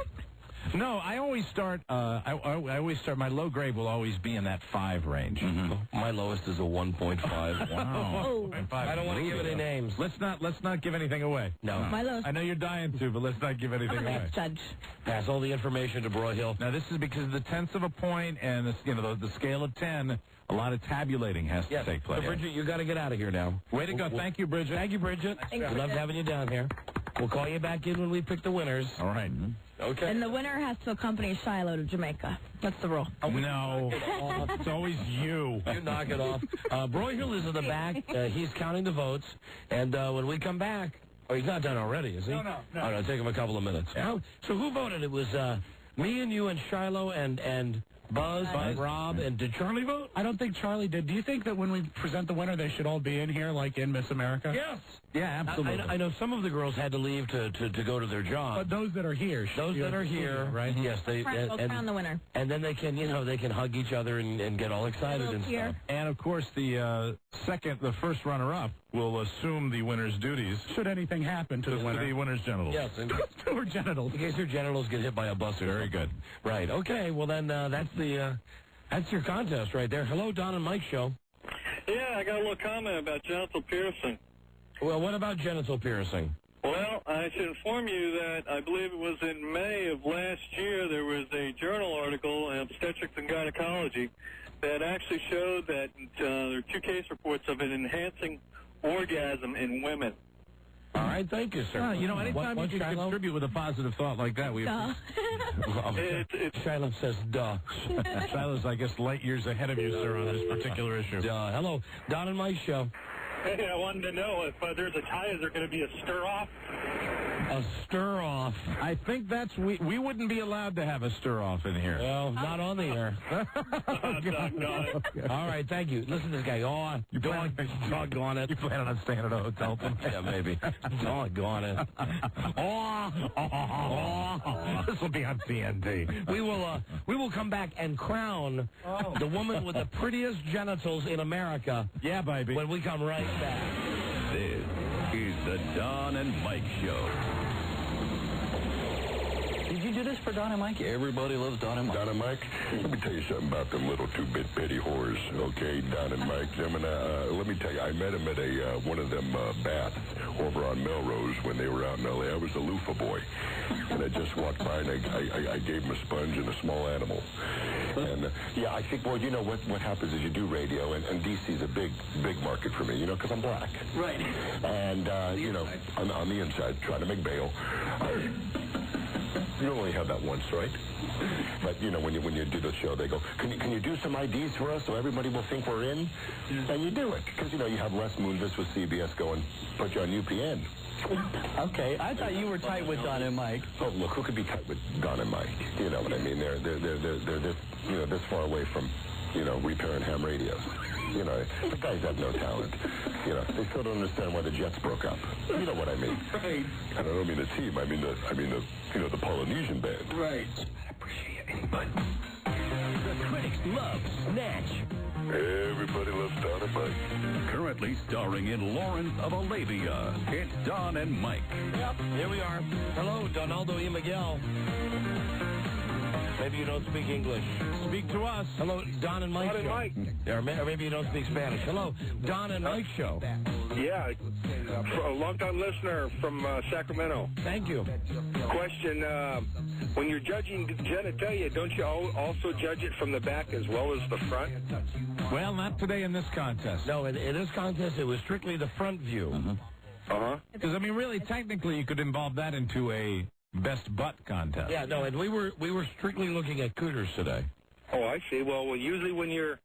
No, I always start. I always start. My low grade will always be in that 5 range. Mm-hmm. My lowest is a 1.5. Wow. Oh. I don't want to give any names. Let's not give anything away. No. My lowest. I know you're dying to, but let's not give anything I'm away. a judge. Pass all the information to Broyhill. Now this is because of the 1/10 of a point and this, the scale of 10. A lot of tabulating has to take place. So Bridget, you got to get out of here now. Way to go! Thank you, Bridget. Thank you, Bridget. Love having you down here. We'll call you back in when we pick the winners. All right. Okay. And the winner has to accompany Shiloh to Jamaica. That's the rule. No. It's always you. You knock it off. Broyhill is in the back. He's counting the votes. And when we come back... Oh, he's not done already, is he? No. Oh, no, take him a couple of minutes. Yeah. So who voted? It was me and you and Shiloh and Buzz and Rob. And did Charlie vote? I don't think Charlie did. Do you think that when we present the winner, they should all be in here, like in Miss America? Yes. Yeah, absolutely. I know some of the girls had to leave to go to their job. But those that are here. Those that are here, right? Yes, they We'll crown the winner. and then they can they can hug each other and get all excited and stuff. And of course, the first runner-up will assume the winner's duties. Should anything happen to the winner? The winner's genitals. Yes, and to her genitals. in case her genitals get hit by a bus. Very good. Right. Okay. Well, then that's your contest right there. Hello, Don and Mike show. Yeah, I got a little comment about genital piercing. Well, what about genital piercing? Well, I should inform you that I believe it was in May of last year there was a journal article in Obstetrics and Gynecology that actually showed that there are 2 case reports of it enhancing orgasm in women. right, thank you, sir. Anytime you can contribute with a positive thought like that, we Shiloh says, duh. Shiloh's, I guess, light years ahead of you, sir, on this particular issue. Duh. Hello, Don and Mike Show. Hey, I wanted to know if there's a tie, is there going to be a stir-off? A stir-off. I think we wouldn't be allowed to have a stir-off in here. Well, not on the air. All right, thank you. Listen to this guy. Doggone it. You plan on staying at a hotel? Yeah, maybe. Doggone it. This will be on TNT. We will come back and crown the woman with the prettiest genitals in America. Yeah, baby. When we come right back. This is the Don and Mike Show. Did you do this for Don and Mike? Everybody loves Don and Mike. Don and Mike, let me tell you something about them little two-bit petty whores, okay? Don and Mike, let me tell you, I met them at one of them baths over on Melrose when they were out in L.A. I was a loofah boy, and I just walked by, and I gave them a sponge and a small animal. And, yeah, I think, well, you know, what happens is you do radio, and D.C.'s a big market for me, you know, because I'm black. Right. And, you know, on the inside, trying to make bail. You only have that once, right? But, you know, when you do the show, they go, can you do some IDs for us so everybody will think we're in? And you do it. Because, you know, you have Les Moonves with CBS going, put you on UPN. Okay, I thought you were tight with Don and Mike. Oh, look, who could be tight with Don and Mike? You know what I mean? They're this, you know, this far away from, you know, repair and ham radios. You know, the guys have no talent. You know, they still don't understand why the Jets broke up. You know what I mean? Right. And I don't mean the team. I mean the you know, the Polynesian band. Right. I appreciate anybody. The critics love Snatch. Everybody loves Don and Mike. Currently starring in Lawrence of Arabia, it's Don and Mike. Yep, here we are. Hello, Donaldo E. Miguel. Maybe you don't speak English. Speak to us. Hello, Don and Mike Don and Show. Mike. Or maybe you don't speak Spanish. Hello, Don and Mike Show. Yeah, a long-time listener from Sacramento. Thank you. Question, when you're judging genitalia, don't you also judge it from the back as well as the front? Well, not today in this contest. No, in this contest, it was strictly the front view. Uh-huh. Because, I mean, really, technically, you could involve that into a best butt contest. Yeah, no, and we were strictly looking at cooters today. Oh, I see. Well, usually when you're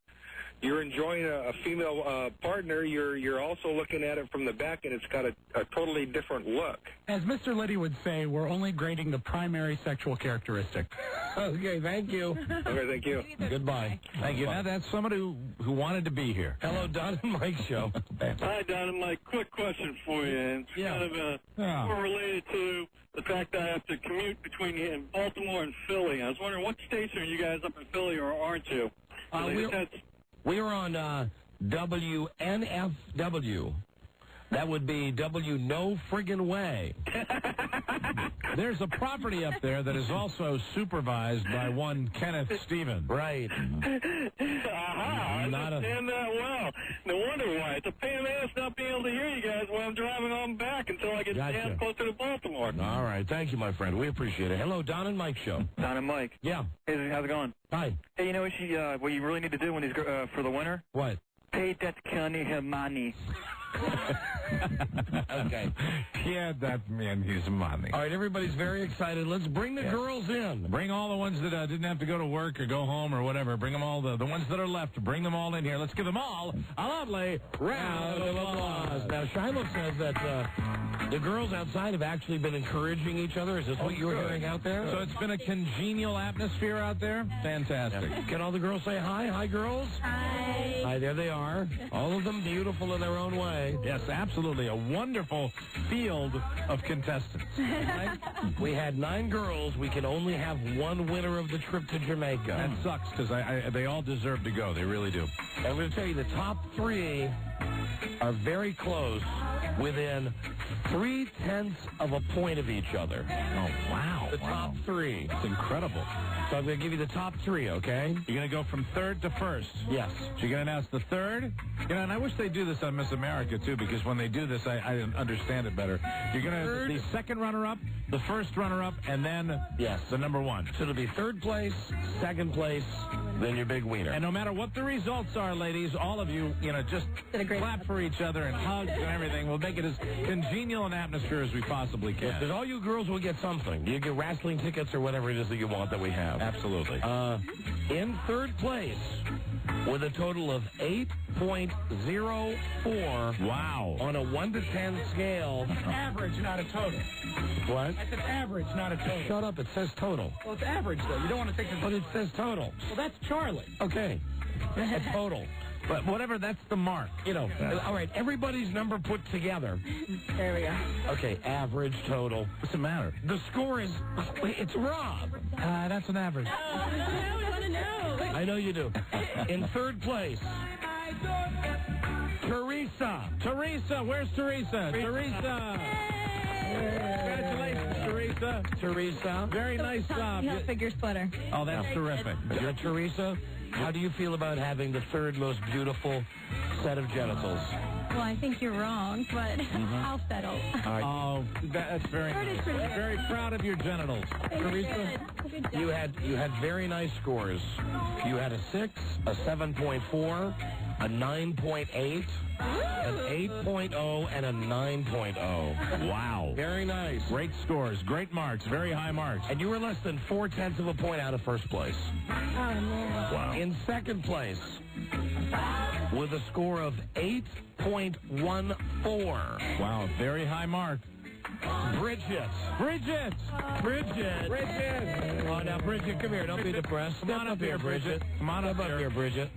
enjoying a female partner, you're also looking at it from the back, and it's got a totally different look. As Mr. Liddy would say, we're only grading the primary sexual characteristic. Okay, thank you. Okay, thank you. Goodbye. Thank you. Now, that's somebody who wanted to be here. Hello, Don and Mike Show. Hi, Don and Mike. Quick question for you. And it's kind of more related to the fact that I have to commute between Baltimore and Philly. I was wondering, what station are you guys up in Philly, or aren't you? We're on WNFW. That would be W No Friggin' Way. There's a property up there that is also supervised by one Kenneth Stevens. Right. I understand that well. No wonder why. It's a pain in the ass not being able to hear you guys while I'm driving on back until I get down closer to Baltimore. All right. Thank you, my friend. We appreciate it. Hello, Don and Mike Show. Don and Mike. Yeah. Hey, how's it going? Hi. Hey, you know what you really need to do when he's for the winter? What? Pay that money. Okay. Yeah, that means his money. All right, everybody's very excited. Let's bring the girls in. Bring all the ones that didn't have to go to work or go home or whatever. Bring them all, the ones that are left. Bring them all in here. Let's give them all a lovely round of applause. Now, Shiloh says that the girls outside have actually been encouraging each other. Is this what you were hearing out there? So it's been a congenial atmosphere out there? Fantastic. Yeah. Can all the girls say hi? Hi, girls. Hi. Hi, there they are. All of them beautiful in their own way. Yes, absolutely. A wonderful field of contestants. We had 9 girls. We can only have one winner of the trip to Jamaica. That sucks because they all deserve to go. They really do. I'm going to tell you, the top 3 are very close, within 0.3 of a point of each other. Oh, wow. The top 3. It's incredible. So I'm going to give you the top 3, okay? You're going to go from third to first. Yes. So you're going to announce the third. You know, and I wish they do this on Miss America, too, because when they do this, I understand it better. You're going to the second runner-up, the first runner-up, and then the number 1. So it'll be third place, second place, then your big wiener. And no matter what the results are, ladies, all of you, just clap for each other and hug and everything. We'll make it as congenial congenial an atmosphere as we possibly can. Because all you girls will get something. You get wrestling tickets or whatever it is that you want that we have. Absolutely. In third place, with a total of 8.04. Wow. On a 1 to 10 scale. That's average, not a total. What? That's an average, not a total. Shut up. It says total. Well, it's average, though. You don't want to take the... But it says total. Well, that's Charlie. Okay. A total. But whatever, that's the mark. You know, all right, everybody's number put together. There we go. Okay, average, total. What's the matter? The score is, it's Rob. That's an average. I want to know. I know you do. In third place, Teresa. Teresa, where's Teresa? Teresa. Congratulations, Teresa. Teresa. Very nice job. Figure splitter. Oh, that's terrific. You're Teresa. How do you feel about having the third most beautiful set of genitals? Well, I think you're wrong, but I'll settle. Oh, that's very nice. Very proud of your genitals. Teresa, you had very nice scores. You had a 6, a 7.4, a 9.8, an 8.0, and a 9.0. Wow. Very nice. Great scores. Great marks. Very high marks. And you were less than 0.4 of a point out of first place. Oh, no. Wow. In second place, with a score of 8.14. Wow. Very high mark. Bridget. Bridget. Bridget. Bridget. Oh, now, Bridget, come here. Don't be depressed. Come on up here, Bridget. Come on up here, Bridget.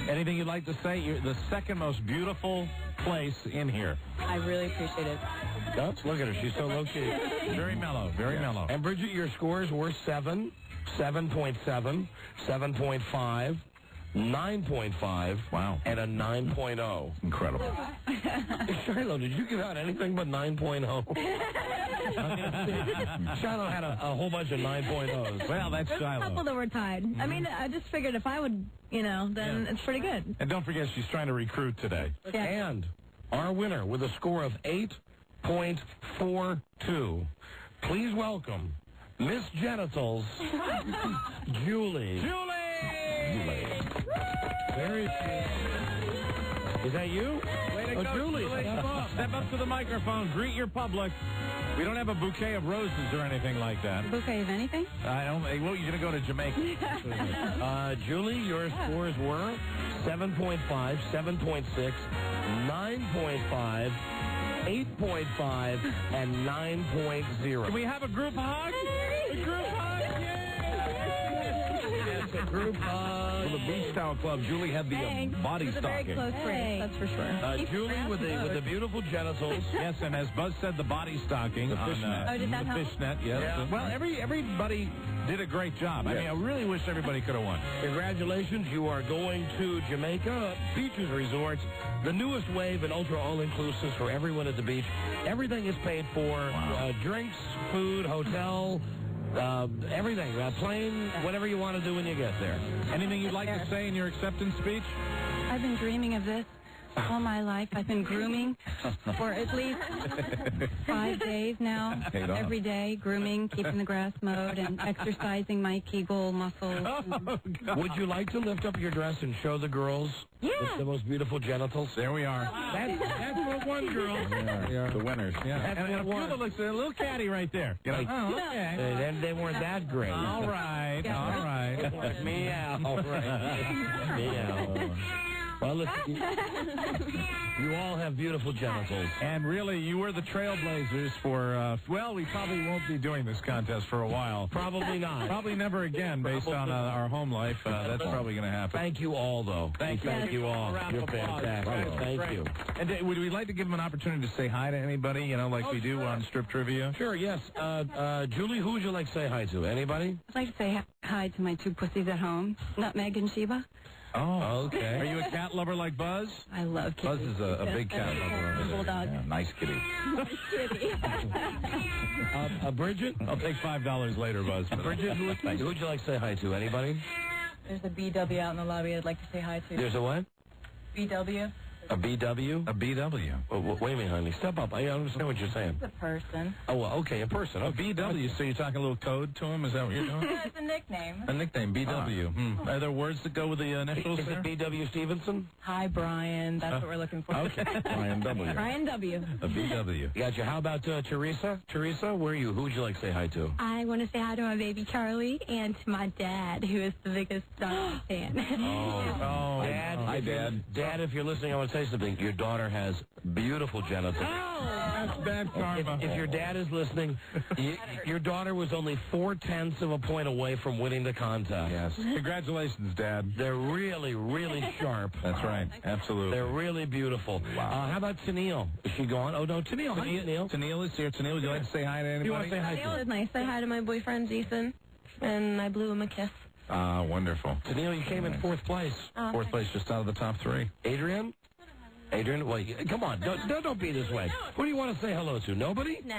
Anything you'd like to say? You're the second most beautiful place in here. I really appreciate it. Oh, look at her. She's so low-key. Very mellow. Very mellow. And, Bridget, your scores were 7, 7.7, 7.5, 9.5, wow, and a 9.0. Incredible. Shiloh, did you give out anything but 9.0? Shiloh had a whole bunch of 9.0s. Well, that's There's Shiloh. a couple that were tied. I mean, I just figured if I would, then it's pretty good. And don't forget, she's trying to recruit today. Yeah. And our winner with a score of 8.42. Please welcome Miss Genitals, Julie. Very good. Is that you? Way to go, Julie. Step up to the microphone. Greet your public. We don't have a bouquet of roses or anything like that. Bouquet of anything? I don't. Well, you're going to go to Jamaica. Julie, your scores were 7.5, 7.6, 9.5, 8.5, and 9.0. Can we have a group hug? A group hug? Yes, a group hug. For the Beach Towel Club, Julie had the body stocking. Very close friends, that's for sure. Julie with the beautiful genitals. Yes, and as Buzz said, the body stocking on did that the help? fishnet. Yes. Yeah. Well, everybody did a great job. I mean, I really wish everybody could have won. Congratulations, you are going to Jamaica Beaches Resorts, the newest wave and ultra all-inclusives for everyone at the beach. Everything is paid for, drinks, food, hotel, everything, plane, whatever you want to do when you get there. Anything you'd like to say in your acceptance speech? I've been dreaming of this all my life. I've been grooming for at least 5 days now. Every day, grooming, keeping the grass mowed, and exercising my Kegel muscles. Would you like to lift up your dress and show the girls the most beautiful genitals? There we are. That's what one girl. They are the winners. Yeah. That's and what one. looks a little catty right there. You know? Oh, okay. They weren't that great. All right. All right. Meow. All right. Meow. Well, listen, you all have beautiful genitals. And really, you were the trailblazers for, we probably won't be doing this contest for a while. Probably not. Probably never again, based on our home life. That's probably going to happen. Thank you all, though. Thank you all. You're fantastic. Thank you. And would we like to give them an opportunity to say hi to anybody, like we do on Strip Trivia? Sure, yes. Julie, who would you like to say hi to? Anybody? I'd like to say hi to my 2 pussies at home, Nutmeg and Sheba. Oh, okay. Are you a cat lover like Buzz? I love kitties. Buzz is a big cat lover. Bulldog. Yeah, nice kitty. Bridget? I'll take $5 later, Buzz. Bridget, who would you like to say hi to? Anybody? There's a BW out in the lobby I'd like to say hi to. There's a what? BW. A BW? A BW. Oh, wait a minute, honey. Step up. I understand what you're saying. It's a person. Oh, well, okay, a person. A BW, so you're talking a little code to him? Is that what you're doing? It's a nickname. A nickname, BW. Are there words that go with the initials Is there? it BW Stevenson? Hi, Brian. That's what we're looking for. Okay. Brian W. Brian W. A BW. Gotcha. How about Teresa? Teresa, where are you? Who would you like to say hi to? I want to say hi to my baby Charlie and to my dad, who is the biggest Donna fan. Dad. Hi, Dad. Dad, if you're listening, I want to say something. Your daughter has beautiful genitals. That's bad karma. If your dad is listening, your daughter was only 0.4 of a point away from winning the contest. Yes. Congratulations, Dad. They're really, really sharp. That's right. Absolutely. They're really beautiful. Wow. How about Tennille? Is she gone? Oh, no, Tennille. Hi, Tennille. Tennille is here. Tennille, would you like to say hi to anybody? You want to say hi to Tennille is nice. Say hi to my boyfriend, Jason, and I blew him a kiss. Ah, wonderful. Tennille, you came in 4th place. Fourth place, just out of the top 3. Adrian? Adrian, well, come on. Don't be this way. Who do you want to say hello to? Nobody? Nah.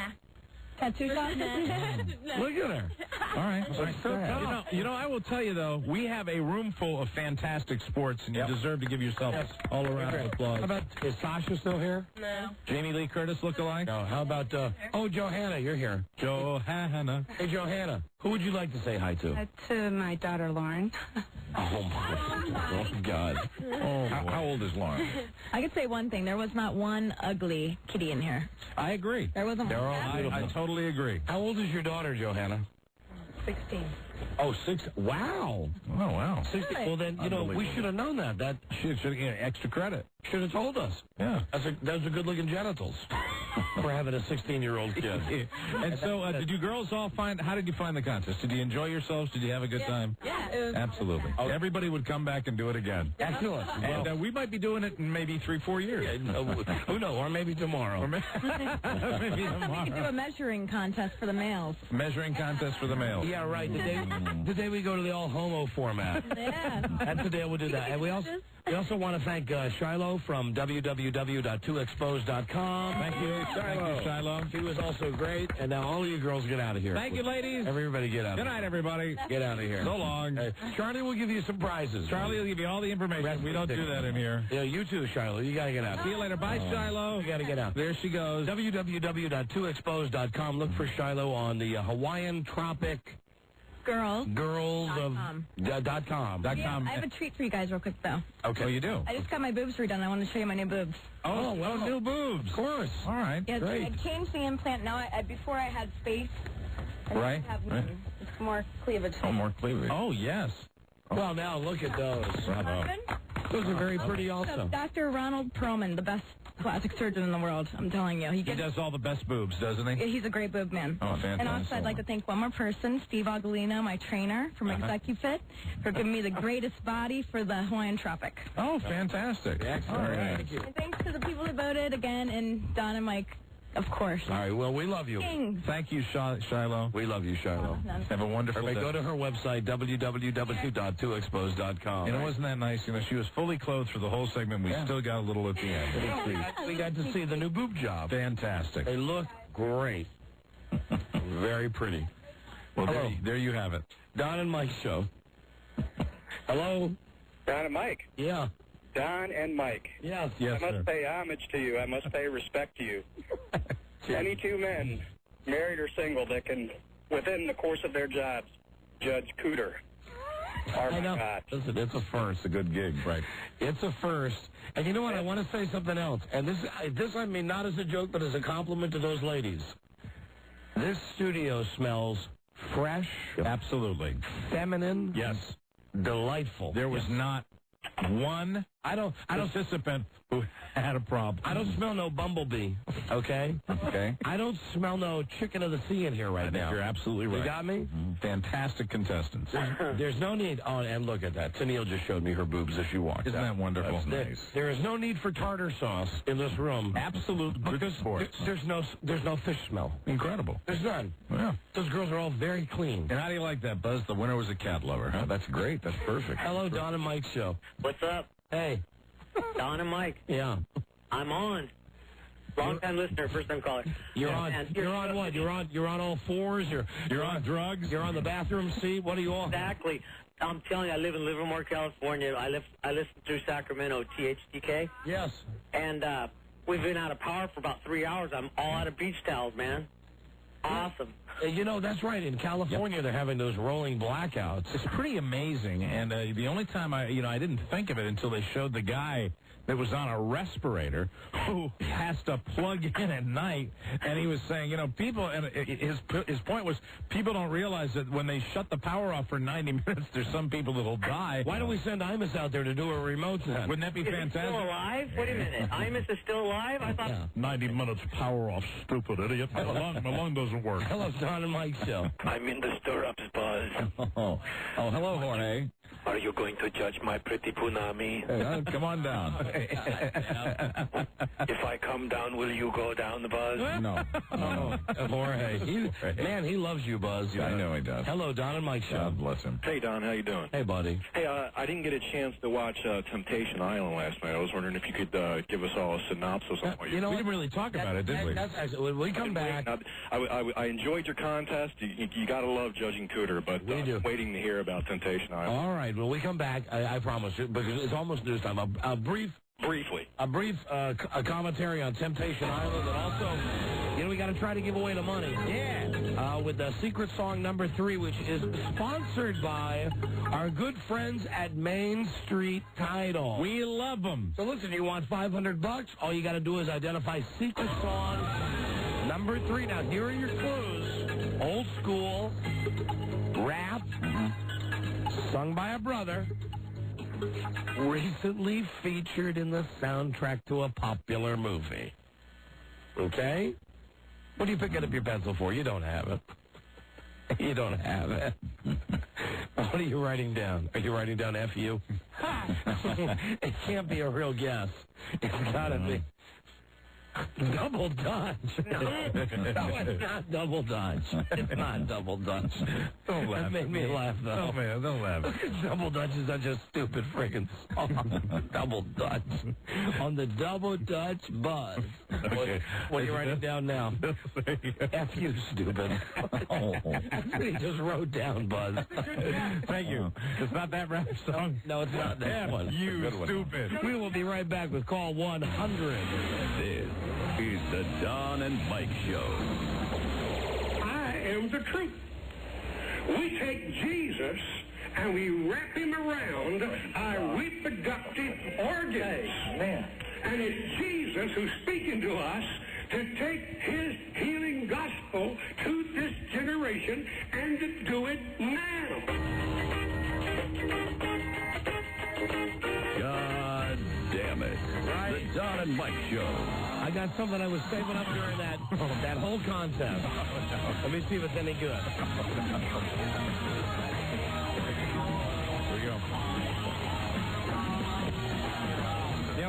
Tattoo shop? Look at her. All right. So tough. You know, I will tell you, though, we have a room full of fantastic sports, and you deserve to give yourself all around applause. How about, is Sasha still here? No. Jamie Lee Curtis look-alike? No. How about, Johanna, you're here. Johanna. Hey, Johanna, who would you like to say hi to? To my daughter, Lauren. Oh, my God. Oh, how old is Lauren? I could say one thing. There was not one ugly kitty in here. I agree. There wasn't They're one. all beautiful. I totally agree. How old is your daughter, Johanna? 16. Oh, 6. Wow. Oh, wow. 60. Well, then, we should have known that. That Should get extra credit. should have told us. Yeah. Those are good-looking genitals for having a 16-year-old kid. And so, did you girls all how did you find the contest? Did you enjoy yourselves? Did you have a good time? Yeah. It was Absolutely. Everybody would come back and do it again. Excellent. And we might be doing it in maybe 3-4 years. Who knows? Or maybe tomorrow. Maybe We could do a measuring contest for the males. Measuring contest for the males. Yeah, right. The day we go to the all-homo format. Yeah. That's the day we'll do that. And we also want to thank Shiloh from www.2expose.com. Thank you, Shiloh. She was also great. And now all of you girls get out of here. Thank you, ladies. Everybody get out. Good night, everybody. Get out of here. So long. Charlie will give you some prizes. Charlie will give you all the information. We don't do that in here. Yeah, you too, Shiloh. You got to get out. See you later. Bye, Shiloh. You got to get out. There she goes. www.2expose.com. Look for Shiloh on the Hawaiian Tropic Girls. .com. I have a treat for you guys real quick, though. Okay. Oh, you do? I just got my boobs redone. I want to show you my new boobs. Oh, well, new boobs. Of course. All right. Yeah, Great. I changed the implant. Now, before I had space. I Right. Have Right. It's more cleavage. Oh, more cleavage. Oh, yes. Well, now look at those. Bravo. Those are very pretty So also. Dr. Ronald Perlman, the best plastic surgeon in the world, I'm telling you. He does all the best boobs, doesn't he? He's a great boob man. Oh, fantastic. And also, I'd like to thank one more person, Steve Aguilino, my trainer from ExecuFit, for giving me the greatest body for the Hawaiian Tropic. Oh, fantastic. Excellent. All right. Thank you. And thanks to the people who voted again, and Don and Mike, of course. All right, well, we love you. Kings. Thank you, Shiloh. We love you, Shiloh. Have a wonderful day. Go to her website, www.2expose.com. You know, wasn't that nice? You know, she was fully clothed for the whole segment. We still got a little at the end. We got to see the new boob job. Fantastic. They look great. Very pretty. Well, there you have it. Don and Mike show. Hello? Don and Mike. Yeah. Don and Mike. Yes. Yes, I must pay homage to you. I must pay respect to you. Any two men, married or single, that can, within the course of their jobs, judge cooter. I know. Listen, it's a first, a good gig, right? It's a first. And you know what? I want to say something else. And this I mean not as a joke, but as a compliment to those ladies. This studio smells fresh. Absolutely. Feminine. Yes. Delightful. There was not one participant who had a problem. I don't smell no bumblebee, okay? Okay. I don't smell no chicken of the sea in here right now. You're absolutely right. You got me? Mm-hmm. Fantastic contestants. There's no need. Oh, and look at that. Tennille just showed me her boobs as she walked. Isn't that wonderful? That's nice. There is no need for tartar sauce in this room. Absolute good sports. There's no fish smell. Incredible. There's none. Yeah. Those girls are all very clean. And how do you like that, Buzz? The winner was a cat lover, huh? That's great. That's perfect. Hello, Don and Mike show. What's up? Hey. Don and Mike. Yeah. I'm on. Long-time listener, first-time caller. You're on what? You're on all fours? You're on drugs? You're on the bathroom seat? What are you on? Exactly. I'm telling you, I live in Livermore, California. I listen through Sacramento, THDK. Yes. And we've been out of power for about 3 hours. I'm all out of beach towels, man. Awesome. You know, that's right. In California, they're having those rolling blackouts. It's pretty amazing, and the only time I didn't think of it until they showed the guy that was on a respirator who has to plug in at night, and he was saying, people, and his point was, people don't realize that when they shut the power off for 90 minutes, there's some people that'll die. Why don't we send Imus out there to do a remote then? Wouldn't that be fantastic? Still alive? Wait a minute. Imus is still alive? I thought... 90 minutes power off, stupid idiot. My lung doesn't work. Hello, Don and Mike Show. I'm in the stirrups, Buzz. Oh, hello, Jorge. Are you going to judge my pretty punami? Come on down. If I come down, will you go down, Buzz? No. Jorge. He loves you, Buzz. Yeah, I know he does. Hello, Don and Mike Show. God bless him. Hey, Don, how you doing? Hey, buddy. Hey, I didn't get a chance to watch Temptation Island last night. I was wondering if you could give us all a synopsis on what we didn't really talk about it, did we? That's actually, when we come back... I enjoyed your contest. You got to love judging Cooter, but I'm waiting to hear about Temptation Island. All right, when we come back, I promise you, because it's almost news time, a brief commentary on Temptation Island, and also, we got to try to give away the money. Yeah. With the secret song number 3, which is sponsored by our good friends at Main Street Title. We love them. So listen, you want $500? All you got to do is identify secret song number 3. Now, here are your clues. Old school, rap, sung by a brother, recently featured in the soundtrack to a popular movie. Okay? What are you picking up your pencil for? You don't have it. You don't have it. What are you writing down? Are you writing down F-U? It can't be a real guess. It's got to be. Double Dutch. No, it's not Double Dutch. It's not Double Dutch. Don't laugh. That made me laugh, though. Oh, man, don't laugh. Double Dutch is such a stupid friggin' song. Double Dutch. On the Double Dutch Buzz. What are you writing down now? F you, stupid. That's what he just wrote down, Buzz. Thank you. It's not that rap song. No, it's not that one. You stupid. We will be right back with call 100. This is the Don and Mike Show. I am the truth. We take Jesus and we wrap him around our reproductive organs. Amen. And it's Jesus who's speaking to us to take his healing gospel to this generation and to do it now. God damn it. Right. The Don and Mike Show. I got something I was saving up during that whole contest. Let me see if it's any good. Here we go.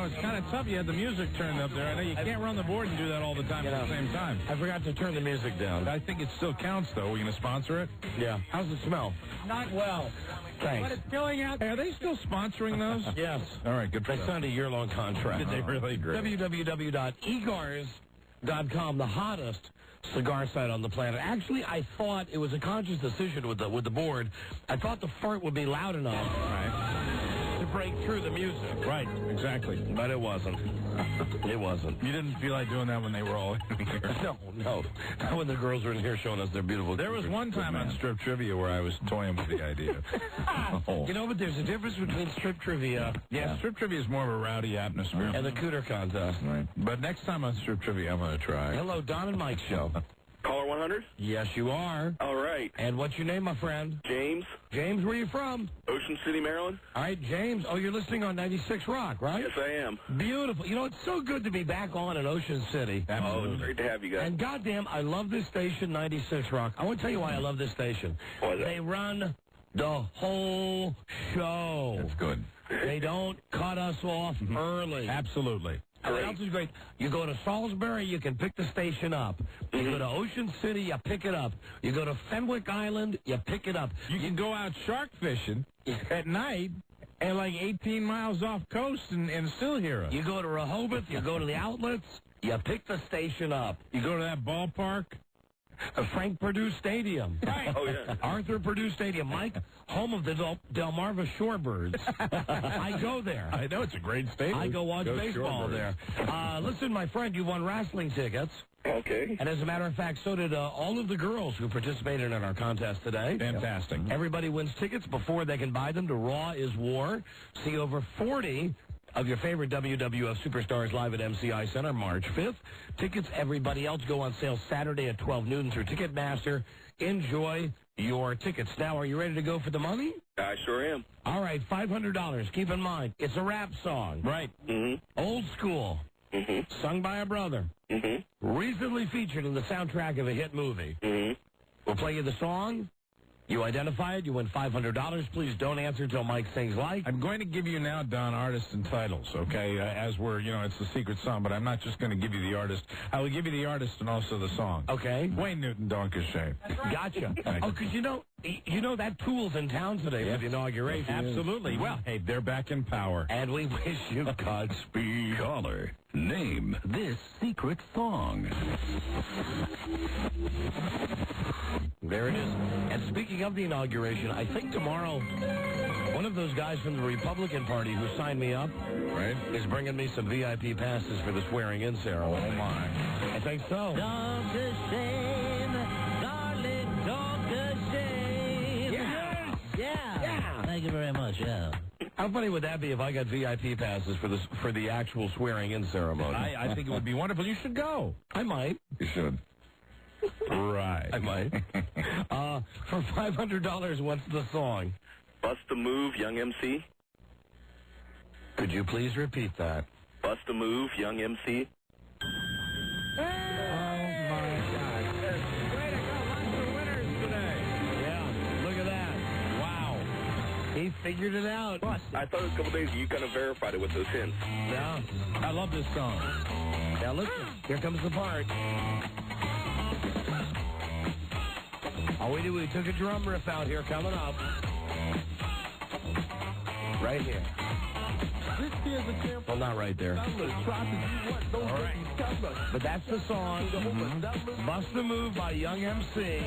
It's kind of tough. You had the music turned up there. I know you can't run the board and do that all the time at the same time. I forgot to turn the music down. I think it still counts, though. We're going to sponsor it? Yeah. How's it smell? Not well. Thanks. But it's going out. Hey, are they still sponsoring those? Yes. All right, good for them. They signed a year-long contract. Did they really? Great. www.egars.com, the hottest cigar site on the planet. Actually, I thought it was a conscious decision with the board. I thought the fart would be loud enough to break through the music. Right, exactly. But it wasn't. It wasn't. You didn't feel like doing that when they were all in here? No. Not when the girls were in here showing us their beautiful... There was one time on Strip Trivia where I was toying with the idea. But there's a difference between Strip Trivia... Yeah, Strip Trivia is more of a rowdy atmosphere. And the Cooter contest. Right. But next time on Strip Trivia, I'm going to try. Hello, Don and Mike Show. Caller 100? Yes, you are. All right. And what's your name, my friend? James. James, where are you from? Ocean City, Maryland. All right, James. Oh, you're listening on 96 Rock, right? Yes, I am. Beautiful. It's so good to be back on in Ocean City. Absolutely. Oh, it's great to have you guys. And goddamn, I love this station, 96 Rock. I want to tell you why I love this station. Why is that? They run the whole show. That's good. They don't cut us off early. Absolutely. What else is great? You go to Salisbury, you can pick the station up. You go to Ocean City, you pick it up. You go to Fenwick Island, you pick it up. You can go out shark fishing at night and like 18 miles off coast and still hear us. You go to Rehoboth, you go to the outlets, you pick the station up. You go to that ballpark Frank Perdue Stadium. Right. Oh, yeah. Arthur Perdue Stadium. Mike, home of the Delmarva Shorebirds. I go there. I know, it's a great stadium. I go watch baseball Shorebirds. there. Listen, my friend, you won wrestling tickets. Okay. And as a matter of fact, so did all of the girls who participated in our contest today. Fantastic. Everybody wins tickets before they can buy them to Raw is War. See over 40 of your favorite WWF superstars live at MCI Center March 5th. Tickets, everybody else, go on sale Saturday at 12 noon through Ticketmaster. Enjoy your tickets. Now, are you ready to go for the money? I sure am. All right, $500. Keep in mind, it's a rap song. Right. Old school. Sung by a brother. Recently featured in the soundtrack of a hit movie. We'll play you the song. You identify it, you win $500. Please don't answer until Mike sings like. I'm going to give you now, Don, artists and titles, okay? As we're, it's the secret song, but I'm not just going to give you the artist. I will give you the artist and also the song. Okay. Wayne Newton, Donkey. Gotcha. Because you know that Tool's in town today for the inauguration. Absolutely. Well, hey, they're back in power. And we wish you Godspeed. Caller, name this secret song. There it is. And speaking of the inauguration, I think tomorrow one of those guys from the Republican Party who signed me up is bringing me some VIP passes for the swearing-in ceremony. Oh, my. I think so. Don't the shame, darling, don't the shame. Yes! Yeah. Thank you very much, yeah. How funny would that be if I got VIP passes for the actual swearing-in ceremony? I think it would be wonderful. You should go. I might. You should. Right. I might. For $500, what's the song? Bust a Move, Young MC. Could you please repeat that? Bust a Move, Young MC. Oh, my God. Way to go. Lots of winners today. Yeah, look at that. Wow. He figured it out. I thought it was a couple days you kind of verified it with those hints. Yeah. I love this song. Now, listen. Here comes the part. All we do, we took a drum riff out here coming up. Right here. Well, not right there. All right. But that's the song. Bust a Move by Young MC.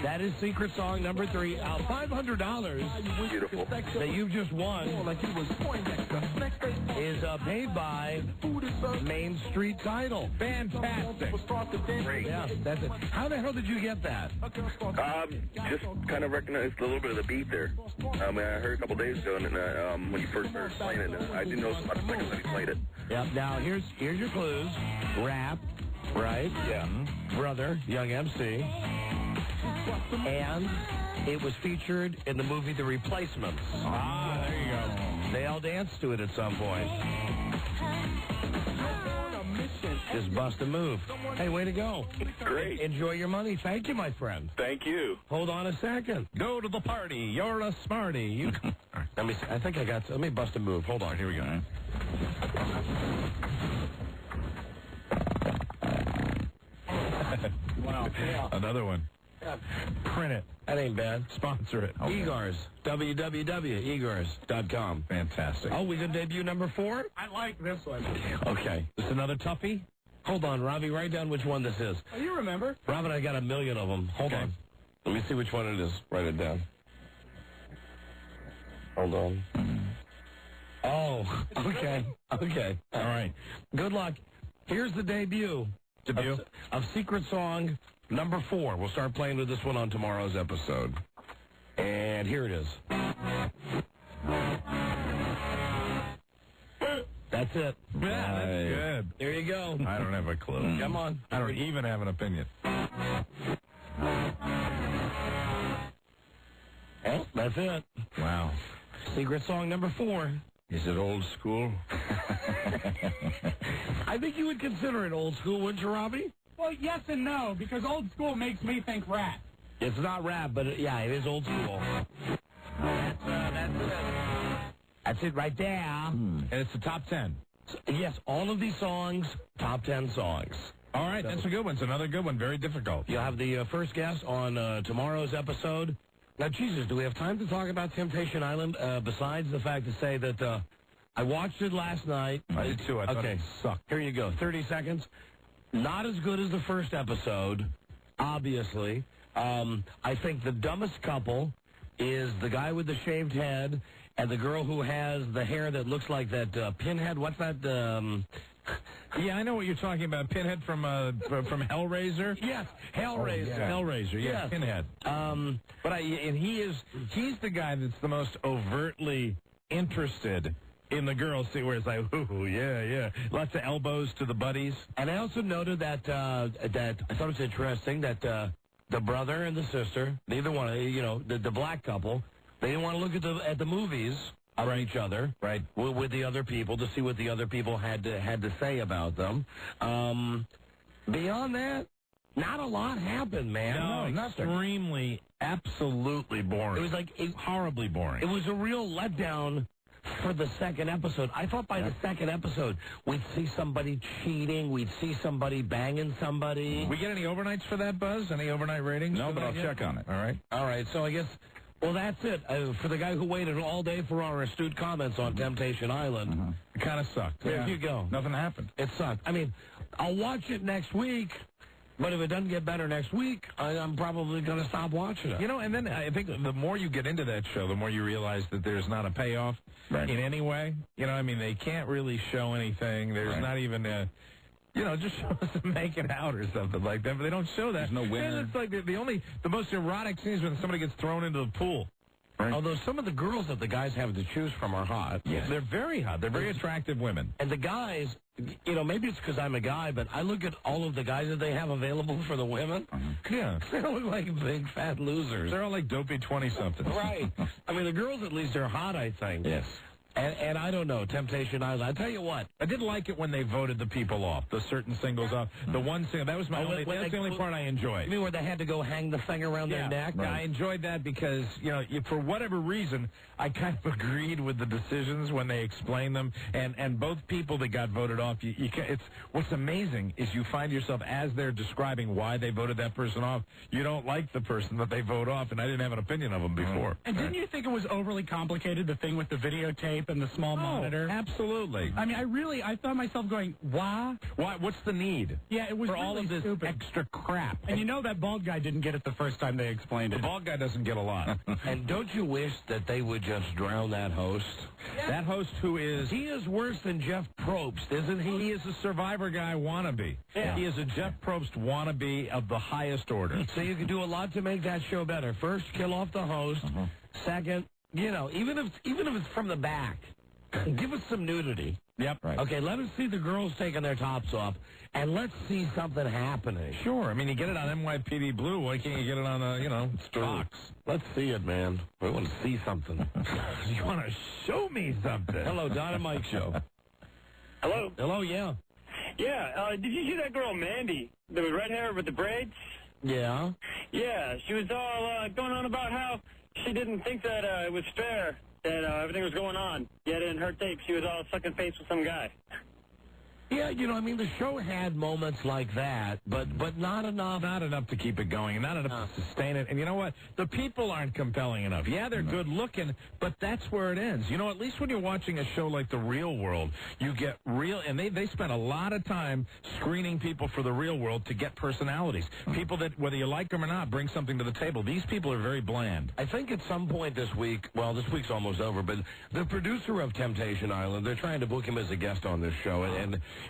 That is secret song number 3. $500 Beautiful. that you've just won is paid by Main Street Title. Fantastic. Great. Yeah, that's it. How the hell did you get that? Just kind of recognized a little bit of the beat there. I heard a couple days ago, and when you first started playing it, I didn't know about the seconds that he played it. Yep. Now, here's your clues. Rap, right? Yeah. Brother, Young MC. And it was featured in the movie The Replacements. Ah, there you go. They all danced to it at some point. Just bust a move. Hey, way to go. Great. Enjoy your money. Thank you, my friend. Thank you. Hold on a second. Go to the party. You're a smarty. You. Let me see. I think I got... Let me bust a move. Hold on. Here we go. Wow. Another one. Print it. That ain't bad. Sponsor it. Okay. Egars. www.egars.com. Fantastic. Oh, we can debut number 4? I like this one. Okay. This another toughie? Hold on, Robbie. Write down which one this is. Oh, you remember? Robin, I got 1,000,000 of them. Hold on. Let me see which one it is. Write it down. Hold on. Oh, okay. Okay. All right. Good luck. Here's the debut. Of secret song number 4. We'll start playing with this one on tomorrow's episode. And here it is. That's it. Yeah, that's good. There you go. I don't have a clue. Come on. I don't even have an opinion. Well, that's it. Wow. Secret song number 4. Is it old school? I think you would consider it old school, wouldn't you, Robbie? Well, yes and no, because old school makes me think rap. It's not rap, but yeah, it is old school. That's it. That's it right there. And it's the top 10. Yes, all of these songs, top 10 songs. All right, that's a good one. It's another good one. Very difficult. You'll have the first guest on tomorrow's episode. Now, Jesus, do we have time to talk about Temptation Island, besides the fact to say that I watched it last night. I did too. I thought okay. it sucked. Here you go. 30 seconds. Not as good as the first episode, obviously. I think the dumbest couple is the guy with the shaved head and the girl who has the hair that looks like that pinhead. What's that? Yeah, I know what you're talking about. Pinhead from Hellraiser. Yes, Hellraiser. Oh, yeah. Hellraiser. Yeah, Yes. Pinhead. He's the guy that's the most overtly interested in the girls. See, where it's like, ooh, yeah, lots of elbows to the buddies. And I also noted that I thought it was interesting that the brother and the sister, neither one, the black couple, they didn't want to look at the movies of each other, right, with the other people to see what the other people had to say about them. Beyond that, not a lot happened, man. No, extremely, absolutely boring. It was like horribly boring. It was a real letdown for the second episode. I thought by the second episode we'd see somebody cheating, we'd see somebody banging somebody. We get any overnights for that, Buzz? Any overnight ratings? No, but I'll check on it. All right. So I guess. Well, that's it. For the guy who waited all day for our astute comments on Temptation Island. It kind of sucked. There you go. Nothing happened. It sucked. I mean, I'll watch it next week, but if it doesn't get better next week, I'm probably going to stop watching it. And then I think the more you get into that show, the more you realize that there's not a payoff in any way. They can't really show anything. There's not even a... just show us them making out or something like that. But they don't show that. There's no winner. And it's like the most erotic scenes when somebody gets thrown into the pool. Right. Although some of the girls that the guys have to choose from are hot. Yes. They're very hot. They're very attractive women. And the guys, maybe it's because I'm a guy, but I look at all of the guys that they have available for the women. Yeah. They look like big, fat losers. They're all like dopey 20-somethings. Right. I mean, the girls at least are hot, I think. Yes. And I don't know, Temptation Island. I tell you what, I did like it when they voted the people off, the certain singles off. The one single, that was my only. That's the only part I enjoyed. You mean where they had to go hang the thing around their neck? Yeah, I enjoyed that because for whatever reason, I kind of agreed with the decisions when they explained them, and both people that got voted off. It's what's amazing is you find yourself as they're describing why they voted that person off, you don't like the person that they vote off, and I didn't have an opinion of them before. And didn't you think it was overly complicated, the thing with the videotape and the small monitor? Absolutely. I mean, I thought myself going, why? What's the need? Yeah, it was for really all of this stupid. extra crap. And that bald guy didn't get it the first time they explained it. The bald guy doesn't get a lot. And don't you wish that they would just drown that host? Yeah. That host who is... He is worse than Jeff Probst, isn't he? He is a Survivor guy wannabe. Yeah. He is a Jeff Probst wannabe of the highest order. So you can do a lot to make that show better. First, kill off the host. Second, even if it's from the back, give us some nudity. Yep. Right. Okay, let us see the girls taking their tops off, and let's see something happening. Sure. I mean, you get it on NYPD Blue. Why can't you get it on, Fox? Let's see it, man. We want to see something. You want to show me something? Hello, Don and Mike Show. Hello? Hello, yeah. Yeah, did you see that girl, Mandy, the red hair with the braids? Yeah. Yeah, she was all going on about how she didn't think that it was fair that everything was going on. Yet in her tape, she was all sucking face with some guy. Yeah, the show had moments like that, but not enough. Not enough to keep it going, not enough to sustain it. And you know what? The people aren't compelling enough. Yeah, they're good looking, but that's where it ends. At least when you're watching a show like The Real World, you get real, and they spend a lot of time screening people for The Real World to get personalities. People that, whether you like them or not, bring something to the table. These people are very bland. I think at some point this week, well, this week's almost over, but the producer of Temptation Island, they're trying to book him as a guest on this show,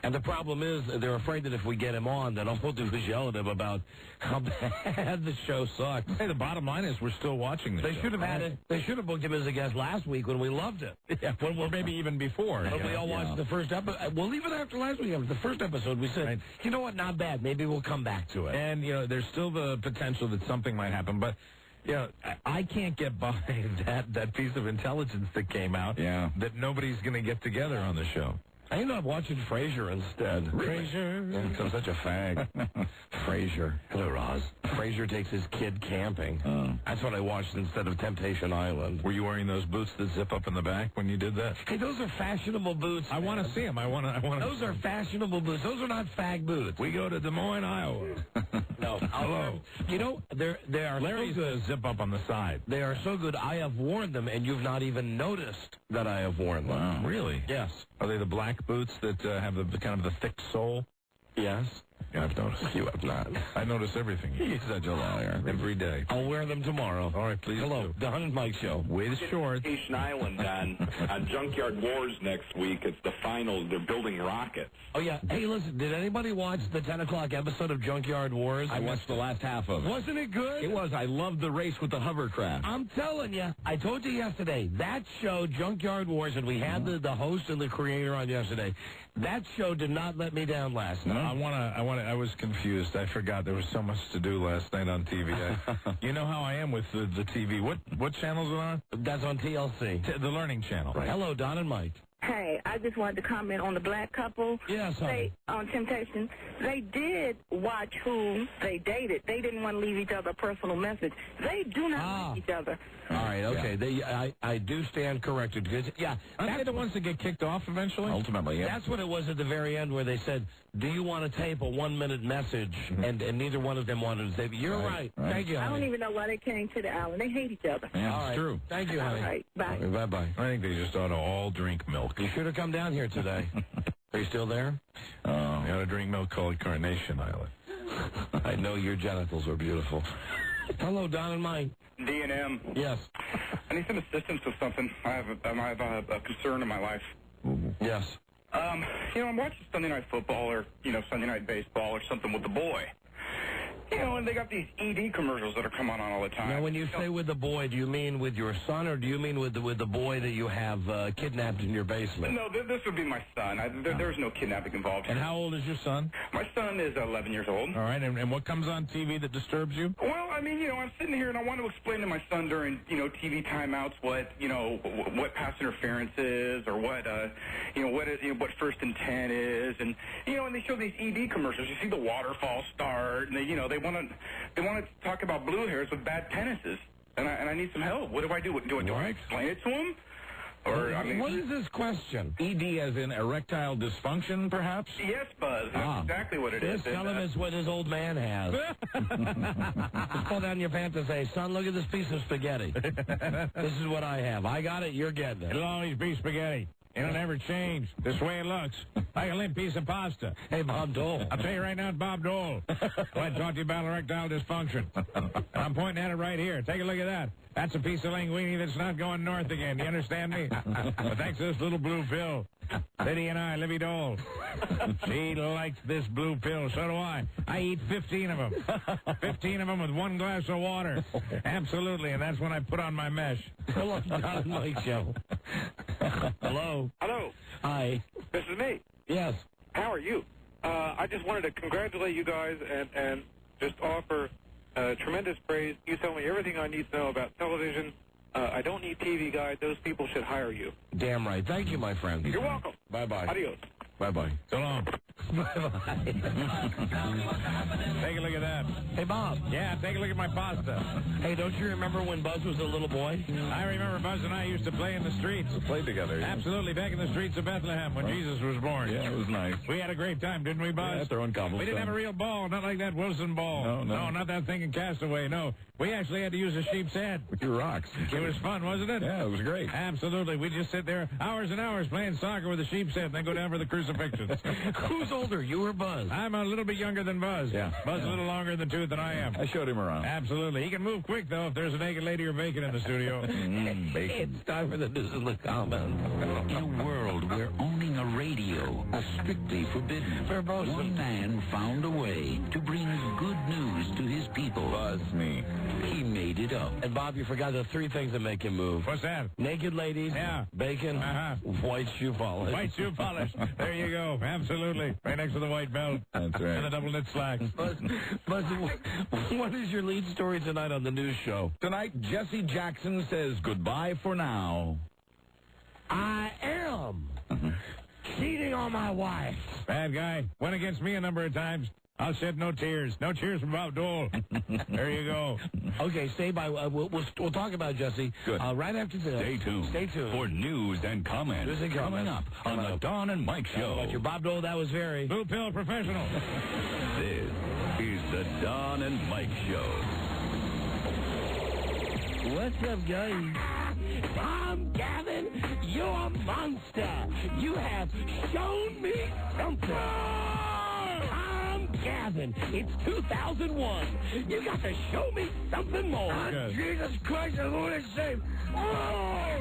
and the problem is they're afraid that if we get him on, then all we'll do is yell at him about how bad the show sucks. Hey, the bottom line is we're still watching this. They should have had it. They should have booked him as a guest last week when we loved it. Yeah, or maybe even before. When we all watched the first episode. Well, even after last week, after the first episode, we said, you know what, not bad. Maybe we'll come back to it. And, there's still the potential that something might happen, but... I can't get behind that piece of intelligence that came out that nobody's going to get together on the show. I ended up watching Frasier instead. Really? Frasier? Yeah, because I'm such a fag. Frasier. Hello, Roz. Frasier takes his kid camping. That's what I watched instead of Temptation Island. Were you wearing those boots that zip up in the back when you did that? Hey, those are fashionable boots. I want to see them. I want to. Those are fashionable boots. Those are not fag boots. We go to Des Moines, Iowa. No. Hello. They are Larry's so good. Zip up on the side. They are so good. I have worn them, and you've not even noticed that I have worn them. Wow. Really? Yes. Are they the black boots that have the kind of the thick sole? Yes. I've noticed. You have not. I notice everything. He's such a liar. Every day. I'll wear them tomorrow. All right, please. Hello, do. Don and Mike Show. With shorts. Vacation Island on Junkyard Wars next week. It's the finals. They're building rockets. Oh, yeah. Hey, listen, did anybody watch the 10 o'clock episode of Junkyard Wars? I watched the last half of it. Wasn't it good? It was. I loved the race with the hovercraft. I'm telling you, I told you yesterday, that show, Junkyard Wars, and we had the host and the creator on yesterday, that show did not let me down last night. I was confused. I forgot there was so much to do last night on TV. You know how I am with the TV. What channel is it on? That's on TLC. The Learning Channel. Right. Hello, Don and Mike. Hey, I just wanted to comment on the black couple. Yes, honey. On Temptation. They did watch who they dated. They didn't want to leave each other a personal message. They do not like each other. All right, okay. Yeah. I do stand corrected. Yeah, aren't they the ones that get kicked off eventually? Ultimately, yeah. That's what it was at the very end where they said, do you want to tape a 1-minute message? And neither one of them wanted to tape it. You're right. Thank you, honey. I don't even know why they came to the island. They hate each other. Yeah, it's true. Thank you, honey. All right, bye. Bye-bye. I think they just ought to all drink milk. You should have come down here today. Are you still there? You ought to drink milk called Carnation Island. I know your genitals are beautiful. Hello, Don and Mike. D&M. Yes. I need some assistance with something. I have a concern in my life. Yes. I'm watching Sunday Night Football or, Sunday Night Baseball or something with the boy. And they got these ED commercials that are coming on all the time. Now, when you say with the boy, do you mean with your son, or do you mean with the boy that you have kidnapped in your basement? No, this would be my son. There's no kidnapping involved. And how old is your son? My son is 11 years old. All right, and what comes on TV that disturbs you? Well, I'm sitting here and I want to explain to my son during, TV timeouts what pass interference is, or what first and 10 is, and and they show these ED commercials. You see the waterfall start, and they want to talk about blue hairs with bad penises, and I need some help. What do I do? Do I explain it to him? Or what is this question? ED as in erectile dysfunction, perhaps? Yes, Buzz. That's exactly what it is. Tell him it's what his old man has. Just pull down your pants and say, son, look at this piece of spaghetti. This is what I have. I got it, you're getting it. It'll always be spaghetti. It'll never change. This way it looks. Like a limp piece of pasta. Hey, Bob Dole. I'll tell you right now, it's Bob Dole. I talk to you about erectile dysfunction. I'm pointing at it right here. Take a look at that. That's a piece of linguine that's not going north again. Do you understand me? But thanks to this little blue pill, Liddy and I, Livy Dole, she likes this blue pill. So do I. I eat 15 of them. 15 of them with 1 glass of water. Absolutely, and that's when I put on my mesh. Hello, Don and Mike Show. Hello. Hello. Hi. This is me. Yes. How are you? I just wanted to congratulate you guys and just offer tremendous praise. You tell me everything I need to know about television. I don't need TV guide. Those people should hire you. Damn right. Thank you, my friend. You're welcome. Bye-bye. Adios. Bye-bye. So long. Bye-bye. Take a look at that. Hey, Bob. Yeah, take a look at my pasta. Hey, don't you remember when Buzz was a little boy? I remember Buzz and I used to play in the streets. We played together. Yeah. Absolutely, back in the streets of Bethlehem when Jesus was born. Yeah, it was nice. We had a great time, didn't we, Buzz? Yeah, throwing cobblestone. We didn't have a real ball, not like that Wilson ball. No. No, not that thing in Castaway, no. We actually had to use a sheep's head. With your rocks. It was fun, wasn't it? Yeah, it was great. Absolutely. We'd just sit there hours and hours playing soccer with a sheep's head and then go down for the crucifixions. Who's older, you or Buzz? I'm a little bit younger than Buzz. Yeah. Buzz a little longer in the tooth than I am. I showed him around. Absolutely. He can move quick, though, if there's a naked lady or bacon in the studio. Bacon. It's time for the news and the comments. In a world where owning a radio is strictly forbidden, one man found a way to bring good news to his people. Buzz me. He made it up. And, Bob, you forgot the 3 things that make him move. What's that? Naked ladies. Yeah. Bacon. White shoe polish. White shoe polish. There you go. Absolutely. Right next to the white belt. That's right. And the double knit slacks. Buzz, what is your lead story tonight on the news show? Tonight, Jesse Jackson says goodbye for now. I am cheating on my wife. Bad guy. Went against me a number of times. I'll shed no tears. No tears from Bob Dole. There you go. Okay, stay by. We'll talk about Jesse. Good. Right after this. Stay tuned for news and comments coming up on the Don and Mike Show. About your Bob Dole, that was very Blue pill professional. This is the Don and Mike Show. What's up, guys? Tom Gavin, you're a monster. You have shown me something. Tom Gavin, it's 2001. You got to show me something more. Jesus Christ, the Lord is saved. Oh!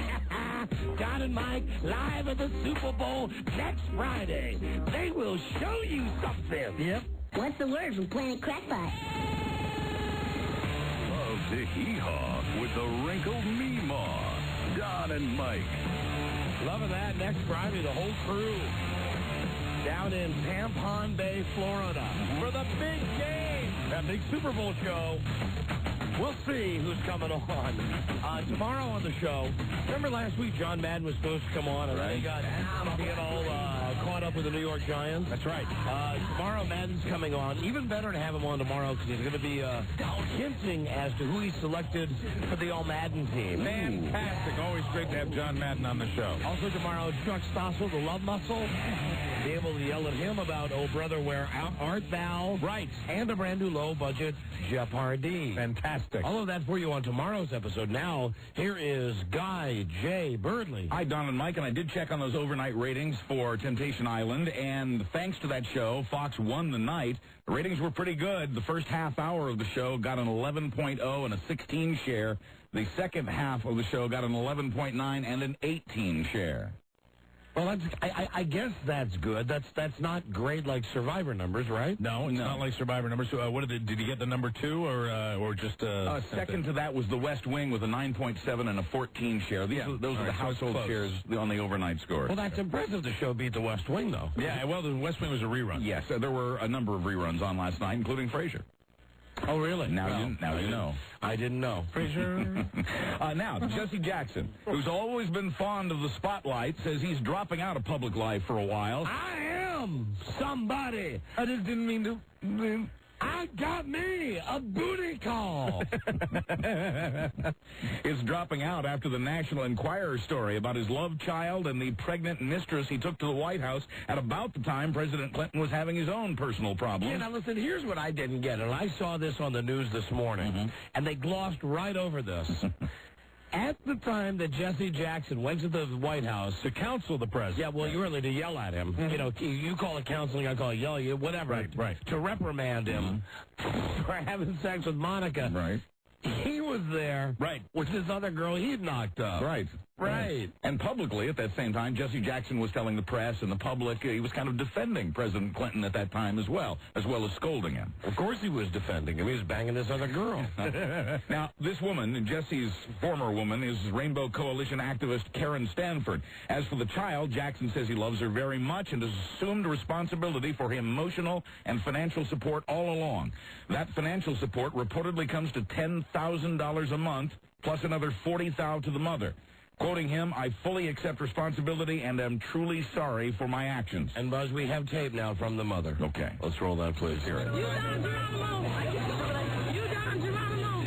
Don and Mike, live at the Super Bowl next Friday. They will show you something. Yep. What's the word from Planet Crackpot? Love to hee-haw with the wrinkled Meemaw. Don and Mike. Loving that. Next Friday, the whole crew down in Tampon Bay, Florida for the big game. That big Super Bowl show. We'll see who's coming on. Tomorrow on the show, remember last week John Madden was supposed to come on, and they got all caught up with the New York Giants? That's right. Tomorrow Madden's coming on. Even better to have him on tomorrow because he's going to be hinting as to who he selected for the All-Madden team. Fantastic. Always great to have John Madden on the show. Also tomorrow, Chuck Stossel, the Love Muscle. Be able to yell at him about, oh, brother, where art thou? Right. And a brand new low-budget Jeopardy. Fantastic. All of that for you on tomorrow's episode. Now, here is Guy J. Birdley. Hi, Don and Mike, and I did check on those overnight ratings for Temptation Island, and thanks to that show, Fox won the night. The ratings were pretty good. The first half hour of the show got an 11.0 and a 16 share. The second half of the show got an 11.9 and an 18 share. Well, I guess that's good. That's not great like Survivor numbers, right? No, it's not like Survivor numbers. So, what did you get the number 2 or just second to that was The West Wing with a 9.7 and a 14 share. Those are the household shares on the overnight scores. Well, that's impressive. The show beat The West Wing, though. Yeah, well, The West Wing was a rerun. Yes, there were a number of reruns on last night, including Frasier. Oh, really? Now you know. I didn't know. Frasier. Now, Jesse Jackson, who's always been fond of the spotlight, says he's dropping out of public life for a while. I am somebody. I just didn't mean to. I got me a booty call. Is dropping out after the National Enquirer story about his love child and the pregnant mistress he took to the White House at about the time President Clinton was having his own personal problems. Yeah, now listen, here's what I didn't get, and I saw this on the news this morning, and they glossed right over this. At the time that Jesse Jackson went to the White House to counsel the president. Yeah, well, really to yell at him. You know, you call it counseling, I call it yell, whatever. Right. To reprimand him for having sex with Monica. Right. He was there. Right. With this other girl he'd knocked up. Right. And publicly, at that same time, Jesse Jackson was telling the press and the public he was kind of defending President Clinton at that time as well as scolding him. Of course he was defending him. He was banging this other girl. Now, this woman, Jesse's former woman, is Rainbow Coalition activist Karen Stanford. As for the child, Jackson says he loves her very much and has assumed responsibility for emotional and financial support all along. That financial support reportedly comes to $10,000 a month, plus another $40,000 to the mother. Quoting him, I fully accept responsibility and am truly sorry for my actions. And, Buzz, we have tape now from the mother. Okay. Let's roll that, please. Hear it. You Don Geronimo! You Don Geronimo!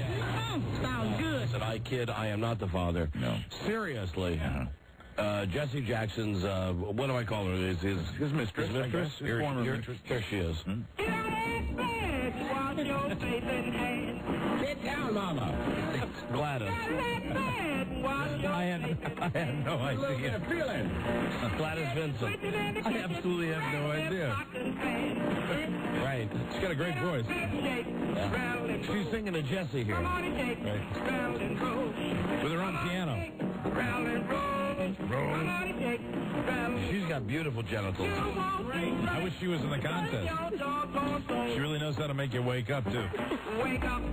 Sounds good. I said, I kid, I am not the father. No. Seriously. Jesse Jackson's, what do I call her? His mistress. His mistress? His former mistress. Here she is. Sit down, Mama. Gladys. I had no idea. Gladys Vincent. I absolutely have no idea. Right. She's got a great voice. Yeah. She's singing to Jesse here. Right. With her own piano. She's got beautiful genitals. I wish she was in the contest. She really knows how to make you wake up, too. Wake up.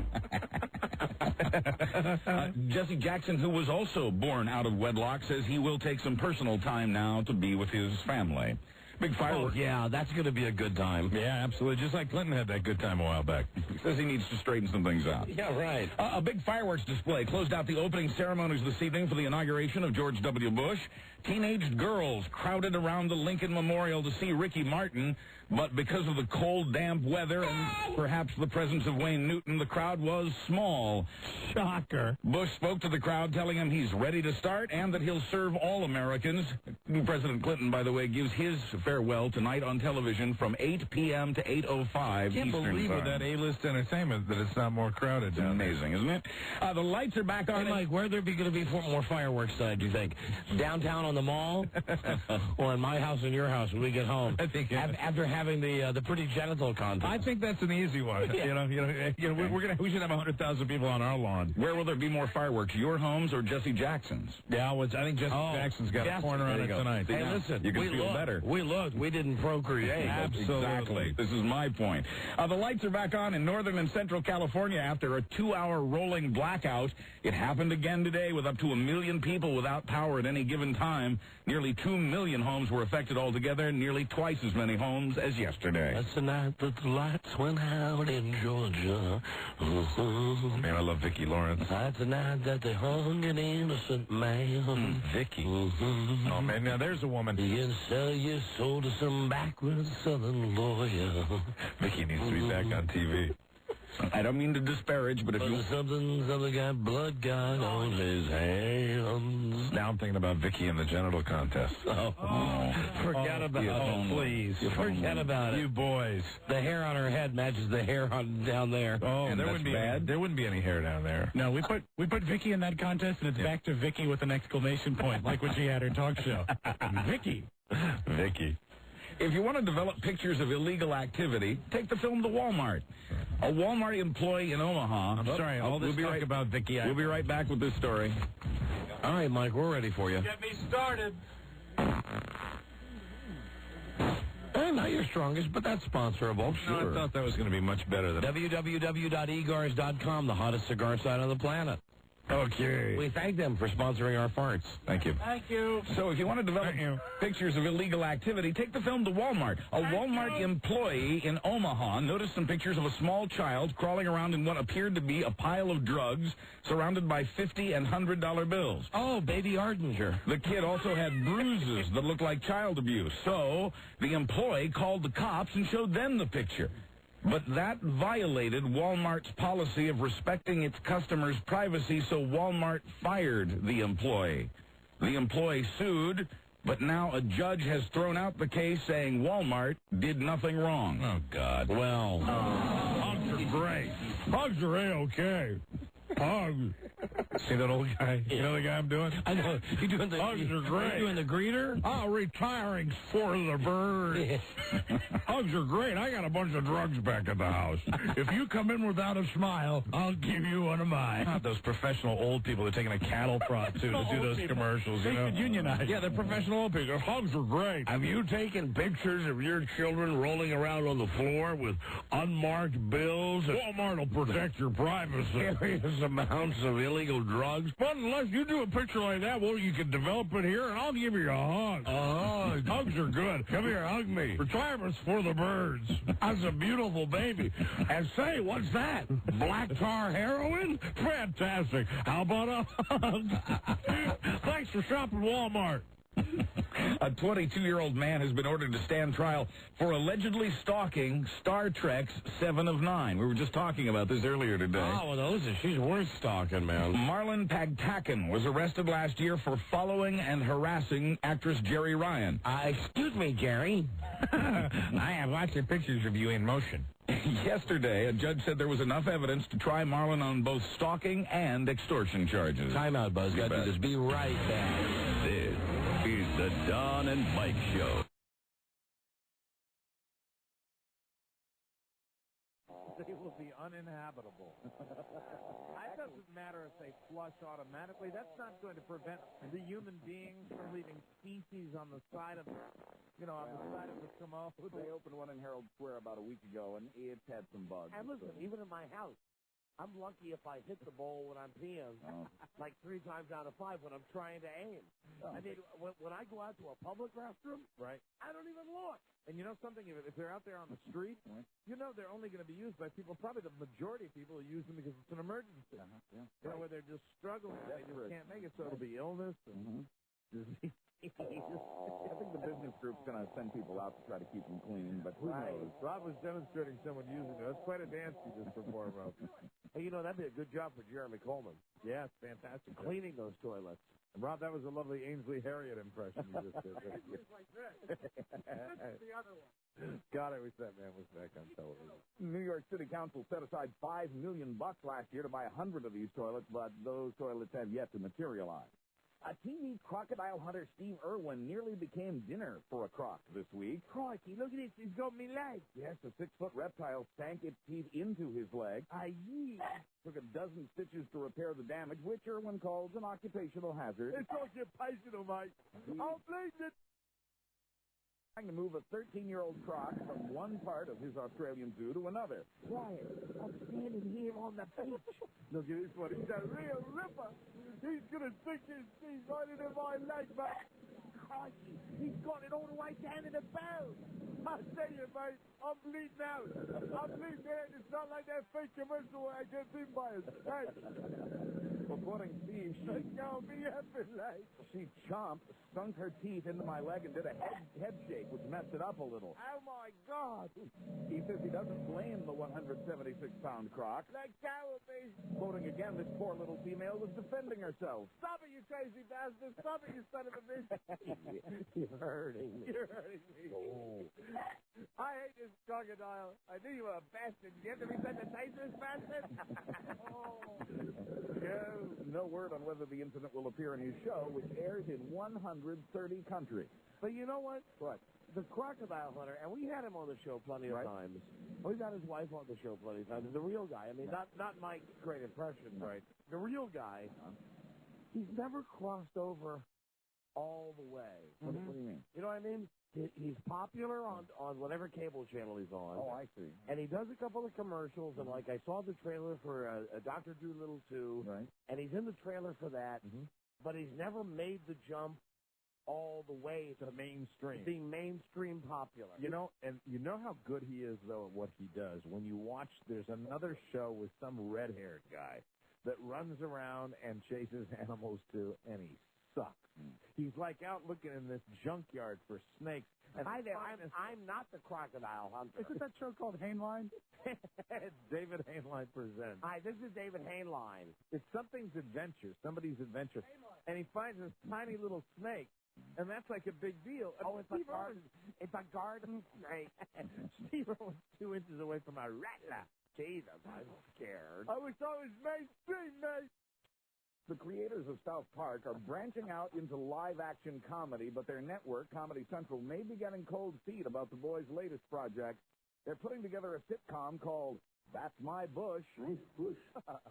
Jesse Jackson, who was also born out of wedlock, says he will take some personal time now to be with his family. Big fireworks. Oh, yeah, that's going to be a good time. Yeah, absolutely. Just like Clinton had that good time a while back. He says he needs to straighten some things out. Yeah, right. A big fireworks display closed out the opening ceremonies this evening for the inauguration of George W. Bush. Teenage girls crowded around the Lincoln Memorial to see Ricky Martin, but because of the cold, damp weather and perhaps the presence of Wayne Newton, the crowd was small. Shocker. Bush spoke to the crowd, telling him he's ready to start and that he'll serve all Americans. President Clinton, by the way, gives his farewell tonight on television from 8 p.m. to 8:05 Eastern Time. Can't believe with that A-list entertainment that it's not more crowded. It's amazing, isn't it? The lights are back on. Hey, Mike, where are there going to be more fireworks tonight, do you think? Downtown on the mall? Or in my house and your house when we get home? I think after having having the pretty genital contest. I think that's an easy one. Yeah. We should have 100,000 people on our lawn. Where will there be more fireworks, your homes or Jesse Jackson's? Yeah, I think Jesse Jackson's got a corner on it tonight. Hey, listen, you can feel better. We looked. We didn't procreate. Absolutely. Exactly. This is my point. The lights are back on in northern and central California after a 2-hour rolling blackout. It happened again today with up to 1 million people without power at any given time. Nearly 2 million homes were affected altogether, nearly twice as many homes as yesterday. That's the night that the lights went out in Georgia. Man, I love Vicki Lawrence. That's the night that they hung an innocent man. Vicki. Oh, man, now there's a woman. You can sell your soul to some backwoods southern lawyer. Vicki needs to be back on TV. I don't mean to disparage, but if you... Something got blood got on his hands. Now I'm thinking about Vicki and the genital contest. Forget about it, please. Forget about it. You boys. The hair on her head matches the hair on down there. Oh, and there wouldn't be any hair down there. No, we put Vicki in that contest, and it's back to Vicki with an exclamation point, like when she had her talk show. Vicki. Vicki. If you want to develop pictures of illegal activity, take the film to Walmart. A Walmart employee in Omaha... I'm sorry, all this talk about Vicki... We'll be right back with this story. All right, Mike, we're ready for you. Get me started. Not your strongest, but that's sponsorable. Sure. No, I thought that was going to be much better than... www.egars.com, the hottest cigar site on the planet. Okay. We thank them for sponsoring our farts. Thank you. Thank you. So if you want to develop pictures of illegal activity, take the film to Walmart. A Walmart employee in Omaha noticed some pictures of a small child crawling around in what appeared to be a pile of drugs surrounded by $50 and $100 bills. Oh, baby Ardinger. The kid also had bruises that looked like child abuse. So the employee called the cops and showed them the picture. But that violated Walmart's policy of respecting its customers' privacy, so Walmart fired the employee. The employee sued, but now a judge has thrown out the case saying Walmart did nothing wrong. Oh, God. Well, hugs are great. Hugs are A-okay. Hugs. See that old guy? You know the guy I'm doing? I know. You doing the Hugs are great. You doing the greeter? Oh, retiring for the bird. Hugs are great. I got a bunch of drugs back at the house. If you come in without a smile, I'll give you one of mine. Not those professional old people that are taking a cattle prod to do those commercials, you know? Unionize. Yeah, they're professional old people. Hugs are great. Have you taken pictures of your children rolling around on the floor with unmarked bills? Walmart will protect your privacy. Serious amounts of illegal drugs? But unless you do a picture like that, well, you can develop it here, and I'll give you a hug. Hugs are good. Come here, hug me. Retirement's for the birds. That's a beautiful baby. And say, what's that? Black tar heroin? Fantastic. How about a hug? Thanks for shopping Walmart. A 22-year-old man has been ordered to stand trial for allegedly stalking Star Trek's 7 of 9. We were just talking about this earlier today. Oh, well, she's worth stalking, man. Marlon Pagtakin was arrested last year for following and harassing actress Jerry Ryan. Excuse me, Jerry. I have lots of pictures of you in motion. Yesterday, a judge said there was enough evidence to try Marlon on both stalking and extortion charges. Time out, Buzz. Got to do this. Be right back. This is the Don and Mike Show. They will be uninhabitable. It doesn't matter if they flush automatically. That's not going to prevent the human beings from leaving feces on the side of, on the side of the commode. They opened one in Herald Square about a week ago, and it's had some bugs. And listen, even in my house, I'm lucky if I hit the bowl when I'm peeing, like 3 times out of 5 when I'm trying to aim. I mean, when I go out to a public restroom, right, I don't even look. And you know something? If they're out there on the street, they're only going to be used by people. Probably the majority of people who use them because it's an emergency. Where they're just struggling and they just can't make it. So it'll be illness and disease. I think the business group's going to send people out to try to keep them clean, but who knows? Rob was demonstrating someone using it. That's quite a dance you just performed, Rob. Hey, that'd be a good job for Jeremy Coleman. Yeah, it's fantastic. Cleaning those toilets. And Rob, that was a lovely Ainsley Harriott impression you just did. Like this. This is the other one. God, I wish that man was back on television. New York City Council set aside $5 million last year to buy 100 of these toilets, but those toilets have yet to materialize. A TV crocodile hunter, Steve Irwin, nearly became dinner for a croc this week. Crikey, look at this. He's got me leg. Yes, a 6-foot reptile sank its teeth into his leg. Aye. Took a dozen stitches to repair the damage, which Irwin calls an occupational hazard. It's occupational, mate. I'll bleed it. Trying to move a 13-year-old croc from one part of his Australian zoo to another. Quiet. I'm standing here on the beach. Look at this one. He's a real ripper. He's going to stick his teeth right into my leg, mate. Crikey, he's got it all the way down to the bone. I tell you, mate, I'm bleeding out. I'm bleeding out. It's not like that fake commercial where I get bitten by a snake. According to Steve, she chomped, sunk her teeth into my leg, and did a head shake, which messed it up a little. Oh, my God. He says he doesn't blame the 176-pound croc. Let go of me. Quoting again, this poor little female was defending herself. Stop it, you crazy bastard. Stop it, you son of a bitch. You're hurting me. You're hurting me. Oh. I hate this crocodile. I knew you were a bastard. You have to be such a tasteless bastard. No word on whether the incident will appear in his show, which airs in 130 countries. But you know what? What? The crocodile hunter, and we had him on the show plenty of times. We've got his wife on the show plenty of times. The real guy. I mean, not Mike's great impression, right? The real guy, he's never crossed over all the way. What do you mean? You know what I mean? He's popular on whatever cable channel he's on. Oh, I see. And he does a couple of commercials, and like I saw the trailer for Dr. Doolittle 2, right? And he's in the trailer for that, but he's never made the jump all the way to mainstream. Being mainstream popular. You know, and you know how good he is, though, at what he does. When you watch, there's another show with some red-haired guy that runs around and chases animals too, and he sucks. He's like out looking in this junkyard for snakes. And Hi there, I'm not the crocodile hunter. Isn't that show called Hainline? It's David Hainline Presents. Hi, this is David Hainline. It's something's adventure, somebody's adventure. And he finds this tiny little snake, and that's like a big deal. Oh, it's a garden snake. Steve was 2 inches away from a rattler. Jesus, I'm scared. I wish I was mainstream, mate. The creators of South Park are branching out into live-action comedy, but their network, Comedy Central, may be getting cold feet about the boys' latest project. They're putting together a sitcom called That's My Bush.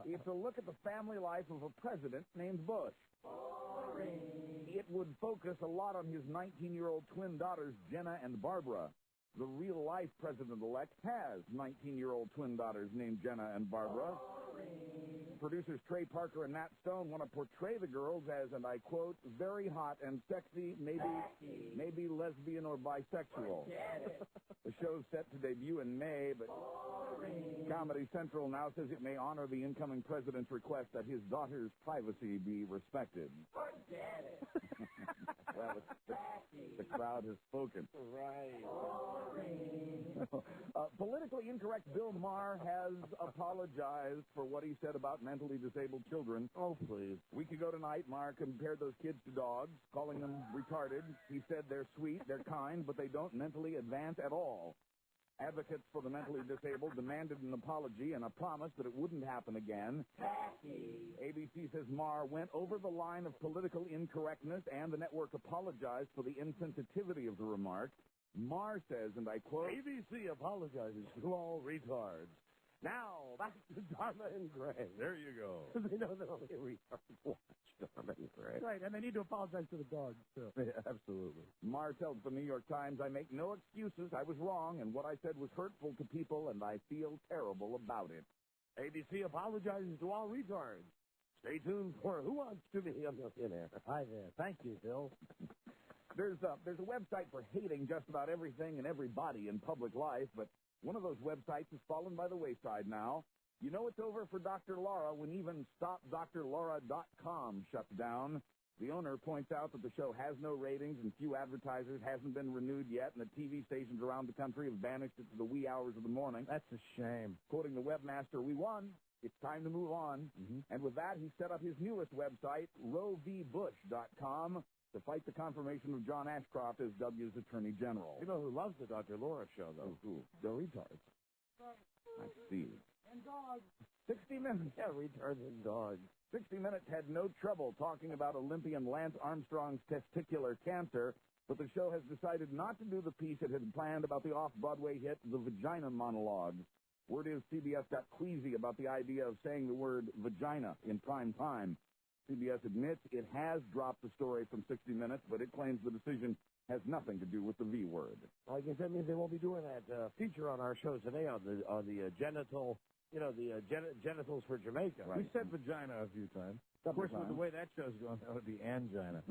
It's a look at the family life of a president named Bush. Boring. It would focus a lot on his 19-year-old twin daughters, Jenna and Barbara. The real-life president-elect has 19-year-old twin daughters named Jenna and Barbara. Producers Trey Parker and Nat Stone want to portray the girls as, and I quote, very hot and sexy, maybe lesbian or bisexual. The show's set to debut in May, but Comedy Central now says it may honor the incoming president's request that his daughter's privacy be respected. Well, the crowd has spoken. Right. Politically incorrect Bill Maher has apologized for what he said about mentally disabled children. Oh, please. A week ago tonight, Maher compared those kids to dogs, calling them retarded. He said they're sweet, they're kind, but they don't mentally advance at all. Advocates for the mentally disabled demanded an apology and a promise that it wouldn't happen again. ABC says Maher went over the line of political incorrectness, and the network apologized for the insensitivity of the remark. Maher says, and I quote, ABC apologizes to all retards. Now, back to Dharma and Gray. There you go. They know that only retards watch Dharma and Gray. Right, and they need to apologize to the dogs, too. Yeah, absolutely. Maher tells the New York Times, I make no excuses. I was wrong, and what I said was hurtful to people, and I feel terrible about it. ABC apologizes to all retards. Stay tuned for Who Wants to Be a Millionaire. Hi there. Thank you, Bill. There's a website for hating just about everything and everybody in public life, but one of those websites has fallen by the wayside now. You know it's over for Dr. Laura when even StopDrLaura.com shuts down. The owner points out that the show has no ratings and few advertisers, hasn't been renewed yet, and the TV stations around the country have banished it to the wee hours of the morning. That's a shame. Quoting the webmaster, we won. It's time to move on. And with that, he set up his newest website, RoeVBush.com, to fight the confirmation of John Ashcroft as W's Attorney General. You know who loves the Dr. Laura show, though? Who? The retards. I see. And dogs. 60 Minutes. Yeah, retards and dogs. 60 Minutes had no trouble talking about Olympian Lance Armstrong's testicular cancer, but the show has decided not to do the piece it had planned about the off-Broadway hit The Vagina Monologue. Word is CBS got queasy about the idea of saying the word vagina in prime time. CBS admits it has dropped the story from 60 Minutes, but it claims the decision has nothing to do with the V word. Well, I guess that means they won't be doing that feature on our show today on the genital, genitals for Jamaica. Right. We said vagina a few times. Of course, with the way that show's going, that would be angina.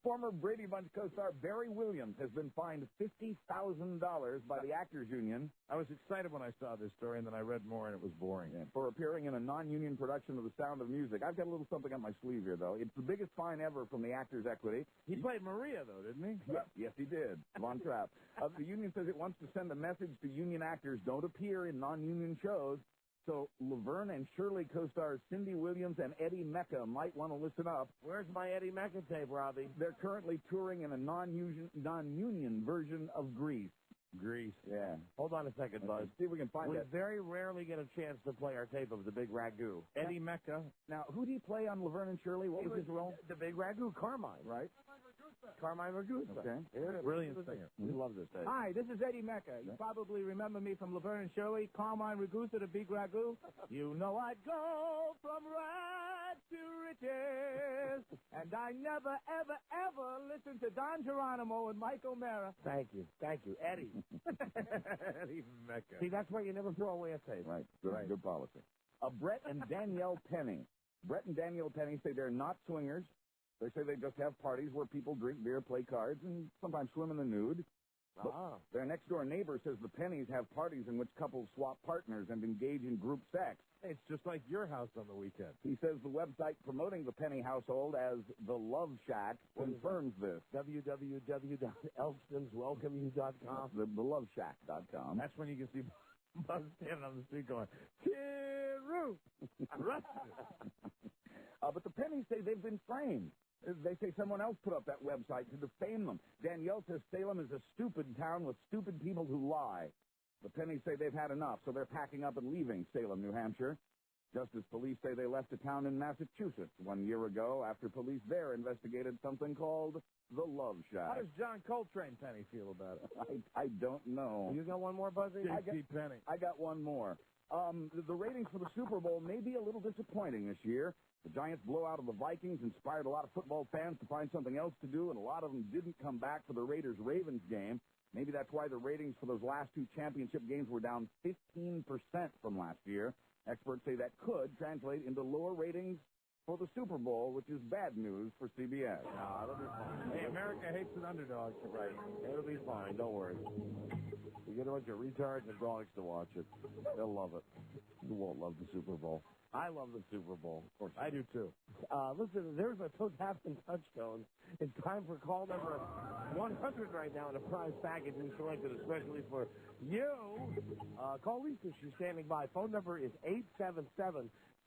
Former Brady Bunch co-star Barry Williams has been fined $50,000 by the Actors Union. I was excited when I saw this story, and then I read more, and it was boring. Yeah, for appearing in a non-union production of The Sound of Music. I've got a little something on my sleeve here, though. It's the biggest fine ever from the Actors' Equity. He played Maria, though, didn't he? Yes, he did. Von Trapp. The union says it wants to send a message to union actors: don't appear in non-union shows. So Laverne and Shirley co-stars Cindy Williams and Eddie Mecca might want to listen up. Where's my Eddie Mecca tape, Robbie? They're currently touring in a non-union version of Grease. Grease. Yeah. Hold on a second, Buzz. See if we can find it. We very rarely get a chance to play our tape of The Big Ragu. Eddie Mecca. Now, who did he play on Laverne and Shirley? What was his role? The Big Ragu, Carmine. Right. Carmine Ragusa. Okay. Yeah, brilliant singer. We love this tape. Hi, this is Eddie Mecca. You probably remember me from Laverne and Shirley, Carmine Ragusa, the Big Ragu. You know I'd go from rags to riches, and I never, ever, ever listened to Don Geronimo and Mike O'Mara. Thank you, Eddie. Eddie Mecca. See, that's why you never throw away a tape. Right. Good policy. Brett and Danielle Penny. Brett and Danielle Penny say they're not swingers. They say they just have parties where people drink beer, play cards, and sometimes swim in the nude. Their next-door neighbor says the Pennies have parties in which couples swap partners and engage in group sex. It's just like your house on the weekend. He says the website promoting the Penny household as The Love Shack confirms this. www.elstonswelcomeyou.com. TheLoveShack.com. That's when you can see Buzz standing on the street going, Kid-roo! But the Pennies say they've been framed. They say someone else put up that website to defame them. Danielle says Salem is a stupid town with stupid people who lie. The Pennies say they've had enough, so they're packing up and leaving Salem, New Hampshire. Just as police say they left a town in Massachusetts 1 year ago after police there investigated something called the Love Shack. How does John Coltrane Penny feel about it? I don't know. You got one more, Buzzy? J.C. Penny. I got one more. The ratings for the Super Bowl may be a little disappointing this year. The Giants' blowout of the Vikings inspired a lot of football fans to find something else to do, and a lot of them didn't come back for the Raiders-Ravens game. Maybe that's why the ratings for those last two championship games were down 15% from last year. Experts say that could translate into lower ratings for the Super Bowl, which is bad news for CBS. No, it'll be fine. Hey, America hates an underdog. Right. It'll be fine. Don't worry. You get a bunch of retards and dogs to watch it. They'll love it. You won't love the Super Bowl. I love the Super Bowl. Of course, I do too. Listen, there's a Toast-Hampton touchstone. It's time for call number 100 right now in a prize package we selected especially for you. Call Lisa. She's standing by. Phone number is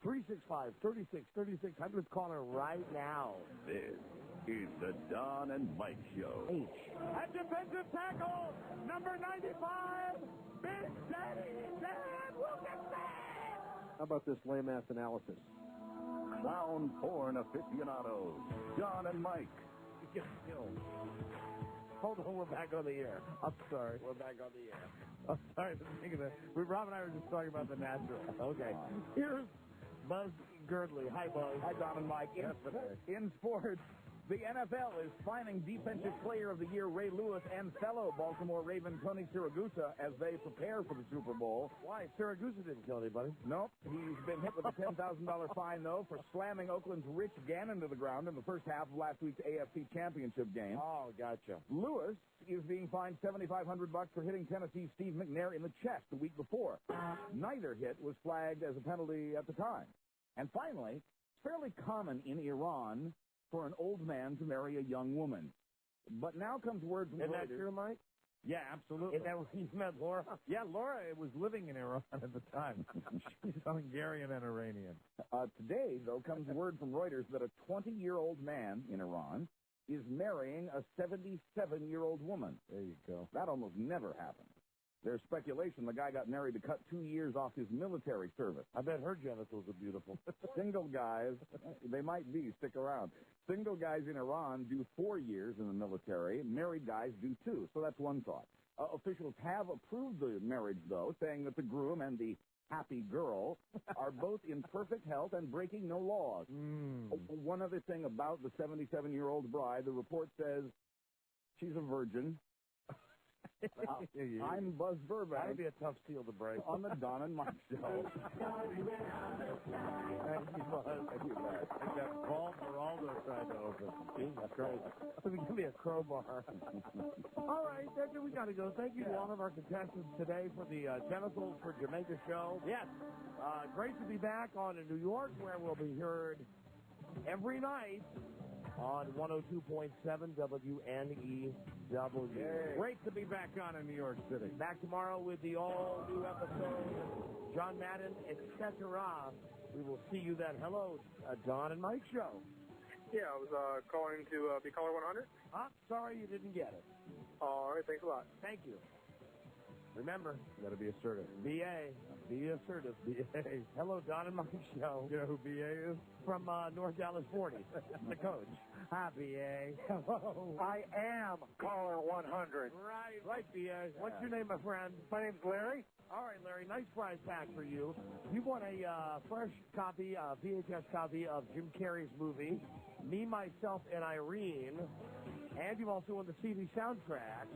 877-365-3636. 100th caller right now. This is the Don and Mike Show. At defensive tackle, number 95, Big Daddy Dan Wilkinson. How about this lame-ass analysis? Clown porn aficionados, John and Mike. Hold on, we're back on the air. I'm sorry. We're back on the air. I'm sorry for thinking that. Rob and I were just talking about the natural. Okay. Here's Buzz Girdley. Hi, Buzz. Hi, Don and Mike. In sports, the NFL is fining Defensive Player of the Year Ray Lewis and fellow Baltimore Raven Tony Siragusa as they prepare for the Super Bowl. Why? Siragusa didn't kill anybody. Nope. He's been hit with a $10,000 fine, though, for slamming Oakland's Rich Gannon to the ground in the first half of last week's AFC Championship game. Oh, gotcha. Lewis is being fined $7,500 for hitting Tennessee's Steve McNair in the chest the week before. Neither hit was flagged as a penalty at the time. And finally, it's fairly common in Iran for an old man to marry a young woman. But now comes word from Isn't that true, Mike? Yeah, absolutely. Is that where you met Laura? Yeah, Laura was living in Iran at the time. She's Hungarian and Iranian. Today, though, comes word from Reuters that a 20-year-old man in Iran is marrying a 77-year-old woman. There you go. That almost never happens. There's speculation the guy got married to cut 2 years off his military service. I bet her genitals are beautiful. Single guys, they might be, stick around. Single guys in Iran do 4 years in the military. Married guys do 2, so that's one thought. Officials have approved the marriage, though, saying that the groom and the happy girl are both in perfect health and breaking no laws. One other thing about the 77-year-old bride, the report says she's a virgin. I'm Buzz Burbank. That'd be a tough seal to break. On the Don and Mike Show. Thank you, Buzz. Thank you, Buzz. I think that vault Geraldo tried to open. Jesus Christ. Give me a crowbar. All right, that's it. We got to go. Thank you to all of our contestants today for the Genitals for Jamaica show. Yes. Great to be back on in New York, where we'll be heard every night on 102.7 WNEW. Yay. Great to be back on in New York City. Back tomorrow with the all-new episode, John Madden, etc. We will see you then. Hello, Don and Mike Show. Yeah, I was calling to be caller 100. Sorry you didn't get it. All right, thanks a lot. Thank you. Remember, you got to be assertive. B.A. Be assertive. B.A. Hello, Don and Mike Show. You know who B.A. is? From North Dallas 40, the coach. Hi, B.A. Hello. I am caller 100. Right, B.A. What's your name, my friend? My name's Larry. All right, Larry, nice prize pack for you. You won a fresh copy, VHS copy of Jim Carrey's movie, Me, Myself, and Irene. And you've also won the CD soundtrack.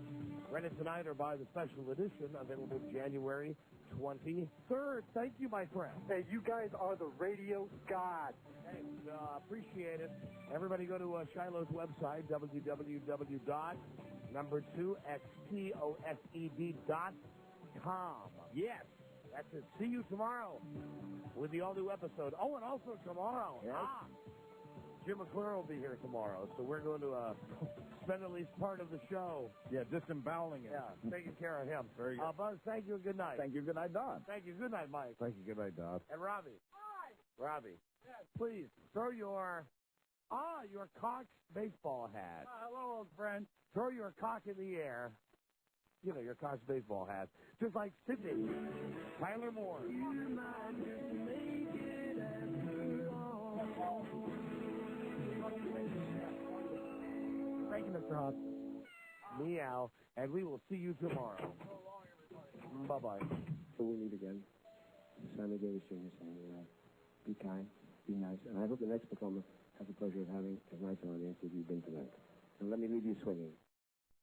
Rent it tonight or buy the special edition, available January 23rd. Thank you, my friend. Hey, you guys are the radio gods. Thanks. Appreciate it. Everybody go to Shiloh's website, www.xposed.com. Yes, that's it. See you tomorrow with the all-new episode. Oh, and also tomorrow. Yes. Jim McClure will be here tomorrow, so we're going to spend at least part of the show. Yeah, disemboweling it. Yeah, taking care of him. Very good. Buzz, thank you and good night. Thank you. Good night, Don. Thank you. Good night, Mike. Thank you. Good night, Don. And Robbie. Hi. Robbie. Yes. Please, throw your Cox baseball hat. Hello, old friend. Throw your cock in the air. You know, your Cox baseball hat. Just like Sydney. Tyler Moore. Thank you, Mr. Huff. Meow. And we will see you tomorrow. Bye-bye. So we meet again. Sammy Davis Jr. saying, be kind, be nice. And I hope the next performer has the pleasure of having as nice an audience as you've been tonight. And let me leave you swinging.